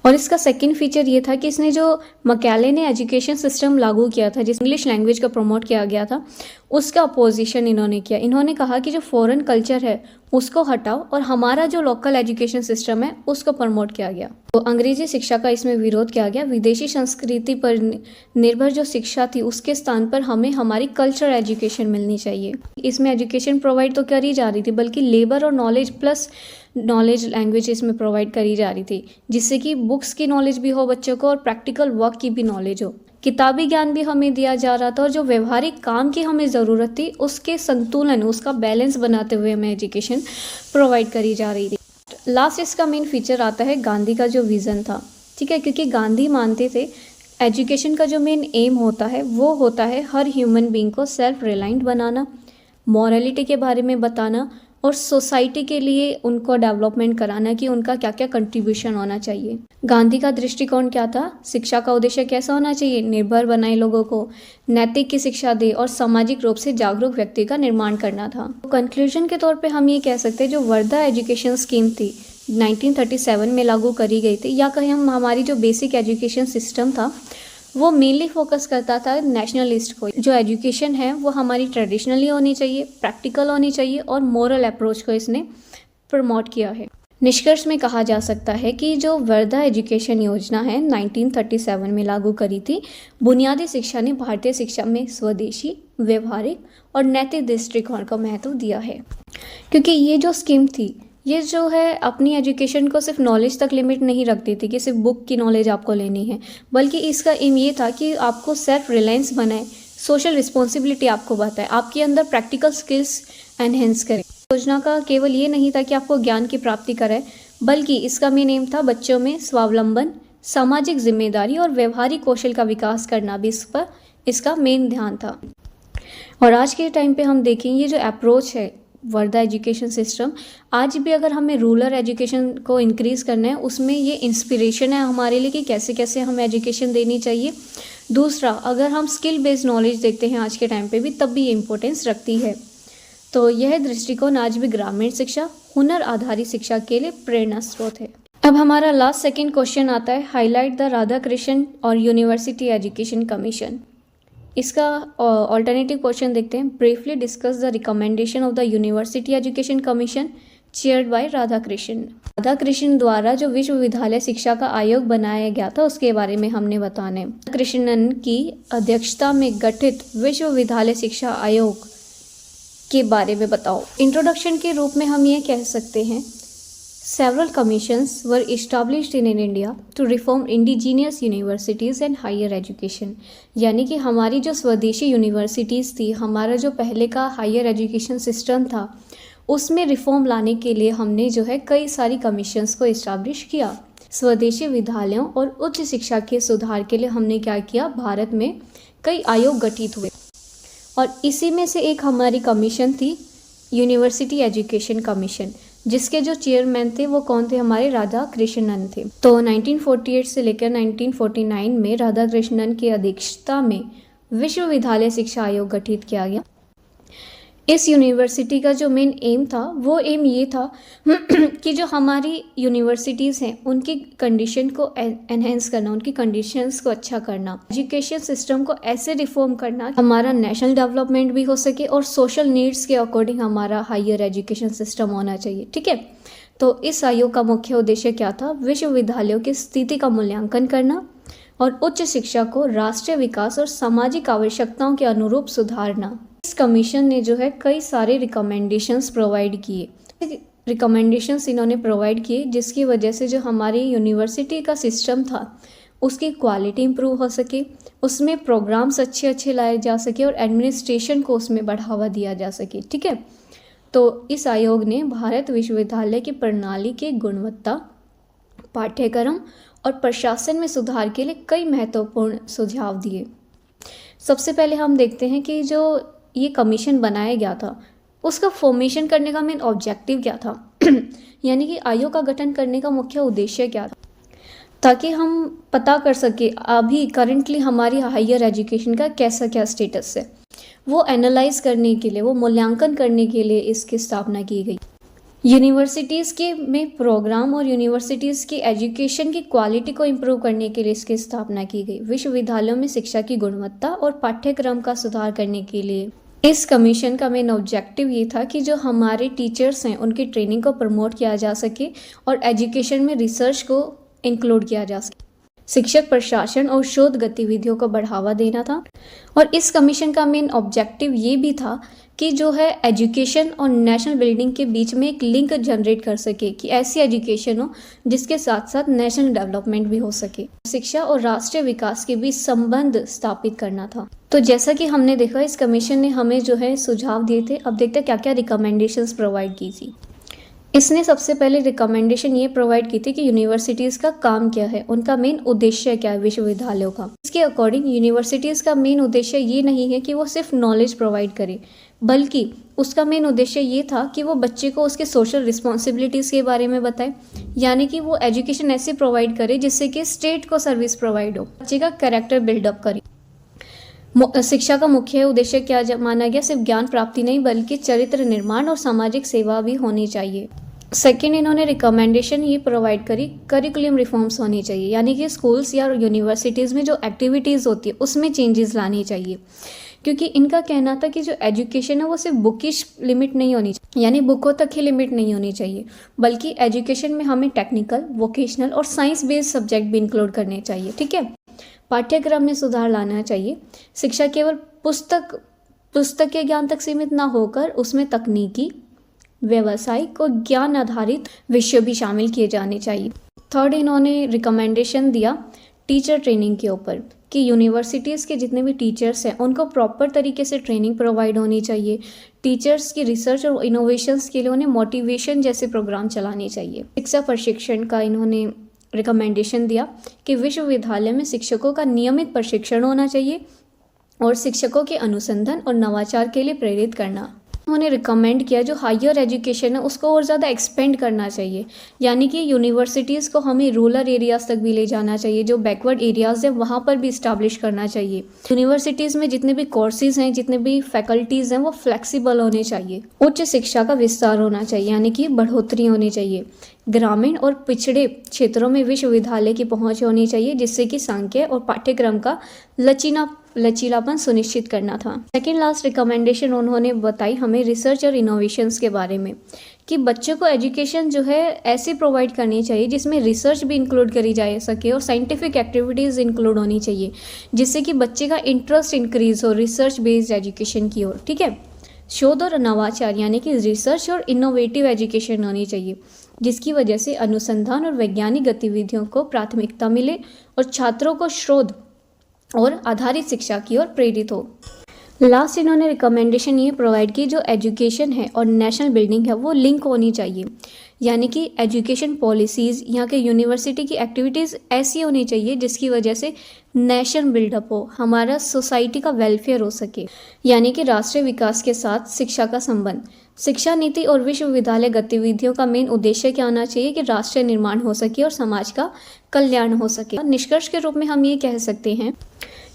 A: और इसका सेकंड फीचर ये था कि इसने जो मैकाले ने एजुकेशन सिस्टम लागू किया था, जिस इंग्लिश लैंग्वेज को प्रमोट किया गया था, उसका अपोजिशन इन्होंने किया। इन्होंने कहा कि जो फॉरेन कल्चर है उसको हटाओ और हमारा जो लोकल एजुकेशन सिस्टम है उसको प्रमोट किया गया। तो अंग्रेजी शिक्षा का इसमें विरोध किया गया। विदेशी संस्कृति पर निर्भर जो शिक्षा थी उसके स्थान पर हमें हमारी कल्चरल एजुकेशन मिलनी चाहिए। इसमें एजुकेशन प्रोवाइड तो करी जा रही थी, बल्कि लेबर और नॉलेज प्लस नॉलेज लैंग्वेज इसमें प्रोवाइड करी जा रही थी, जिससे कि बुक्स की नॉलेज भी हो बच्चों को और प्रैक्टिकल वर्क की भी नॉलेज हो। किताबी ज्ञान भी हमें दिया जा रहा था और जो व्यवहारिक काम की हमें ज़रूरत थी उसके संतुलन, उसका बैलेंस बनाते हुए हमें एजुकेशन प्रोवाइड करी जा रही थी। लास्ट इसका मेन फीचर आता है गांधी का जो विज़न था, ठीक है, क्योंकि गांधी मानते थे एजुकेशन का जो मेन एम होता है वो होता है हर ह्यूमन बीइंग को सेल्फ रिलायंट बनाना, मॉरलिटी के बारे में बताना और सोसाइटी के लिए उनको डेवलपमेंट कराना कि उनका क्या क्या कंट्रीब्यूशन होना चाहिए। गांधी का दृष्टिकोण क्या था? शिक्षा का उद्देश्य कैसा होना चाहिए? निर्भर बनाए लोगों को, नैतिक की शिक्षा दे और सामाजिक रूप से जागरूक व्यक्ति का निर्माण करना था। कंक्लूजन के तौर पे हम ये कह सकते हैं जो वर्धा एजुकेशन स्कीम थी 1937 में लागू करी गई थी, या कहीं हम हमारी जो बेसिक एजुकेशन सिस्टम था वो मेनली फोकस करता था नेशनलिस्ट को। जो एजुकेशन है वो हमारी ट्रेडिशनली होनी चाहिए, प्रैक्टिकल होनी चाहिए और मोरल अप्रोच को इसने प्रमोट किया है। निष्कर्ष में कहा जा सकता है कि जो वर्धा एजुकेशन योजना है 1937 में लागू करी थी, बुनियादी शिक्षा ने भारतीय शिक्षा में स्वदेशी, व्यवहारिक और नैतिक दृष्टिकोण का महत्व दिया है। क्योंकि ये जो स्कीम थी ये जो है अपनी एजुकेशन को सिर्फ नॉलेज तक लिमिट नहीं रखती थी कि सिर्फ बुक की नॉलेज आपको लेनी है, बल्कि इसका एम ये था कि आपको सेल्फ रिलायंस बनाए, सोशल रिस्पॉन्सिबिलिटी आपको बताए, आपके अंदर प्रैक्टिकल स्किल्स एनहेंस करें। योजना का केवल ये नहीं था कि आपको ज्ञान की प्राप्ति कराए, बल्कि इसका मेन एम था बच्चों में स्वावलंबन, सामाजिक जिम्मेदारी और व्यवहारिक कौशल का विकास करना भी इस पर इसका मेन ध्यान था। और आज के टाइम पे हम देखें ये जो अप्रोच है वर्धा एजुकेशन सिस्टम, आज भी अगर हमें रूरल एजुकेशन को इंक्रीज़ करना है उसमें ये इंस्पिरेशन है हमारे लिए कि कैसे कैसे हमें एजुकेशन देनी चाहिए। दूसरा, अगर हम स्किल बेस्ड नॉलेज देखते हैं आज के टाइम पे भी, तब भी ये इम्पोर्टेंस रखती है। तो यह दृष्टिकोण आज भी ग्रामीण शिक्षा, हुनर आधारित शिक्षा के लिए प्रेरणा स्रोत है। अब हमारा लास्ट सेकेंड क्वेश्चन आता है, हाईलाइट द राधाकृष्णन और यूनिवर्सिटी एजुकेशन कमीशन। इसका ऑल्टरनेटिव क्वेश्चन देखते हैं, briefly discuss the recommendation of the university education commission chaired by Radhakrishnan. Radhakrishnan द्वारा जो विश्वविद्यालय शिक्षा का आयोग बनाया गया था उसके बारे में हमने बताना है। कृष्णन की अध्यक्षता में गठित विश्वविद्यालय शिक्षा आयोग के बारे में बताओ। इंट्रोडक्शन के रूप में हम ये कह सकते हैं, several commissions were established in India to reform indigenous universities and higher education। यानी कि हमारी जो स्वदेशी यूनिवर्सिटीज़ थी, हमारा जो पहले का हायर एजुकेशन सिस्टम था, उसमें रिफॉर्म लाने के लिए हमने जो है कई सारी कमीशंस को इस्टेब्लिश किया। स्वदेशी विद्यालयों और उच्च शिक्षा के सुधार के लिए हमने क्या किया, भारत में कई आयोग गठित हुए और इसी में से एक हमारी कमीशन थी यूनिवर्सिटी एजुकेशन कमीशन, जिसके जो चेयरमैन थे वो कौन थे, हमारे राधाकृष्णन थे। तो 1948 से लेकर 1949 में राधाकृष्णन की अध्यक्षता में विश्वविद्यालय शिक्षा आयोग गठित किया गया। इस यूनिवर्सिटी का जो मेन एम था वो एम ये था कि जो हमारी यूनिवर्सिटीज़ हैं उनकी कंडीशन को एनहेंस करना, उनकी कंडीशंस को अच्छा करना, एजुकेशन सिस्टम को ऐसे रिफॉर्म करना हमारा नेशनल डेवलपमेंट भी हो सके और सोशल नीड्स के अकॉर्डिंग हमारा हायर एजुकेशन सिस्टम होना चाहिए। ठीक है, तो इस आयोग का मुख्य उद्देश्य क्या था, विश्वविद्यालयों की स्थिति का मूल्यांकन करना और उच्च शिक्षा को राष्ट्रीय विकास और सामाजिक आवश्यकताओं के अनुरूप सुधारना। इस कमीशन ने जो है कई सारे रिकमेंडेशंस प्रोवाइड किए। रिकमेंडेशंस इन्होंने प्रोवाइड किए जिसकी वजह से जो हमारी यूनिवर्सिटी का सिस्टम था उसकी क्वालिटी इंप्रूव हो सके, उसमें प्रोग्राम्स अच्छे लाए जा सके और एडमिनिस्ट्रेशन को उसमें बढ़ावा दिया जा सके। ठीक है, तो इस आयोग ने भारत विश्वविद्यालय की प्रणाली की गुणवत्ता, पाठ्यक्रम और प्रशासन में सुधार के लिए कई महत्वपूर्ण सुझाव दिए। सबसे पहले हम देखते हैं कि जो ये कमीशन बनाया गया था उसका फॉर्मेशन करने का मेन ऑब्जेक्टिव क्या था यानी कि आयोग का गठन करने का मुख्य उद्देश्य क्या था, ताकि हम पता कर सके अभी करंटली हमारी हायर एजुकेशन का कैसा क्या स्टेटस है, वो एनालाइज करने के लिए, वो मूल्यांकन करने के लिए इसकी स्थापना की गई। यूनिवर्सिटीज़ के में प्रोग्राम और यूनिवर्सिटीज़ की एजुकेशन की क्वालिटी को इम्प्रूव करने के लिए इसकी स्थापना की गई। विश्वविद्यालयों में शिक्षा की गुणवत्ता और पाठ्यक्रम का सुधार करने के लिए इस कमीशन का मेन ऑब्जेक्टिव ये था कि जो हमारे टीचर्स हैं उनकी ट्रेनिंग को प्रमोट किया जा सके और एजुकेशन में रिसर्च को इंक्लूड किया जा सके। शिक्षक प्रशासन और शोध गतिविधियों को बढ़ावा देना था और इस कमीशन का मेन ऑब्जेक्टिव ये भी था कि जो है एजुकेशन और नेशनल बिल्डिंग के बीच में एक लिंक जनरेट कर सके कि ऐसी एजुकेशन हो जिसके साथ साथ नेशनल डेवलपमेंट भी हो सके। शिक्षा और राष्ट्रीय विकास के बीच संबंध स्थापित करना था। तो जैसा कि हमने देखा इस कमीशन ने हमें जो है सुझाव दिए थे। अब देखते हैं क्या क्या रिकमेंडेशंस प्रोवाइड की थी। इसने सबसे पहले रिकमेंडेशन ये प्रोवाइड की थी कि यूनिवर्सिटीज़ का काम क्या है, उनका मेन उद्देश्य क्या है विश्वविद्यालयों का। इसके अकॉर्डिंग यूनिवर्सिटीज़ का मेन उद्देश्य ये नहीं है कि वो सिर्फ नॉलेज प्रोवाइड करे, बल्कि उसका मेन उद्देश्य ये था कि वो बच्चे को उसके सोशल रिस्पॉन्सिबिलिटीज़ के बारे में बताए, यानी कि वो एजुकेशन ऐसे प्रोवाइड करे जिससे कि स्टेट को सर्विस प्रोवाइड हो, बच्चे का कैरेक्टर बिल्डअप करे। शिक्षा का मुख्य उद्देश्य क्या माना गया, सिर्फ ज्ञान प्राप्ति नहीं बल्कि चरित्र निर्माण और सामाजिक सेवा भी होनी चाहिए। सेकेंड, इन्होंने रिकमेंडेशन ये प्रोवाइड करी, करिकुलम रिफॉर्म्स होनी चाहिए, यानी कि स्कूल्स या यूनिवर्सिटीज़ में जो एक्टिविटीज़ होती है उसमें चेंजेस लानी चाहिए। क्योंकि इनका कहना था कि जो एजुकेशन है वो सिर्फ बुकिश लिमिट नहीं होनी चाहिए, यानी बुकों तक ही लिमिट नहीं होनी चाहिए, बल्कि एजुकेशन में हमें टेक्निकल, वोकेशनल और साइंस बेस्ड सब्जेक्ट भी इंक्लूड करने चाहिए। ठीक है, पाठ्यक्रम में सुधार लाना चाहिए। शिक्षा केवल पुस्तक के ज्ञान तक सीमित ना होकर उसमें तकनीकी, व्यावसायिक और ज्ञान आधारित विषय भी शामिल किए जाने चाहिए। थर्ड, इन्होंने रिकमेंडेशन दिया टीचर ट्रेनिंग के ऊपर कि यूनिवर्सिटीज़ के जितने भी टीचर्स हैं उनको प्रॉपर तरीके से ट्रेनिंग प्रोवाइड होनी चाहिए। टीचर्स की रिसर्च और इनोवेशंस के लिए उन्हें मोटिवेशन जैसे प्रोग्राम चलाने चाहिए। शिक्षा प्रशिक्षण का इन्होंने रिकमेंडेशन दिया कि विश्वविद्यालय में शिक्षकों का नियमित प्रशिक्षण होना चाहिए और शिक्षकों के अनुसंधान और नवाचार के लिए प्रेरित करना। उन्होंने रिकमेंड किया जो हायर एजुकेशन है उसको और ज़्यादा एक्सपेंड करना चाहिए, यानी कि यूनिवर्सिटीज़ को हमें रूरल एरियाज़ तक भी ले जाना चाहिए, जो बैकवर्ड एरियाज़ हैं वहाँ पर भी इस्टेब्लिश करना चाहिए। यूनिवर्सिटीज़ में जितने भी कोर्सेज हैं, जितने भी फैकल्टीज़ हैं वो फ्लेक्सिबल होने चाहिए। उच्च शिक्षा का विस्तार होना चाहिए, यानी कि बढ़ोतरी होनी चाहिए। ग्रामीण और पिछड़े क्षेत्रों में विश्वविद्यालय की पहुंच होनी चाहिए, जिससे कि सांख्य और पाठ्यक्रम का लचीलापन सुनिश्चित करना था। सेकेंड लास्ट रिकमेंडेशन उन्होंने बताई हमें रिसर्च और इनोवेशंस के बारे में, कि बच्चों को एजुकेशन जो है ऐसी प्रोवाइड करनी चाहिए जिसमें रिसर्च भी इंक्लूड करी जा सके और साइंटिफिक एक्टिविटीज़ इंक्लूड होनी चाहिए, जिससे कि बच्चे का इंटरेस्ट इंक्रीज हो रिसर्च बेस्ड एजुकेशन की ओर। ठीक है, शोध और नवाचार, यानी कि रिसर्च और इनोवेटिव एजुकेशन होनी चाहिए, जिसकी वजह से अनुसंधान और वैज्ञानिक गतिविधियों को प्राथमिकता मिले और छात्रों को शोध और आधारित शिक्षा की ओर प्रेरित हो। लास्ट, इन्होंने रिकमेंडेशन ये प्रोवाइड की जो एजुकेशन है और नेशनल बिल्डिंग है वो लिंक होनी चाहिए, यानी कि एजुकेशन पॉलिसीज़, यहाँ के यूनिवर्सिटी की एक्टिविटीज़ ऐसी होनी चाहिए जिसकी वजह से नेशन बिल्डअप हो, हमारा सोसाइटी का वेलफेयर हो सके, यानी कि राष्ट्रीय विकास के साथ शिक्षा का संबंध। शिक्षा नीति और विश्वविद्यालय गतिविधियों का मेन उद्देश्य क्या होना चाहिए कि राष्ट्रीय निर्माण हो सके और समाज का कल्याण हो सके। निष्कर्ष के रूप में हम ये कह सकते हैं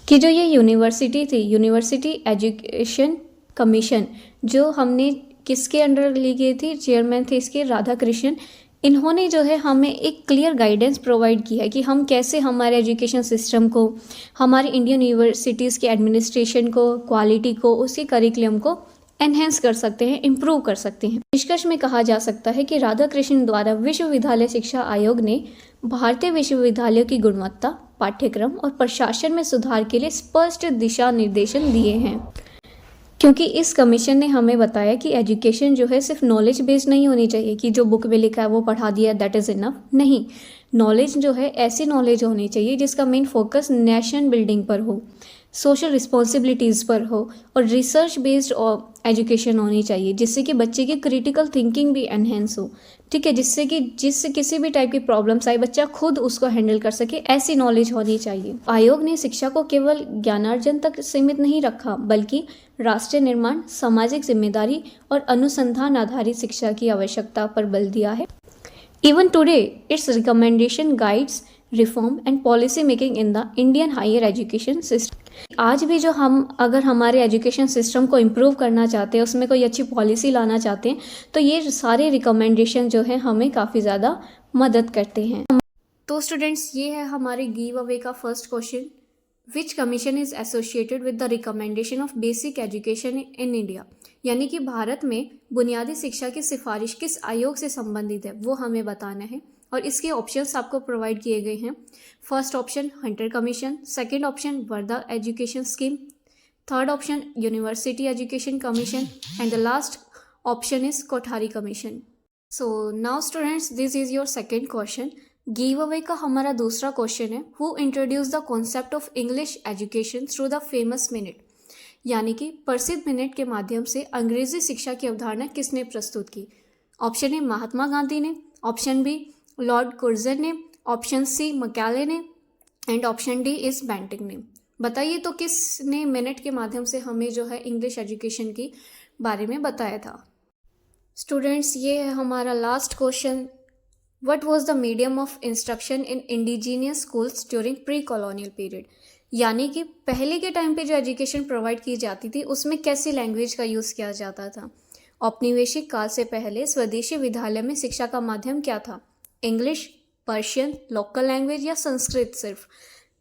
A: कि जो ये यूनिवर्सिटी थी, यूनिवर्सिटी एजुकेशन कमीशन, जो हमने किसके अंडर ली गई थी, चेयरमैन थे इसके राधाकृष्णन, इन्होंने जो है हमें एक क्लियर गाइडेंस प्रोवाइड किया है कि हम कैसे हमारे एजुकेशन सिस्टम को, हमारी इंडियन यूनिवर्सिटीज़ के एडमिनिस्ट्रेशन को, क्वालिटी को, उसके करिकुलम को एनहेंस कर सकते हैं, इम्प्रूव कर सकते हैं। निष्कर्ष में कहा जा सकता है कि राधाकृष्णन द्वारा विश्वविद्यालय शिक्षा आयोग ने भारतीय विश्वविद्यालयों की गुणवत्ता, पाठ्यक्रम और प्रशासन में सुधार के लिए स्पष्ट दिशा निर्देशन दिए हैं, क्योंकि इस कमीशन ने हमें बताया कि एजुकेशन जो है सिर्फ नॉलेज बेस्ड नहीं होनी चाहिए कि जो बुक में लिखा है वो पढ़ा दिया दैट इज़ इनफ। नहीं, नॉलेज जो है ऐसी नॉलेज होनी चाहिए जिसका मेन फोकस नेशन बिल्डिंग पर हो, सोशल रिस्पॉन्सिबिलिटीज़ पर हो और रिसर्च बेस्ड एजुकेशन होनी चाहिए, जिससे कि बच्चे की क्रिटिकल थिंकिंग भी एनहेंस हो। ठीक है, जिससे किसी भी टाइप की प्रॉब्लम्स आए बच्चा खुद उसको हैंडल कर सके, ऐसी नॉलेज होनी चाहिए। आयोग ने शिक्षा को केवल ज्ञानार्जन तक सीमित नहीं रखा, बल्कि राष्ट्रीय निर्माण, सामाजिक जिम्मेदारी और अनुसंधान आधारित शिक्षा की आवश्यकता पर बल दिया है। Even today its recommendation guides reform and policy making in the Indian higher education system. आज भी जो हम अगर हमारे एजुकेशन सिस्टम को इम्प्रूव करना चाहते हैं, उसमें कोई अच्छी पॉलिसी लाना चाहते हैं, तो ये सारे रिकमेंडेशन जो है हमें काफ़ी ज़्यादा मदद करते हैं। तो स्टूडेंट्स, ये है हमारे गिव अवे का first question, which commission is associated with the recommendation of basic education in India, यानी कि भारत में बुनियादी शिक्षा की सिफारिश किस आयोग से संबंधित है वो हमें बताना है। और इसके ऑप्शंस आपको प्रोवाइड किए गए हैं। First option Hunter commission, second option Wardha education scheme, third option university education commission and the last option is Kothari commission. So now students, this is your second question. Give away का हमारा दूसरा question है, who introduce the concept of English education through the famous minute, यानी कि प्रसिद्ध minute के माध्यम से अंग्रेजी शिक्षा की अवधारणा किसने प्रस्तुत की। ऑप्शन ए महात्मा गांधी ने, ऑप्शन बी लॉर्ड कुर्जन ने, ऑप्शन सी मैकाले ने and option D is Bentinck ने। बताइए तो किसने मिनट के माध्यम से हमें जो है इंग्लिश एजुकेशन की बारे में बताया था। स्टूडेंट्स, ये है हमारा last question. What was the medium of instruction in indigenous schools during pre colonial period? यानी कि पहले के टाइम पे जो एजुकेशन प्रोवाइड की जाती थी उसमें कैसी लैंग्वेज का यूज़ किया जाता था? औपनिवेशिक काल से पहले स्वदेशी विद्यालय में शिक्षा का माध्यम क्या था? इंग्लिश, पर्शियन, लोकल लैंग्वेज या संस्कृत सिर्फ?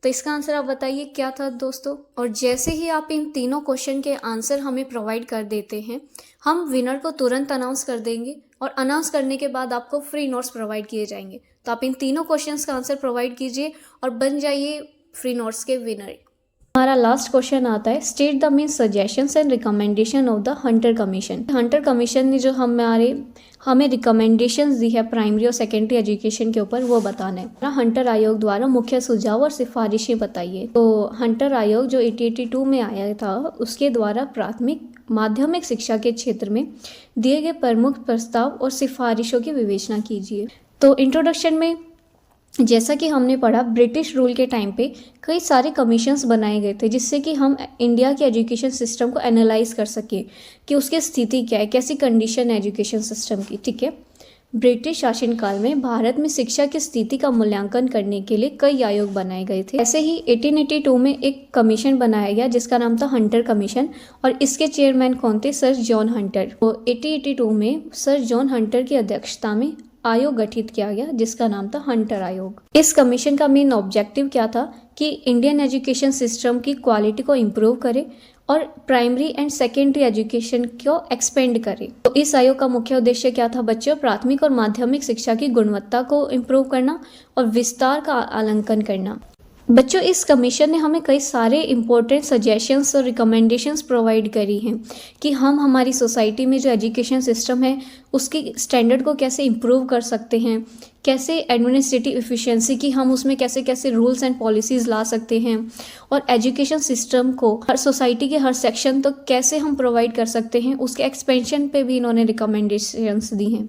A: तो इसका आंसर आप बताइए क्या था दोस्तों। और जैसे ही आप इन तीनों क्वेश्चन के आंसर हमें प्रोवाइड कर देते हैं, हम विनर को तुरंत अनाउंस कर देंगे और अनाउंस करने के बाद आपको फ्री नोट्स प्रोवाइड किए जाएंगे। तो आप इन तीनों क्वेश्चंस का आंसर प्रोवाइड कीजिए और बन जाइए फ्री नोट्स के विनर। हमारा लास्ट क्वेश्चन आता है, state the main suggestions and recommendation of the Hunter commission. Hunter commission ने जो हमें रिकमेंडेशंस दी है प्राइमरी और सेकेंडरी एजुकेशन के ऊपर, वो बताना है। हंटर आयोग द्वारा मुख्य सुझाव और सिफारिशें बताइए। तो हंटर आयोग जो 1882 में आया था, उसके द्वारा प्राथमिक माध्यमिक शिक्षा के क्षेत्र में दिए गए प्रमुख प्रस्ताव और सिफारिशों की विवेचना कीजिए। तो इंट्रोडक्शन में जैसा कि हमने पढ़ा, ब्रिटिश रूल के टाइम पे कई सारे कमीशंस बनाए गए थे जिससे कि हम इंडिया के एजुकेशन सिस्टम को एनालाइज कर सकें कि उसकी स्थिति क्या है, कैसी कंडीशन है एजुकेशन सिस्टम की। ठीक है, ब्रिटिश शासनकाल में भारत में शिक्षा की स्थिति का मूल्यांकन करने के लिए कई आयोग बनाए गए थे। ऐसे ही 1882 में एक कमीशन बनाया गया जिसका नाम था हंटर कमीशन, और इसके चेयरमैन कौन थे? Sir John Hunter. तो 1882 में सर जॉन हंटर की अध्यक्षता में आयोग गठित किया गया जिसका नाम था हंटर आयोग। इस कमीशन का मेन ऑब्जेक्टिव क्या था कि इंडियन एजुकेशन सिस्टम की क्वालिटी को इम्प्रूव करे और प्राइमरी एंड सेकेंडरी एजुकेशन को एक्सपेंड करे। तो इस आयोग का मुख्य उद्देश्य क्या था बच्चों? प्राथमिक और माध्यमिक शिक्षा की गुणवत्ता को इम्प्रूव करना और विस्तार का आकलन करना। बच्चों, इस कमीशन ने हमें कई सारे इम्पोर्टेंट सजेशंस और रिकमेंडेशंस प्रोवाइड करी हैं कि हम हमारी सोसाइटी में जो एजुकेशन सिस्टम है उसकी स्टैंडर्ड को कैसे इम्प्रूव कर सकते हैं, कैसे एडमिनिस्ट्रेटिव एफिशिएंसी की हम उसमें कैसे कैसे रूल्स एंड पॉलिसीज़ ला सकते हैं, और एजुकेशन सिस्टम को हर सोसाइटी के हर सेक्शन तक कैसे हम प्रोवाइड कर सकते हैं, उसके एक्सपेंशन पे भी इन्होंने रिकमेंडेशंस दी हैं।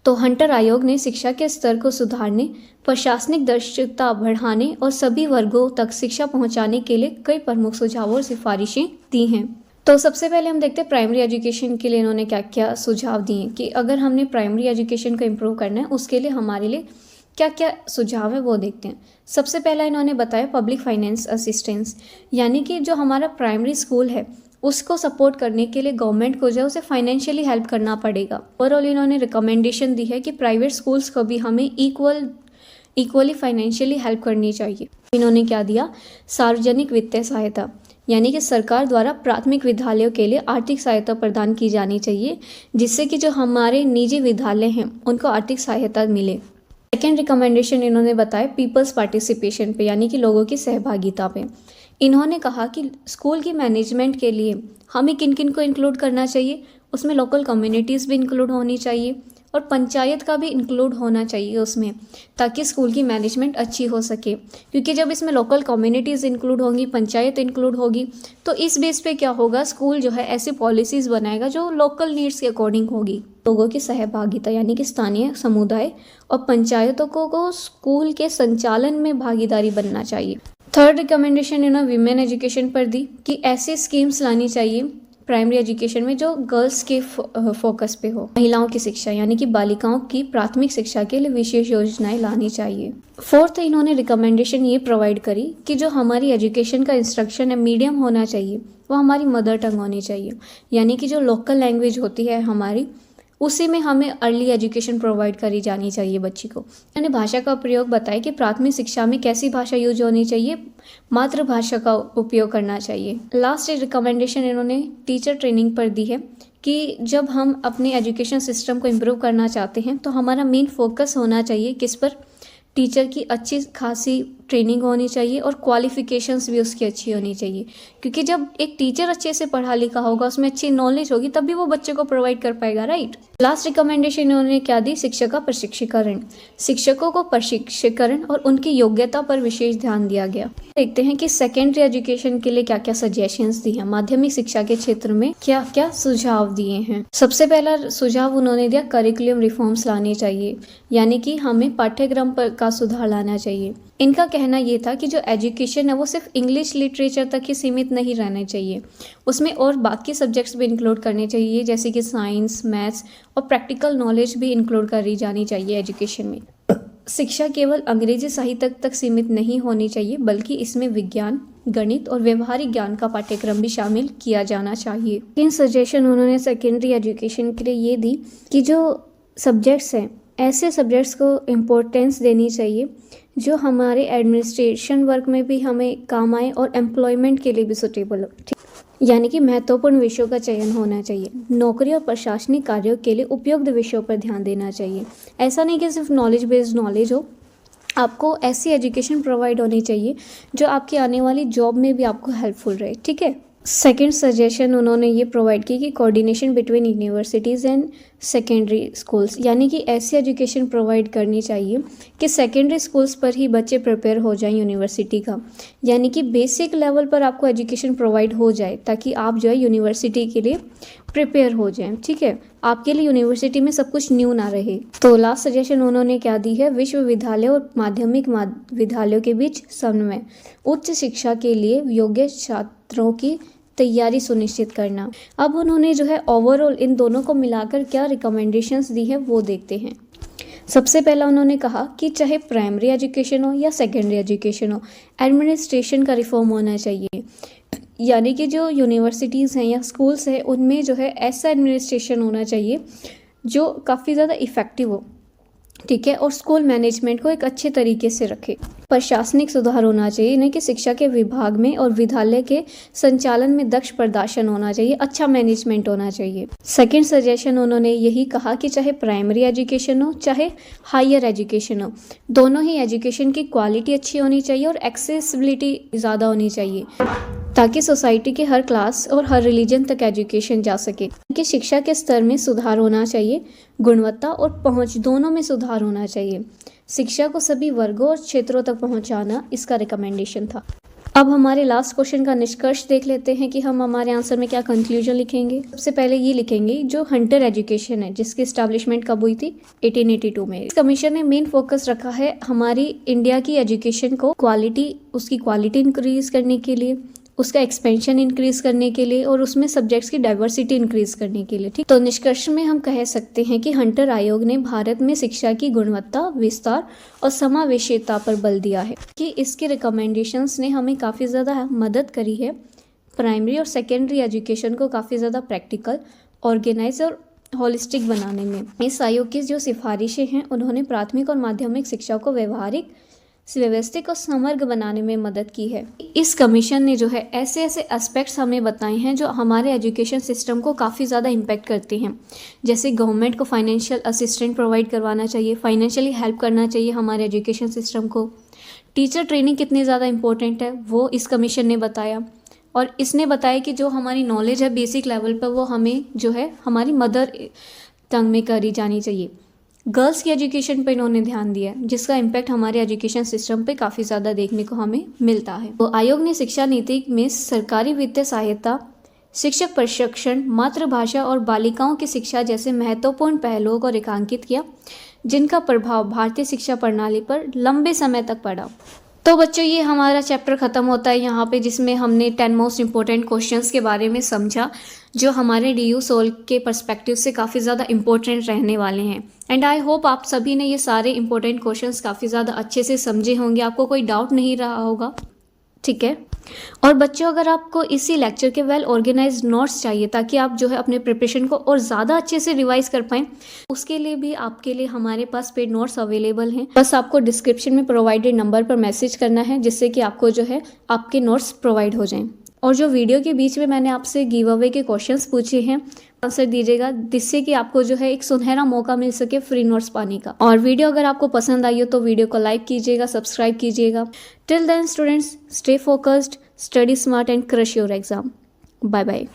A: तो हंटर आयोग ने शिक्षा के स्तर को सुधारने, प्रशासनिक दक्षता बढ़ाने और सभी वर्गों तक शिक्षा पहुंचाने के लिए कई प्रमुख सुझाव और सिफारिशें दी हैं। तो सबसे पहले हम देखते हैं प्राइमरी एजुकेशन के लिए इन्होंने क्या क्या सुझाव दिए कि अगर हमने प्राइमरी एजुकेशन को इम्प्रूव करना है उसके लिए हमारे लिए क्या क्या सुझाव है वो देखते हैं। सबसे पहला इन्होंने बताया पब्लिक फाइनेंस असिस्टेंस, यानी कि जो हमारा प्राइमरी स्कूल है उसको सपोर्ट करने के लिए गवर्नमेंट को जो है उसे फाइनेंशियली हेल्प करना पड़ेगा। ओवरऑल इन्होंने रिकमेंडेशन दी है कि प्राइवेट स्कूल्स को भी हमें इक्वली फाइनेंशियली हेल्प करनी चाहिए। इन्होंने क्या दिया? सार्वजनिक वित्तीय सहायता, यानी कि सरकार द्वारा प्राथमिक विद्यालयों के लिए आर्थिक सहायता प्रदान की जानी चाहिए जिससे कि जो हमारे निजी विद्यालय हैं उनको आर्थिक सहायता मिले। सेकेंड रिकमेंडेशन इन्होंने बताया पीपल्स पार्टिसिपेशन पे, यानी कि लोगों की सहभागिता पे। इन्होंने कहा कि स्कूल की मैनेजमेंट के लिए हमें किन किन को इंक्लूड करना चाहिए, उसमें लोकल कम्युनिटीज़ भी इंक्लूड होनी चाहिए और पंचायत का भी इंक्लूड होना चाहिए उसमें, ताकि स्कूल की मैनेजमेंट अच्छी हो सके। क्योंकि जब इसमें लोकल कम्युनिटीज़ इंक्लूड होंगी, पंचायत इंक्लूड होगी, तो इस बेस पे क्या होगा, स्कूल जो है ऐसी पॉलिसीज़ बनाएगा जो लोकल नीड्स के अकॉर्डिंग होगी। लोगों की सहभागिता, यानी कि स्थानीय समुदाय और पंचायतों को स्कूल के संचालन में भागीदारी बनना चाहिए। थर्ड रिकमेंडेशन इन्होंने विमेन एजुकेशन पर दी कि ऐसी स्कीम्स लानी चाहिए प्राइमरी एजुकेशन में जो गर्ल्स के फोकस पे हो। महिलाओं की शिक्षा, यानी कि बालिकाओं की प्राथमिक शिक्षा के लिए विशेष योजनाएं लानी चाहिए। फोर्थ इन्होंने रिकमेंडेशन ये प्रोवाइड करी कि जो हमारी एजुकेशन का इंस्ट्रक्शन है मीडियम होना चाहिए, वो हमारी मदर टंग होनी चाहिए, यानी कि जो लोकल लैंग्वेज होती है हमारी उसी में हमें अर्ली एजुकेशन प्रोवाइड करी जानी चाहिए बच्ची को। यानी भाषा का प्रयोग बताया कि प्राथमिक शिक्षा में कैसी भाषा यूज होनी चाहिए, मातृभाषा का उपयोग करना चाहिए। लास्ट रिकमेंडेशन इन्होंने टीचर ट्रेनिंग पर दी है कि जब हम अपने एजुकेशन सिस्टम को इम्प्रूव करना चाहते हैं तो हमारा मेन फोकस होना चाहिए किस पर? टीचर की अच्छी खासी ट्रेनिंग होनी चाहिए और क्वालिफिकेशंस भी उसकी अच्छी होनी चाहिए, क्योंकि जब एक टीचर अच्छे से पढ़ा लिखा होगा, उसमें अच्छी नॉलेज होगी, तभी वो बच्चे को प्रोवाइड कर पाएगा, राइट। लास्ट रिकमेंडेशन उन्होंने क्या दी? शिक्षक का प्रशिक्षीकरण। शिक्षकों को प्रशिक्षीकरण और उनकी योग्यता पर विशेष ध्यान दिया गया। देखते हैं कि सेकेंडरी एजुकेशन के लिए क्या क्या सजेशंस दी हैं, माध्यमिक शिक्षा के क्षेत्र में क्या क्या सुझाव दिए हैं। सबसे पहला सुझाव उन्होंने दिया, करिकुलम रिफॉर्म्स लाने चाहिए, यानी कि हमें पाठ्यक्रम पर का सुधार लाना चाहिए। इनका कहना ये था कि जो एजुकेशन है वो सिर्फ इंग्लिश लिटरेचर तक ही सीमित नहीं रहना चाहिए, उसमें और बाकी सब्जेक्ट्स भी इंक्लूड करने चाहिए, जैसे कि साइंस, मैथ्स और प्रैक्टिकल नॉलेज भी इंक्लूड करी जानी चाहिए एजुकेशन में। शिक्षा केवल अंग्रेजी साहित्य तक सीमित नहीं होनी चाहिए, बल्कि इसमें विज्ञान, गणित और व्यवहारिक ज्ञान का पाठ्यक्रम भी शामिल किया जाना चाहिए। इन सजेशन उन्होंने सेकेंडरी एजुकेशन के लिए ये दी कि जो सब्जेक्ट्स हैं, ऐसे सब्जेक्ट्स को इम्पोर्टेंस देनी चाहिए जो हमारे एडमिनिस्ट्रेशन वर्क में भी हमें काम आए और एम्प्लॉयमेंट के लिए भी सुटेबल हो, यानी कि महत्वपूर्ण विषयों का चयन होना चाहिए। नौकरी और प्रशासनिक कार्यों के लिए उपयुक्त विषयों पर ध्यान देना चाहिए। ऐसा नहीं कि सिर्फ नॉलेज बेस्ड नॉलेज हो, आपको ऐसी एजुकेशन प्रोवाइड होनी चाहिए जो आपकी आने वाली जॉब में भी आपको हेल्पफुल रहे, ठीक है। सेकेंड सजेशन उन्होंने ये प्रोवाइड की कि coordination between universities and secondary schools, यानी कि ऐसी एजुकेशन प्रोवाइड करनी चाहिए कि सेकेंडरी स्कूल्स पर ही बच्चे प्रिपेयर हो जाएं यूनिवर्सिटी का, यानी कि बेसिक लेवल पर आपको एजुकेशन प्रोवाइड हो जाए ताकि आप जो है यूनिवर्सिटी के लिए प्रिपेयर हो जाएं, ठीक है। आपके लिए यूनिवर्सिटी में सब कुछ न्यू ना रहे। तो लास्ट सजेशन उन्होंने क्या दी है? विश्वविद्यालय और माध्यमिक विद्यालयों के बीच समन्वय, उच्च शिक्षा के लिए योग्य छात्रों की तैयारी सुनिश्चित करना। अब उन्होंने जो है ओवरऑल इन दोनों को मिलाकर क्या रिकमेंडेशंस दी है वो देखते हैं। सबसे पहला उन्होंने कहा कि चाहे प्राइमरी एजुकेशन हो या सेकेंडरी एजुकेशन हो, एडमिनिस्ट्रेशन का रिफॉर्म होना चाहिए, यानी कि जो यूनिवर्सिटीज़ हैं या स्कूल्स हैं उनमें जो है ऐसा एडमिनिस्ट्रेशन होना चाहिए जो काफ़ी ज़्यादा इफ़ेक्टिव हो, ठीक है, और स्कूल मैनेजमेंट को एक अच्छे तरीके से रखे। प्रशासनिक सुधार होना चाहिए, यानी कि शिक्षा के विभाग में और विद्यालय के संचालन में दक्ष प्रदर्शन होना चाहिए, अच्छा मैनेजमेंट होना चाहिए। सेकंड सजेशन उन्होंने यही कहा कि चाहे प्राइमरी एजुकेशन हो चाहे हायर एजुकेशन हो, दोनों ही एजुकेशन की क्वालिटी अच्छी होनी चाहिए और एक्सेसिबिलिटी ज़्यादा होनी चाहिए ताकि सोसाइटी के हर क्लास और हर रिलीजन तक एजुकेशन जा सके। कि शिक्षा के स्तर में सुधार होना चाहिए, गुणवत्ता और पहुंच दोनों में सुधार होना चाहिए। शिक्षा को सभी वर्गों और क्षेत्रों तक पहुंचाना इसका रिकमेंडेशन था। अब हमारे लास्ट क्वेश्चन का निष्कर्ष देख लेते हैं कि हम हमारे आंसर में क्या कंक्लूजन लिखेंगे। सबसे पहले ये लिखेंगे जो हंटर एजुकेशन है जिसकी एस्टैब्लिशमेंट कब हुई थी? 1882 में। इस कमीशन ने मेन फोकस रखा है हमारी इंडिया की एजुकेशन को उसकी क्वालिटी इंक्रीज करने के लिए, उसका एक्सपेंशन इंक्रीज करने के लिए और उसमें सब्जेक्ट्स की डाइवर्सिटी इंक्रीज करने के लिए, ठीक। तो निष्कर्ष में हम कह सकते हैं कि हंटर आयोग ने भारत में शिक्षा की गुणवत्ता, विस्तार और समावेशिता पर बल दिया है कि इसके रिकमेंडेशंस ने हमें काफ़ी ज़्यादा मदद करी है प्राइमरी और सेकेंडरी एजुकेशन को काफ़ी ज़्यादा प्रैक्टिकल, ऑर्गेनाइज और होलिस्टिक बनाने में। इस आयोग की जो सिफारिशें हैं उन्होंने प्राथमिक और माध्यमिक शिक्षा को व्यवहारिक, व्यवस्थित और समग्र बनाने में मदद की है। इस कमीशन ने जो है ऐसे ऐसे एस्पेक्ट्स हमें बताए हैं जो हमारे एजुकेशन सिस्टम को काफ़ी ज़्यादा इम्पैक्ट करते हैं, जैसे गवर्नमेंट को फाइनेंशियल असिस्टेंट प्रोवाइड करवाना चाहिए, फाइनेंशियली हेल्प करना चाहिए हमारे एजुकेशन सिस्टम को। टीचर ट्रेनिंग कितनी ज़्यादा इंपॉर्टेंट है वो इस कमीशन ने बताया, और इसने बताया कि जो हमारी नॉलेज है बेसिक लेवल पर वो हमें जो है हमारी मदर टंग में करी जानी चाहिए। गर्ल्स की एजुकेशन पर इन्होंने ध्यान दिया जिसका इम्पैक्ट हमारे एजुकेशन सिस्टम पे काफ़ी ज़्यादा देखने को हमें मिलता है। तो आयोग ने शिक्षा नीति में सरकारी वित्तीय सहायता, शिक्षक प्रशिक्षण, मातृभाषा और बालिकाओं की शिक्षा जैसे महत्वपूर्ण पहलुओं को रेखांकित किया जिनका प्रभाव भारतीय शिक्षा प्रणाली पर लंबे समय तक पड़ा। तो बच्चों ये हमारा चैप्टर ख़त्म होता है यहाँ पे, जिसमें हमने 10 मोस्ट इम्पोर्टेंट क्वेश्चंस के बारे में समझा जो हमारे DU सोल के पर्सपेक्टिव से काफ़ी ज़्यादा इम्पोर्टेंट रहने वाले हैं। एंड आई होप आप सभी ने ये सारे इम्पोर्टेंट क्वेश्चंस काफ़ी ज़्यादा अच्छे से समझे होंगे, आपको कोई डाउट नहीं रहा होगा, ठीक है। और बच्चों अगर आपको इसी लेक्चर के वेल ऑर्गेनाइज नोट्स चाहिए ताकि आप जो है अपने प्रिपरेशन को और ज़्यादा अच्छे से रिवाइज कर पाएँ, उसके लिए भी आपके लिए हमारे पास पेड नोट्स अवेलेबल हैं। बस आपको डिस्क्रिप्शन में प्रोवाइडेड नंबर पर मैसेज करना है जिससे कि आपको जो है आपके नोट्स प्रोवाइड हो जाएं। और जो वीडियो के बीच में मैंने आपसे गिव अवे के क्वेश्चंस पूछे हैं, आंसर दीजिएगा, जिससे कि आपको जो है एक सुनहरा मौका मिल सके फ्री नोट्स पाने का। और वीडियो अगर आपको पसंद आई हो तो वीडियो को लाइक कीजिएगा, सब्सक्राइब कीजिएगा। Till then students, stay focused, study smart and crush your exam. Bye bye.